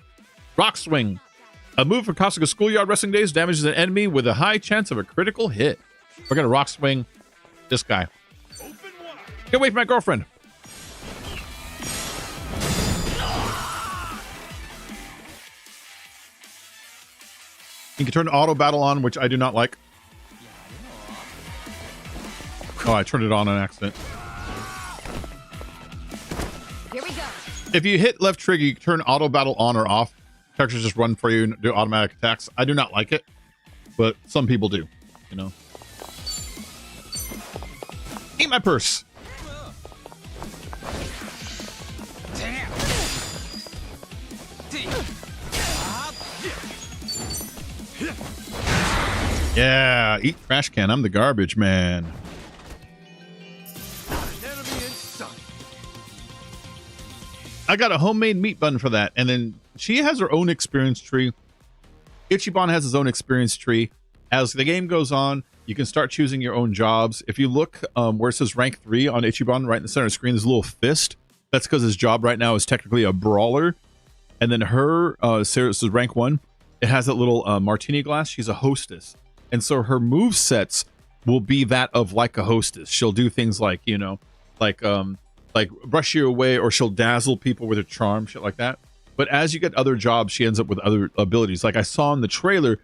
Rock Swing. A move for Kasuga Schoolyard Wrestling Days damages an enemy with a high chance of a critical hit. We're going to Rock Swing this guy. Get away from my girlfriend. You can turn auto battle on, which I do not like. Oh, I turned it on accident. Here we go. If you hit left trigger, you can turn auto battle on or off. Characters just run for you and do automatic attacks. I do not like it, but some people do, you know. Eat my purse. Yeah, eat trash can. I'm the garbage man. I got a homemade meat bun for that. And then she has her own experience tree. Ichiban has his own experience tree. As the game goes on, you can start choosing your own jobs. If you look where it says rank 3 on Ichiban, right in the center of the screen, there's a little fist. That's because his job right now is technically a brawler. And then her, Sarah's rank 1. It has that little martini glass. She's a hostess. And so her move sets will be that of like a hostess. She'll do things like, you know, like brush you away, or she'll dazzle people with her charm, shit like that. But as you get other jobs, she ends up with other abilities. Like I saw in the trailer,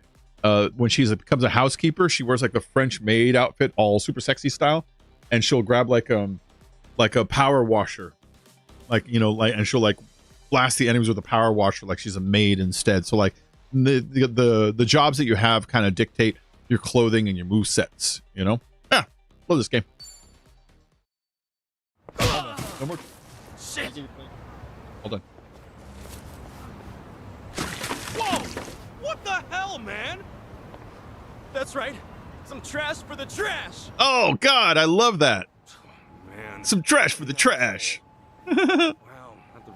when she becomes a housekeeper, she wears like the French maid outfit, all super sexy style, and she'll grab like a power washer, like, you know, like, and she'll like blast the enemies with a power washer, like she's a maid instead. So like the jobs that you have kind of dictate your clothing and your move sets, you know. Yeah, love this game. No more. Shit. Hold on. Whoa! What the hell, man? That's right. Some trash for the trash. Oh God, I love that. Man. Some trash for the trash. Wow.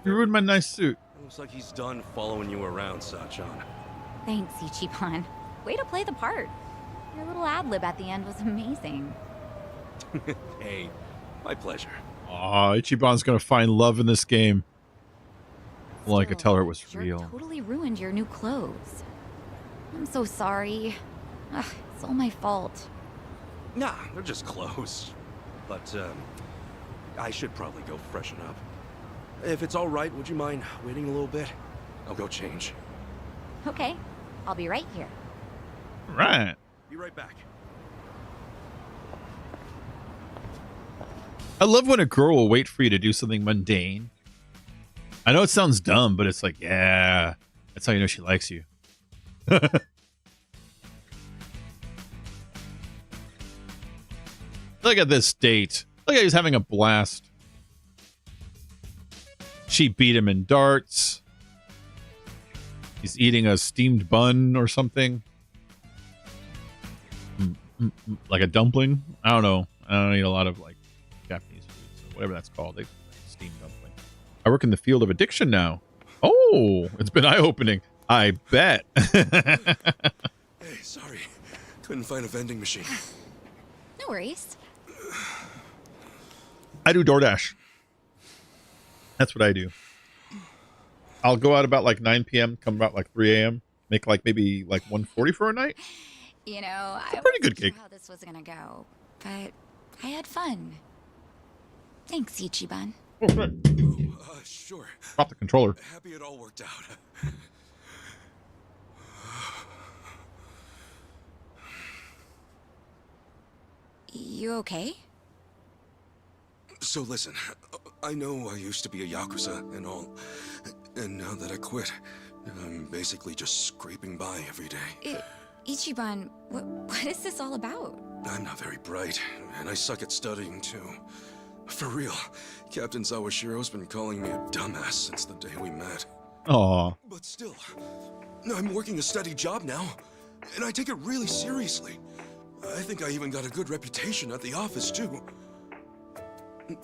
You ruined my nice suit. Looks like he's done following you around, Sachan. Thanks, Ichiban. Way to play the part. Your little ad-lib at the end was amazing. Hey, my pleasure. Aw, Ichiban's gonna find love in this game. Well, I could tell her it was Sure real. totally ruined your new clothes. I'm so sorry. Ugh, it's all my fault. Nah, they're just clothes. But, I should probably go freshen up. If it's all right, would you mind waiting a little bit? I'll go change. Okay, I'll be right here. Right. Be right back. I love when a girl will wait for you to do something mundane. I know it sounds dumb, but it's like, yeah, that's how you know she likes you. Look at this date. Look at he's having a blast. She beat him in darts. He's eating a steamed bun or something. Like a dumpling. I don't know. I don't eat a lot of like Japanese food, so whatever that's called. They steamed dumpling. I work in the field of addiction now. Oh, it's been eye-opening. I bet. Hey, sorry. Couldn't find a vending machine. No worries. I do DoorDash. That's what I do. I'll go out about like 9 p.m., come about like 3 a.m., make like maybe like 140 for a night. You know, I pretty good wasn't gig. sure how this was gonna go, but I had fun. Thanks, Ichiban. Oh, right. Sure. Drop the controller. Happy it all worked out. You okay? So listen, I know I used to be a Yakuza and all, and now that I quit, I'm basically just scraping by every day. Ichiban, what is this all about? I'm not very bright, and I suck at studying too. For real, Captain Sawashiro's been calling me a dumbass since the day we met. Aw. But still, I'm working a steady job now, and I take it really seriously. I think I even got a good reputation at the office too.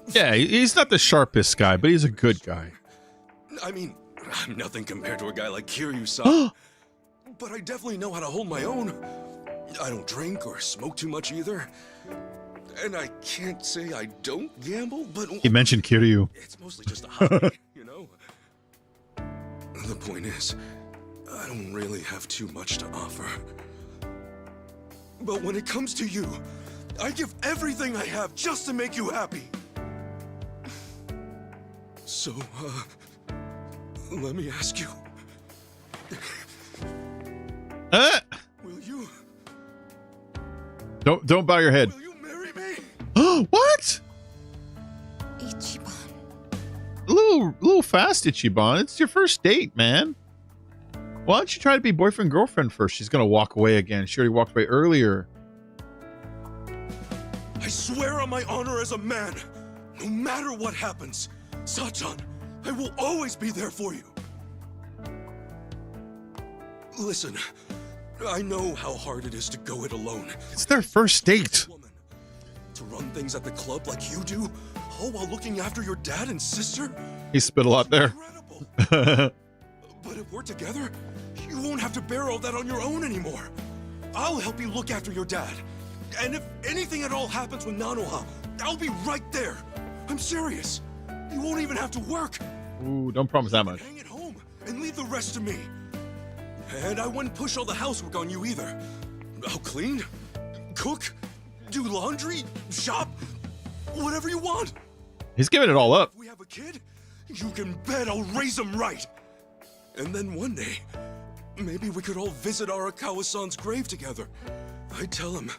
Yeah, he's not the sharpest guy, but he's a good guy. I mean, I'm nothing compared to a guy like Kiryu-san. But I definitely know how to hold my own. I don't drink or smoke too much either. And I can't say I don't gamble, but... He mentioned Kiryu. It's mostly just a hobby, you know? The point is, I don't really have too much to offer. But when it comes to you, I give everything I have just to make you happy. So, let me ask you. Will you? Don't bow your head. Will you marry me? What? Ichiban. A little fast, Ichiban. It's your first date, man. Why don't you try to be boyfriend girlfriend first? She's gonna walk away again. She already walked away earlier. I swear on my honor as a man, no matter what happens, Sachan, I will always be there for you. Listen, I know how hard it is to go it alone. It's their first date. To run things at the club like you do, all while looking after your dad and sister. He spit a lot there. But if we're together, you won't have to bear all that on your own anymore. I'll help you look after your dad. And if anything at all happens with Nanoha, I'll be right there. I'm serious. You won't even have to work. Ooh, don't promise that much. Hang at home and leave the rest to me. And I wouldn't push all the housework on you either. I'll clean, cook, do laundry, shop, whatever you want. He's giving it all up. If we have a kid, you can bet I'll raise him right. And then one day, maybe we could all visit Arakawa-san's grave together. I'd tell him,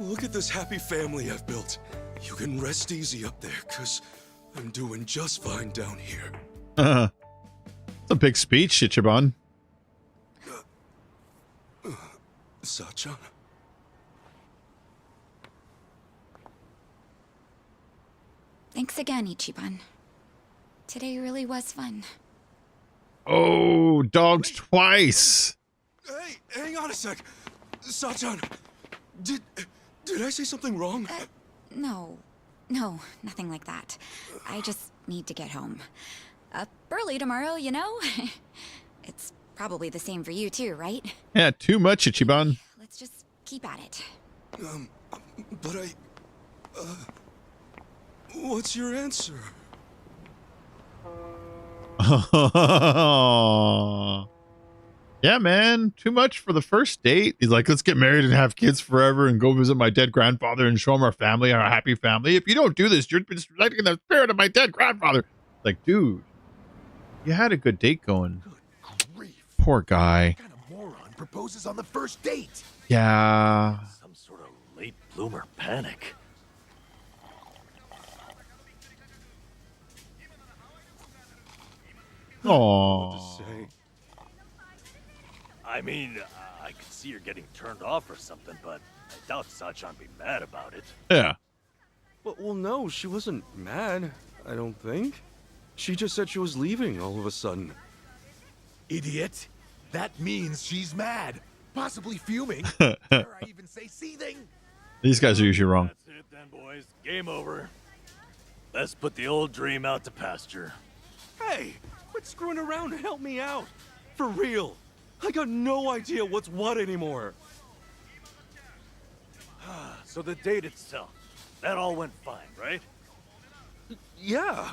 look at this happy family I've built. You can rest easy up there, cause I'm doing just fine down here. It's a big speech, Ichiban. Sachan? Thanks again, Ichiban. Today really was fun. Oh, dogs twice. Hey, hang on a sec. Sachan, did I say something wrong? No, nothing like that. I just need to get home. Up early tomorrow, you know? It's probably the same for you too, right? Yeah, too much, Ichiban. Let's just keep at it. But what's your answer? Yeah, man. Too much for the first date. He's like, let's get married and have kids forever and go visit my dead grandfather and show him our family, our happy family. If you don't do this, you're disrespecting the spirit of my dead grandfather. Like, dude, you had a good date going. Good grief. Poor guy. What kind of moron proposes on the first date? Yeah. Some sort of late bloomer panic. Aww. I mean, I could see her getting turned off or something, but I doubt Sachan be mad about it. Yeah. Well, no, she wasn't mad, I don't think. She just said she was leaving all of a sudden. Idiot. That means she's mad. Possibly fuming. Dare I even say seething? These guys are usually wrong. That's it then, boys. Game over. Let's put the old dream out to pasture. Hey, quit screwing around and help me out. For real. I got no idea what's what anymore. So the date itself, that all went fine, right? Yeah.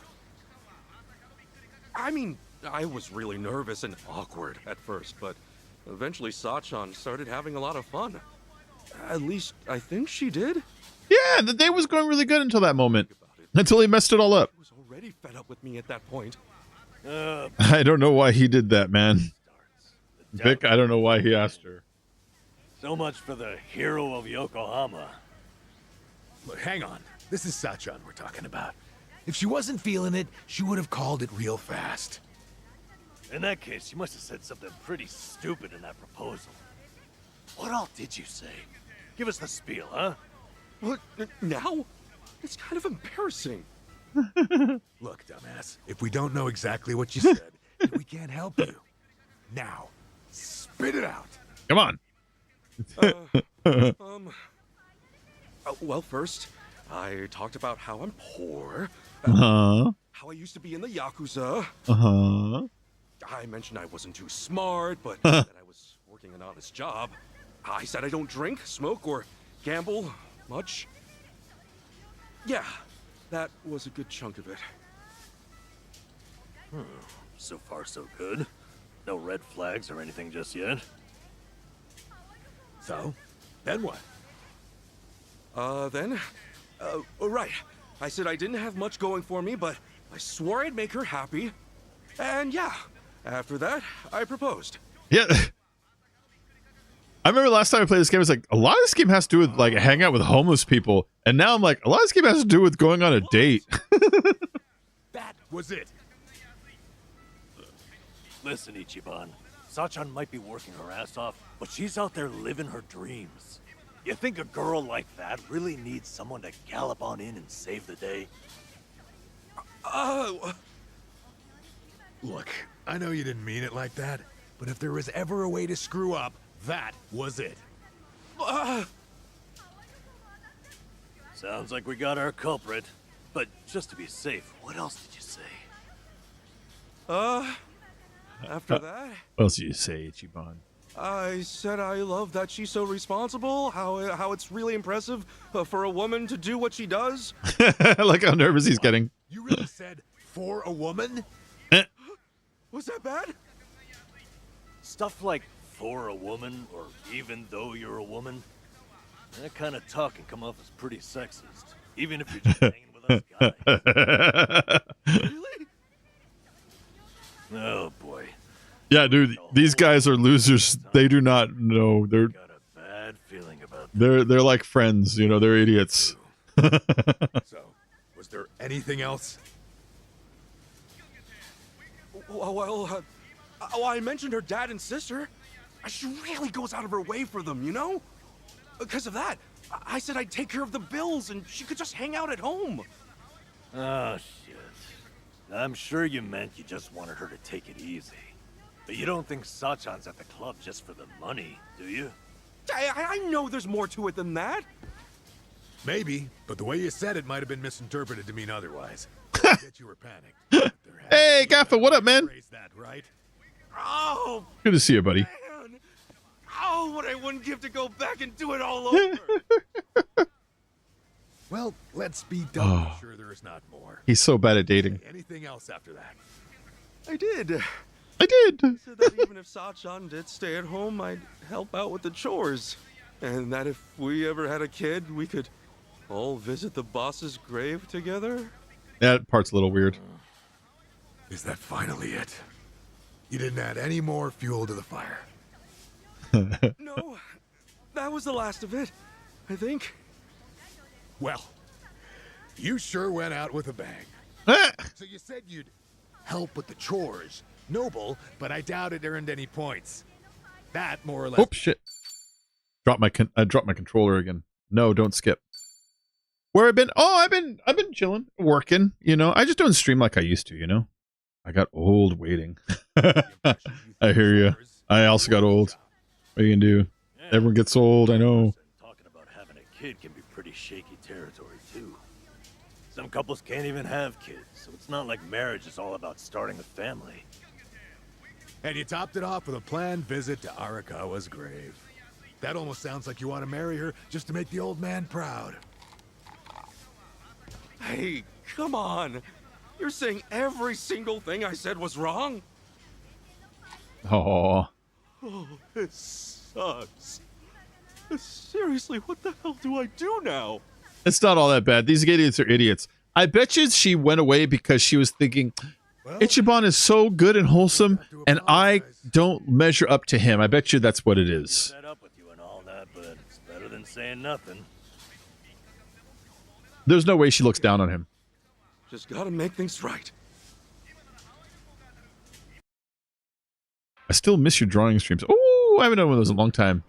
I mean, I was really nervous and awkward at first, but eventually Sachan started having a lot of fun. At least, I think she did. Yeah, the day was going really good until that moment. Until he messed it all up. She was already fed up with me at that point. I don't know why he did that, man. Vic, I don't know why he asked her. So much for the hero of Yokohama. Look, hang on. This is Sachan we're talking about. If she wasn't feeling it, she would have called it real fast. In that case, you must have said something pretty stupid in that proposal. What all did you say? Give us the spiel, huh? What, now? It's kind of embarrassing. Look, dumbass, if we don't know exactly what you said, then we can't help you. Now, spit it out. Come on. Well, first, I talked about how I'm poor. Uh-huh. How I used to be in the Yakuza. Uh-huh. I mentioned I wasn't too smart, but that I was working an honest job. I said I don't drink, smoke, or gamble much. Yeah, that was a good chunk of it. So far, so good. No red flags or anything just yet. So, then what? Right. I said I didn't have much going for me, but I swore I'd make her happy. And yeah, after that, I proposed. Yeah. I remember last time I played this game, it's like, a lot of this game has to do with, like, hanging out with homeless people. And now I'm like, a lot of this game has to do with going on a date. That was it. Listen, Ichiban. Sachan might be working her ass off, but she's out there living her dreams. You think a girl like that really needs someone to gallop on in and save the day? Look, I know you didn't mean it like that, but if there was ever a way to screw up, that was it. Sounds like we got our culprit. But just to be safe, what else did you say? After that, What else do you say, Ichiban? I said I love that she's so responsible, how it's really impressive for a woman to do what she does. I like how nervous he's getting. You really said, for a woman? Was that bad? Stuff like for a woman, or even though you're a woman, that kind of talk can come off as pretty sexist, even if you're just hanging with us guys. Really? Oh boy. Yeah, dude, these guys are losers. They do not know. They're Got a bad feeling about they're like friends, you know, they're idiots. So, was there anything else? Well, I mentioned her dad and sister. She really goes out of her way for them, you know? Because of that, I said I'd take care of the bills and she could just hang out at home. Oh, shit. I'm sure you meant you just wanted her to take it easy. But you don't think Sachan's at the club just for the money, do you? I know there's more to it than that. Maybe, but the way you said it might have been misinterpreted to mean otherwise. I bet you were panicked. Hey, Gaffa, what up, man? Phrase that, right? Oh, Good to see you, buddy. man. Oh, what I wouldn't give to go back and do it all over. Well, let's be doubly sure there is not more. He's so bad at dating. Anything else after that? I did. I did. I said that even if Sachan did stay at home, I'd help out with the chores. And that if we ever had a kid, we could all visit the boss's grave together. That part's a little weird. Is that finally it? You didn't add any more fuel to the fire. No, that was the last of it, I think. Well, you sure went out with a bang. So you said you'd help with the chores. Noble, but I doubt it earned any points. That more or less. Oops, shit. I dropped my controller again. No, don't skip. Where I've been? Oh, I've been chilling, working. You know, I just don't stream like I used to. You know, I got old waiting. I hear you. I also got old. What are you gonna do? Everyone gets old. I know. Talking about having a kid can be pretty shaky territory too. Some couples can't even have kids, so it's not like marriage is all about starting a family. And you topped it off with a planned visit to Arakawa's grave. That almost sounds like you want to marry her just to make the old man proud. Hey, come on. You're saying every single thing I said was wrong? Oh. Oh, this sucks. Seriously, what the hell do I do now? It's not all that bad. These idiots are idiots. I bet you she went away because she was thinking, Ichiban is so good and wholesome, and I don't measure up to him. I bet you that's what it is. Set up with you and all that, but it's better than saying nothing. There's no way she looks down on him. Just gotta make things right. I still miss your drawing streams. Oh, I haven't done one of those in a long time.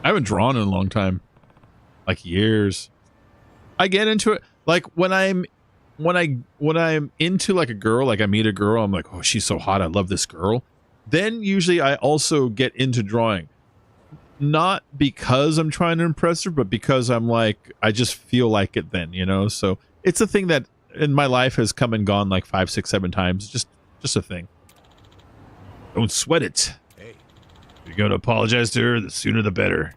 I haven't drawn in a long time. Like years. I get into it like when I'm into like a girl, like I meet a girl, I'm like, oh, she's so hot, I love this girl. Then usually I also get into drawing. Not because I'm trying to impress her, but because I'm like, I just feel like it then, you know? So it's a thing that in my life has come and gone like 5, 6, 7 times. Just a thing. Don't sweat it. Hey. If you're going to apologize to her, the sooner the better.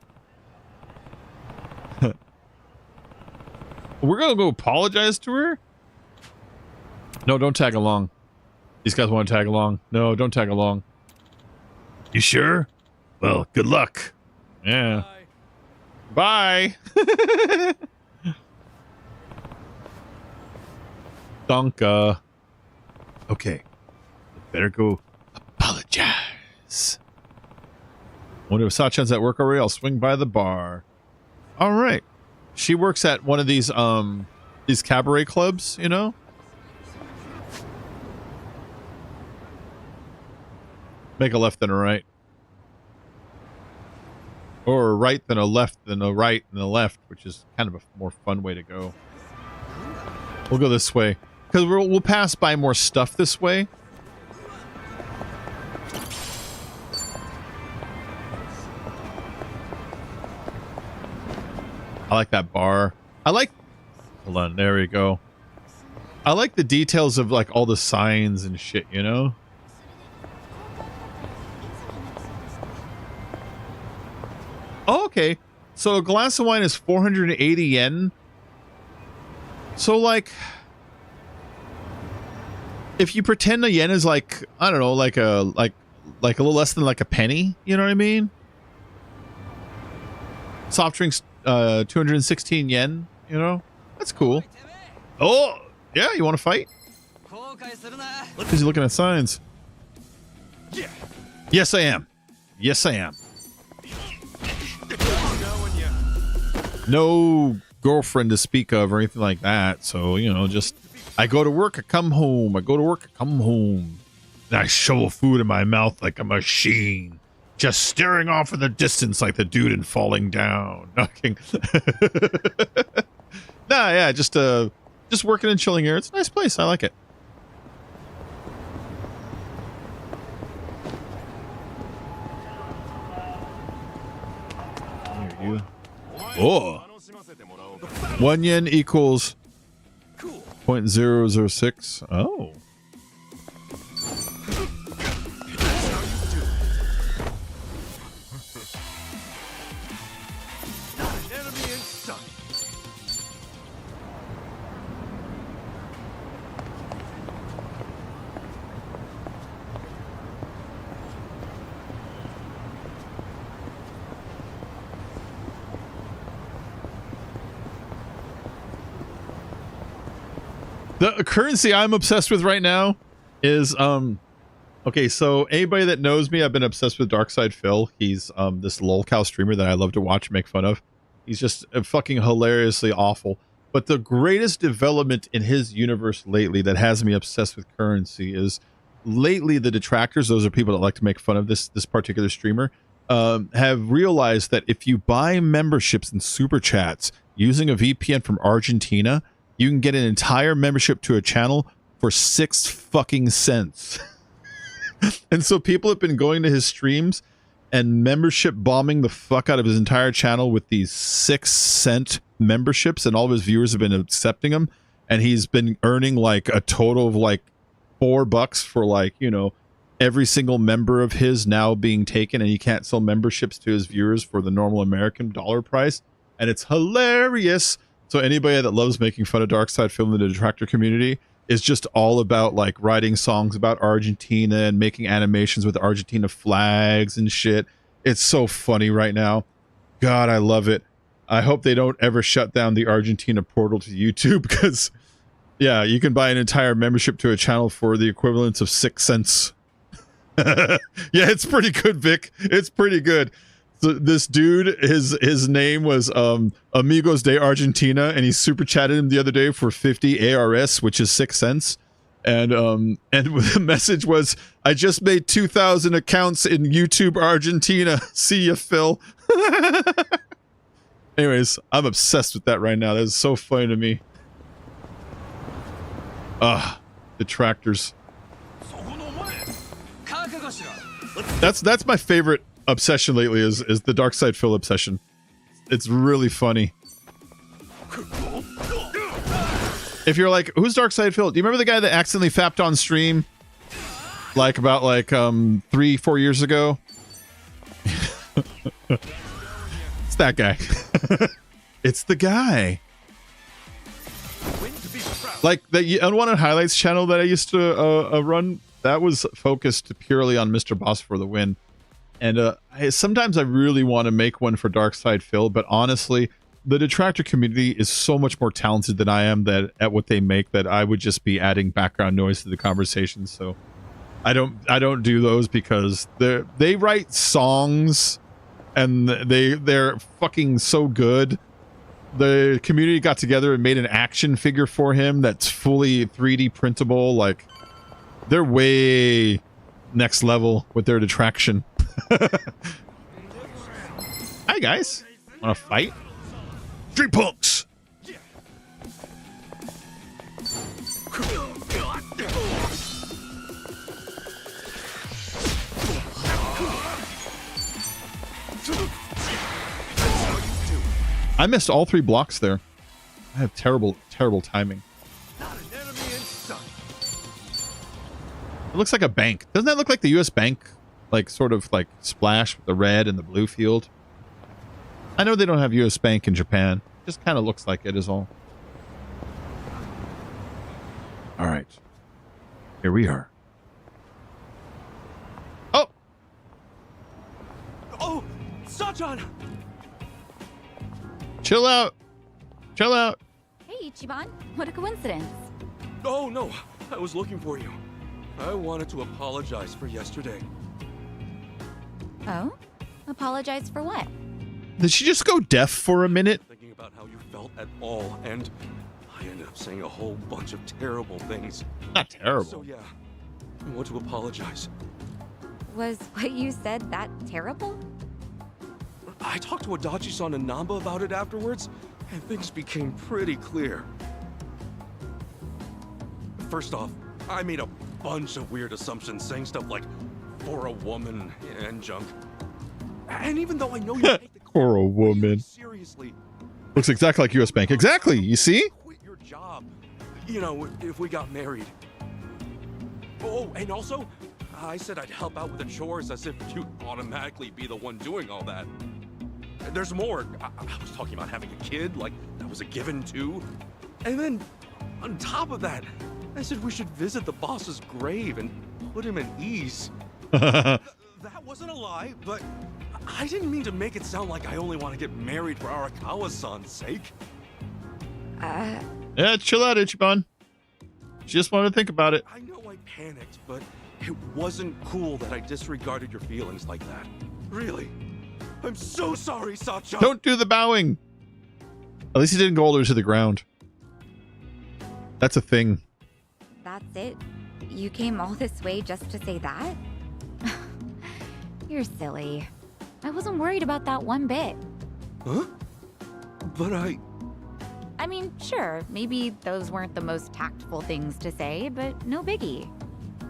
We're going to go apologize to her? No, don't tag along. These guys want to tag along. No, don't tag along. You sure? Well, good luck. Yeah. Bye. Donka. Okay. Better go apologize. Wonder if Sachan's at work already. I'll swing by the bar. All right. She works at one of these cabaret clubs, you know? Make a left then a right. Or a right then a left then a right and a left, which is kind of a more fun way to go. We'll go this way. Because we'll pass by more stuff this way. I like that bar. Hold on, there we go. I like the details of like all the signs and shit, you know? Oh, okay. So a glass of wine is 480 yen. So like, if you pretend a yen is like, I don't know, like a little less than like a penny, you know what I mean? Soft drinks, 216 yen, you know? That's cool. Oh, yeah, you want to fight? Because you're looking at signs. Yes, I am. Yes, I am. No girlfriend to speak of or anything like that. So, you know, just I go to work, I come home. I go to work, I come home. And I shovel food in my mouth like a machine. Just staring off in the distance like the dude in Falling Down. Knocking. Nah, yeah, just working and chilling here. It's a nice place. I like it. Here you. Oh. 1 yen equals 0.006. Oh. The currency I'm obsessed with right now is okay, so anybody that knows me, I've been obsessed with Darkside Phil. He's this lolcow streamer that I love to watch and make fun of. He's just fucking hilariously awful. But the greatest development in his universe lately that has me obsessed with currency is lately the detractors, those are people that like to make fun of this particular streamer, have realized that if you buy memberships and super chats using a VPN from Argentina, you can get an entire membership to a channel for 6 fucking cents. And so people have been going to his streams and membership bombing the fuck out of his entire channel with these 6-cent memberships, and all of his viewers have been accepting them, and he's been earning like a total of like $4 for like, you know, every single member of his now being taken, and he can't sell memberships to his viewers for the normal American dollar price, and it's hilarious. So anybody that loves making fun of Darkside Film in the detractor community is just all about like writing songs about Argentina and making animations with Argentina flags and shit. It's so funny right now. God, I love it. I hope they don't ever shut down the Argentina portal to YouTube, because yeah, you can buy an entire membership to a channel for the equivalent of 6 cents. Yeah, it's pretty good, Vic. It's pretty good. So this dude, his name was Amigos de Argentina, and he super chatted him the other day for 50 ARS, which is 6 cents. And the message was, I just made 2,000 accounts in YouTube Argentina. See ya, Phil. Anyways, I'm obsessed with that right now. That is so funny to me. Detractors. That's my favorite obsession lately is the Darkside Phil obsession. It's really funny. If you're like, who's Darkside Phil? Do you remember the guy that accidentally fapped on stream like about like 3-4 years ago? It's that guy. It's the guy. Like the Unwanted Highlights channel that I used to run, that was focused purely on Mr. Boss for the win. And sometimes I really want to make one for Darkside Phil, but honestly, the detractor community is so much more talented than I am at what they make, that I would just be adding background noise to the conversation. So I don't do those, because they write songs and they're fucking so good. The community got together and made an action figure for him that's fully 3D printable. Like, they're way next level with their detraction. Hi guys, wanna fight? Street punks. I missed all 3 blocks there. I have terrible timing. It looks like a bank. Doesn't that look like the US Bank? Like, sort of like splash with the red and the blue field. I know they don't have US Bank in Japan. Just kind of looks like it is all. All right. Here we are. Oh! Oh! Sachan! Chill out. Chill out. Hey, Ichiban. What a coincidence. Oh, no. I was looking for you. I wanted to apologize for yesterday. Oh? Apologize for what? Did she just go deaf for a minute? Thinking about how you felt at all, and I ended up saying a whole bunch of terrible things. Not terrible. So yeah, I want to apologize. Was what you said that terrible? I talked to Adachi-san and Namba about it afterwards, and things became pretty clear. First off, I made a bunch of weird assumptions, saying stuff like, for a woman and junk. And even though I know you take the For a woman. seriously, Looks exactly like US Bank. Exactly. You see? quit your job. You know, if we got married. Oh, and also, I said I'd help out with the chores as if you'd automatically be the one doing all that. There's more. I was talking about having a kid, like that was a given too. And then, on top of that, I said we should visit the boss's grave and put him at ease. That wasn't a lie, but I didn't mean to make it sound like I only want to get married for Arakawa-san's sake. Yeah, chill out, Ichiban. She just wanted to think about it. I know I panicked, but it wasn't cool that I disregarded your feelings like that. Really. I'm so sorry, Sacha. Don't do the bowing. At least he didn't go all the way to the ground. That's a thing. That's it? You came all this way just to say that? You're silly. I wasn't worried about that one bit. Huh? But I mean, sure, maybe those weren't the most tactful things to say, but no biggie.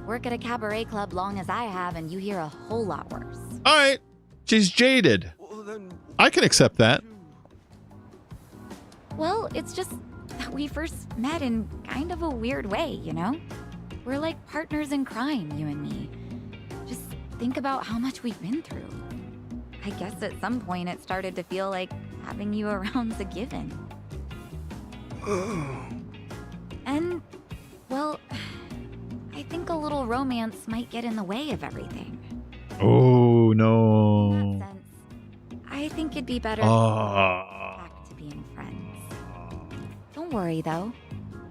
Work at a cabaret club long as I have, and you hear a whole lot worse. All right. She's jaded. I can accept that. Well, it's just that we first met in kind of a weird way, you know? We're like partners in crime, you and me. Just think about how much we've been through. I guess at some point it started to feel like having you around's a given. And, well, I think a little romance might get in the way of everything. Oh, no. In that sense, I think it'd be better back to being friends. Don't worry, though.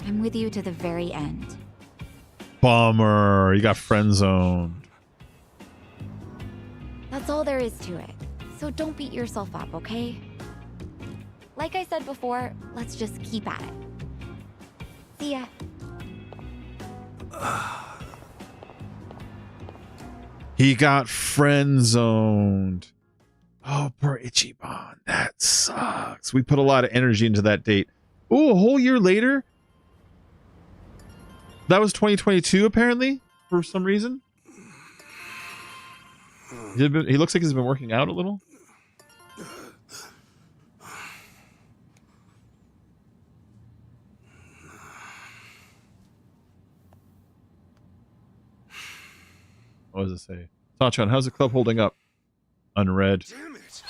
I'm with you to the very end. Bummer. You got friend zoned. That's all there is to it. So don't beat yourself up, okay? Like I said before, let's just keep at it. See ya. He got friend zoned. Oh, poor Ichiban. That sucks. We put a lot of energy into that date. Oh, a whole year later? That was 2022, apparently, for some reason. He looks like he's been working out a little. What does it say? Tachan, how's the club holding up? Unread. Damn it.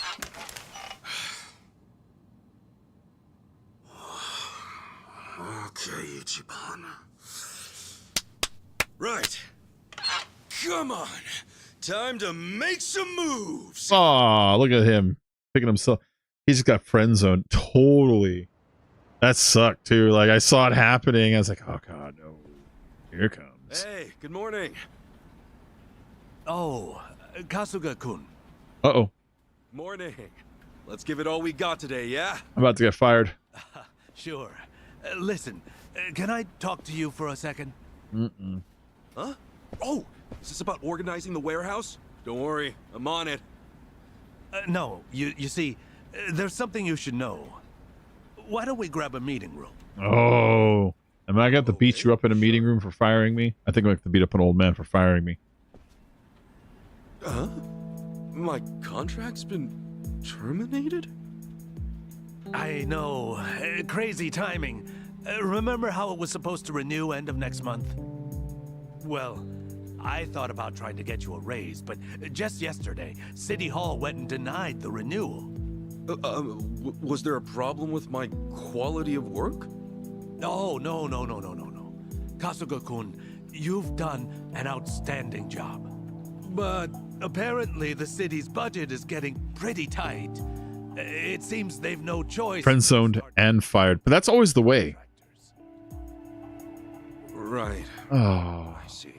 Okay, Ichiban. Right. Come on. Time to make some moves. Aw, look at him. Picking himself. He's just got friend zoned. Totally. That sucked, too. Like, I saw it happening. I was like, oh, God, no. Here it comes. Hey, good morning. Oh, Kasuga-kun. Uh-oh. Morning. Let's give it all we got today, yeah? I'm about to get fired. Sure. Listen, can I talk to you for a second? Mm-mm. Huh? Oh, is this about organizing the warehouse? Don't worry, I'm on it. No, you see, there's something you should know. Why don't we grab a meeting room? Oh. Am I got to beat you up in a meeting room for firing me? I think I'm going to have to beat up an old man for firing me. Huh? My contract's been terminated? I know. Crazy timing. Remember how it was supposed to renew end of next month? Well, I thought about trying to get you a raise, but just yesterday, City Hall went and denied the renewal. Was there a problem with my quality of work? No. Kasuga-kun, you've done an outstanding job. But apparently the city's budget is getting pretty tight. It seems they've no choice. Friend zoned and fired. But that's always the way. Right. Oh. I see.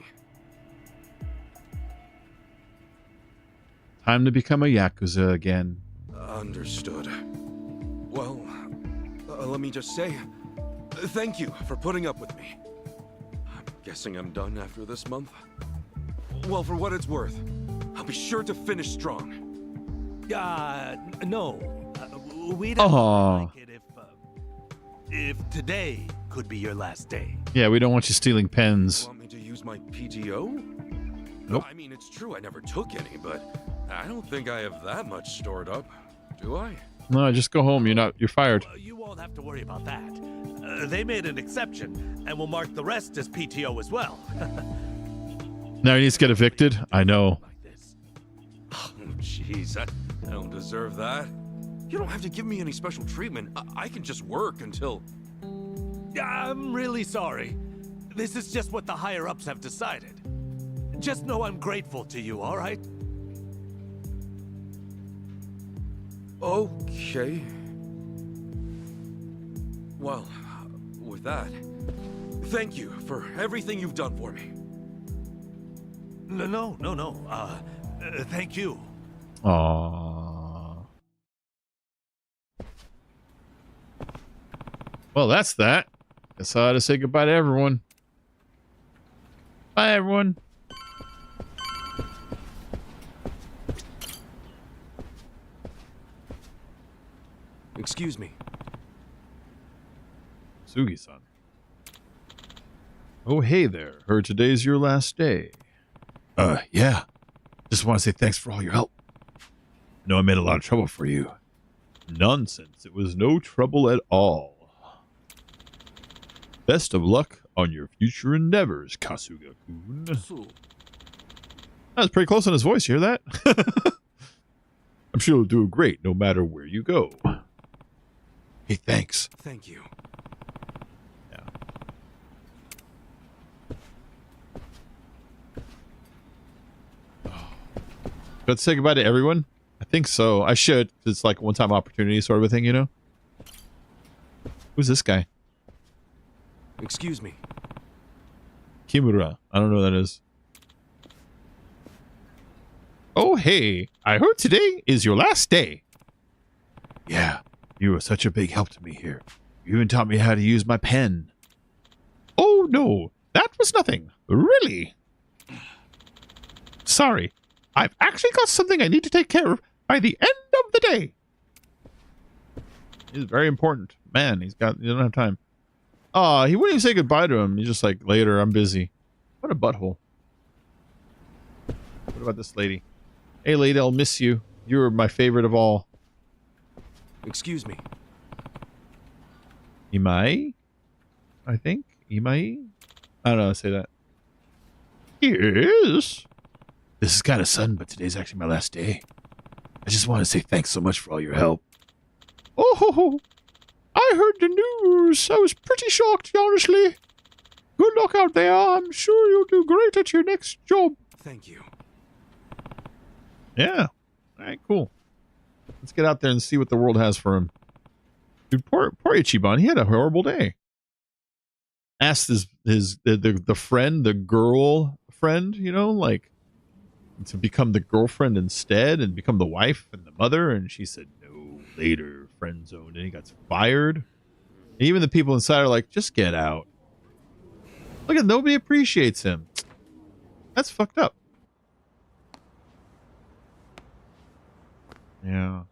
Time to become a Yakuza again. Understood. Well, let me just say, thank you for putting up with me. I'm guessing I'm done after this month. Well, for what it's worth, I'll be sure to finish strong. No. We'd like it if today could be your last day. Yeah, we don't want you stealing pens. Want me to use my PTO? Nope. I mean, it's true I never took any, but I don't think I have that much stored up, do I? No, just go home. You're fired. You won't have to worry about that. They made an exception, and will mark the rest as PTO as well. Now he needs to get evicted? I know. Oh, jeez, I don't deserve that. You don't have to give me any special treatment. I can just work until... I'm really sorry. This is just what the higher-ups have decided. Just know I'm grateful to you, all right? Okay. Well, with that, Thank you for everything you've done for me. No. Thank you. Aww. Well, that's that. Guess I ought to say goodbye to everyone. Bye, everyone. Excuse me. Sugi-san. Oh, hey there. Heard today's your last day. Yeah. Just want to say thanks for all your help. I know I made a lot of trouble for you. Nonsense. It was no trouble at all. Best of luck on your future endeavors, Kasuga-kun. That was pretty close on his voice. You hear that? I'm sure you'll do great no matter where you go. Hey, thanks. Thank you. Yeah. Let's say goodbye to everyone. I think so. I should. It's like a one-time opportunity sort of a thing, you know? Who's this guy? Excuse me. Kimura. I don't know who that is. Oh, hey. I heard today is your last day. Yeah. You were such a big help to me here. You even taught me how to use my pen. Oh, no. That was nothing. Really? Sorry. I've actually got something I need to take care of by the end of the day. It's very important. Man, he doesn't have time. He wouldn't even say goodbye to him. He's just like, later, I'm busy. What a butthole. What about this lady? Hey, lady, I'll miss you. You were my favorite of all. Excuse me. Imai? I think? Imai? I don't know how to say that. Yes? This is kind of sudden, but today's actually my last day. I just want to say thanks so much for all your help. Oh, I heard the news. I was pretty shocked, honestly. Good luck out there. I'm sure you'll do great at your next job. Thank you. Yeah. All right, cool. Let's get out there and see what the world has for him. Dude, poor Ichiban. He had a horrible day. Asked the friend, the girl friend, you know, like to become the girlfriend instead and become the wife and the mother, and she said no, later, friend zoned, and he got fired. And even the people inside are like, just get out. Look at, nobody appreciates him. That's fucked up. Yeah.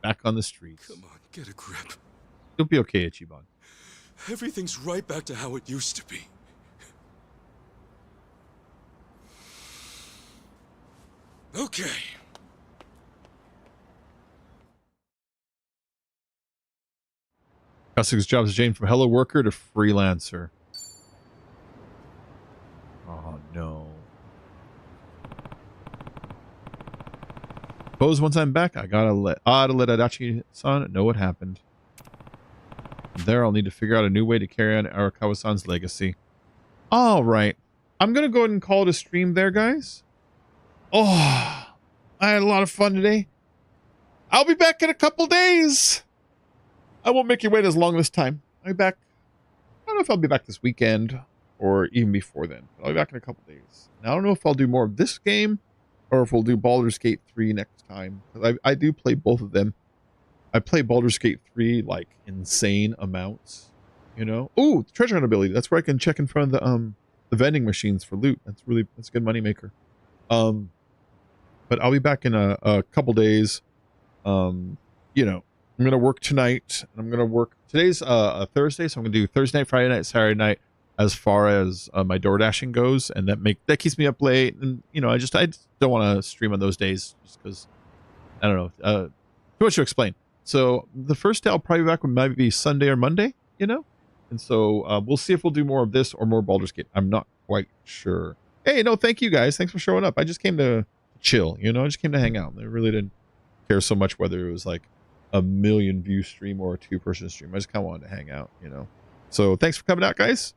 Back on the streets. Come on, get a grip. You'll be okay, Ichiban. Everything's right back to how it used to be. Okay. Kasuga's job is changed from hello worker to freelancer. Oh no. Suppose once I'm back, I gotta let Adachi-san know what happened. From there, I'll need to figure out a new way to carry on Arakawa-san's legacy. All right. I'm gonna go ahead and call it a stream there, guys. Oh, I had a lot of fun today. I'll be back in a couple days. I won't make you wait as long this time. I'll be back. I don't know if I'll be back this weekend or even before then. I'll be back in a couple days. Now, I don't know if I'll do more of this game or if we'll do Baldur's Gate 3 next time. I do play both of them. I play Baldur's Gate 3 like insane amounts, you know. Oh, treasure hunt ability. That's where I can check in front of the vending machines for loot. That's a good money maker. But I'll be back in a couple days. You know, I'm gonna work tonight, and I'm gonna work. Today's a Thursday, so I'm gonna do Thursday night, Friday night, Saturday night, as far as my door dashing goes, and that keeps me up late. And you know, I just don't want to stream on those days just because I don't know. Too much to explain. So the first day I'll probably be back would maybe be Sunday or Monday, you know, and so we'll see if we'll do more of this or more Baldur's Gate. I'm not quite sure. Hey, no, thank you guys. Thanks for showing up. I just came to chill, you know. I just came to hang out. I really didn't care so much whether it was like a 1 million view stream or a 2-person stream. I just kind of wanted to hang out, you know. So thanks for coming out, guys.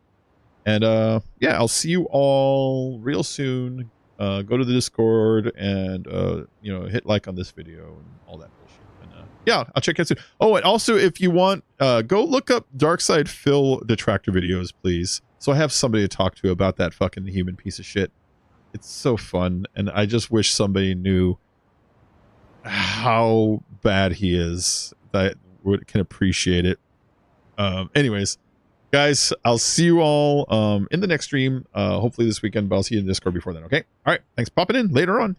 And yeah, I'll see you all real soon. Go to the Discord and you know, hit like on this video and all that bullshit. And yeah, I'll check it out soon. Oh, and also if you want, go look up Darkside Phil Detractor videos, please. So I have somebody to talk to about that fucking human piece of shit. It's so fun, and I just wish somebody knew how bad he is that can appreciate it. Anyways, guys, I'll see you all in the next stream. Hopefully this weekend, but I'll see you in Discord before then. Okay. All right. Thanks for popping in later on.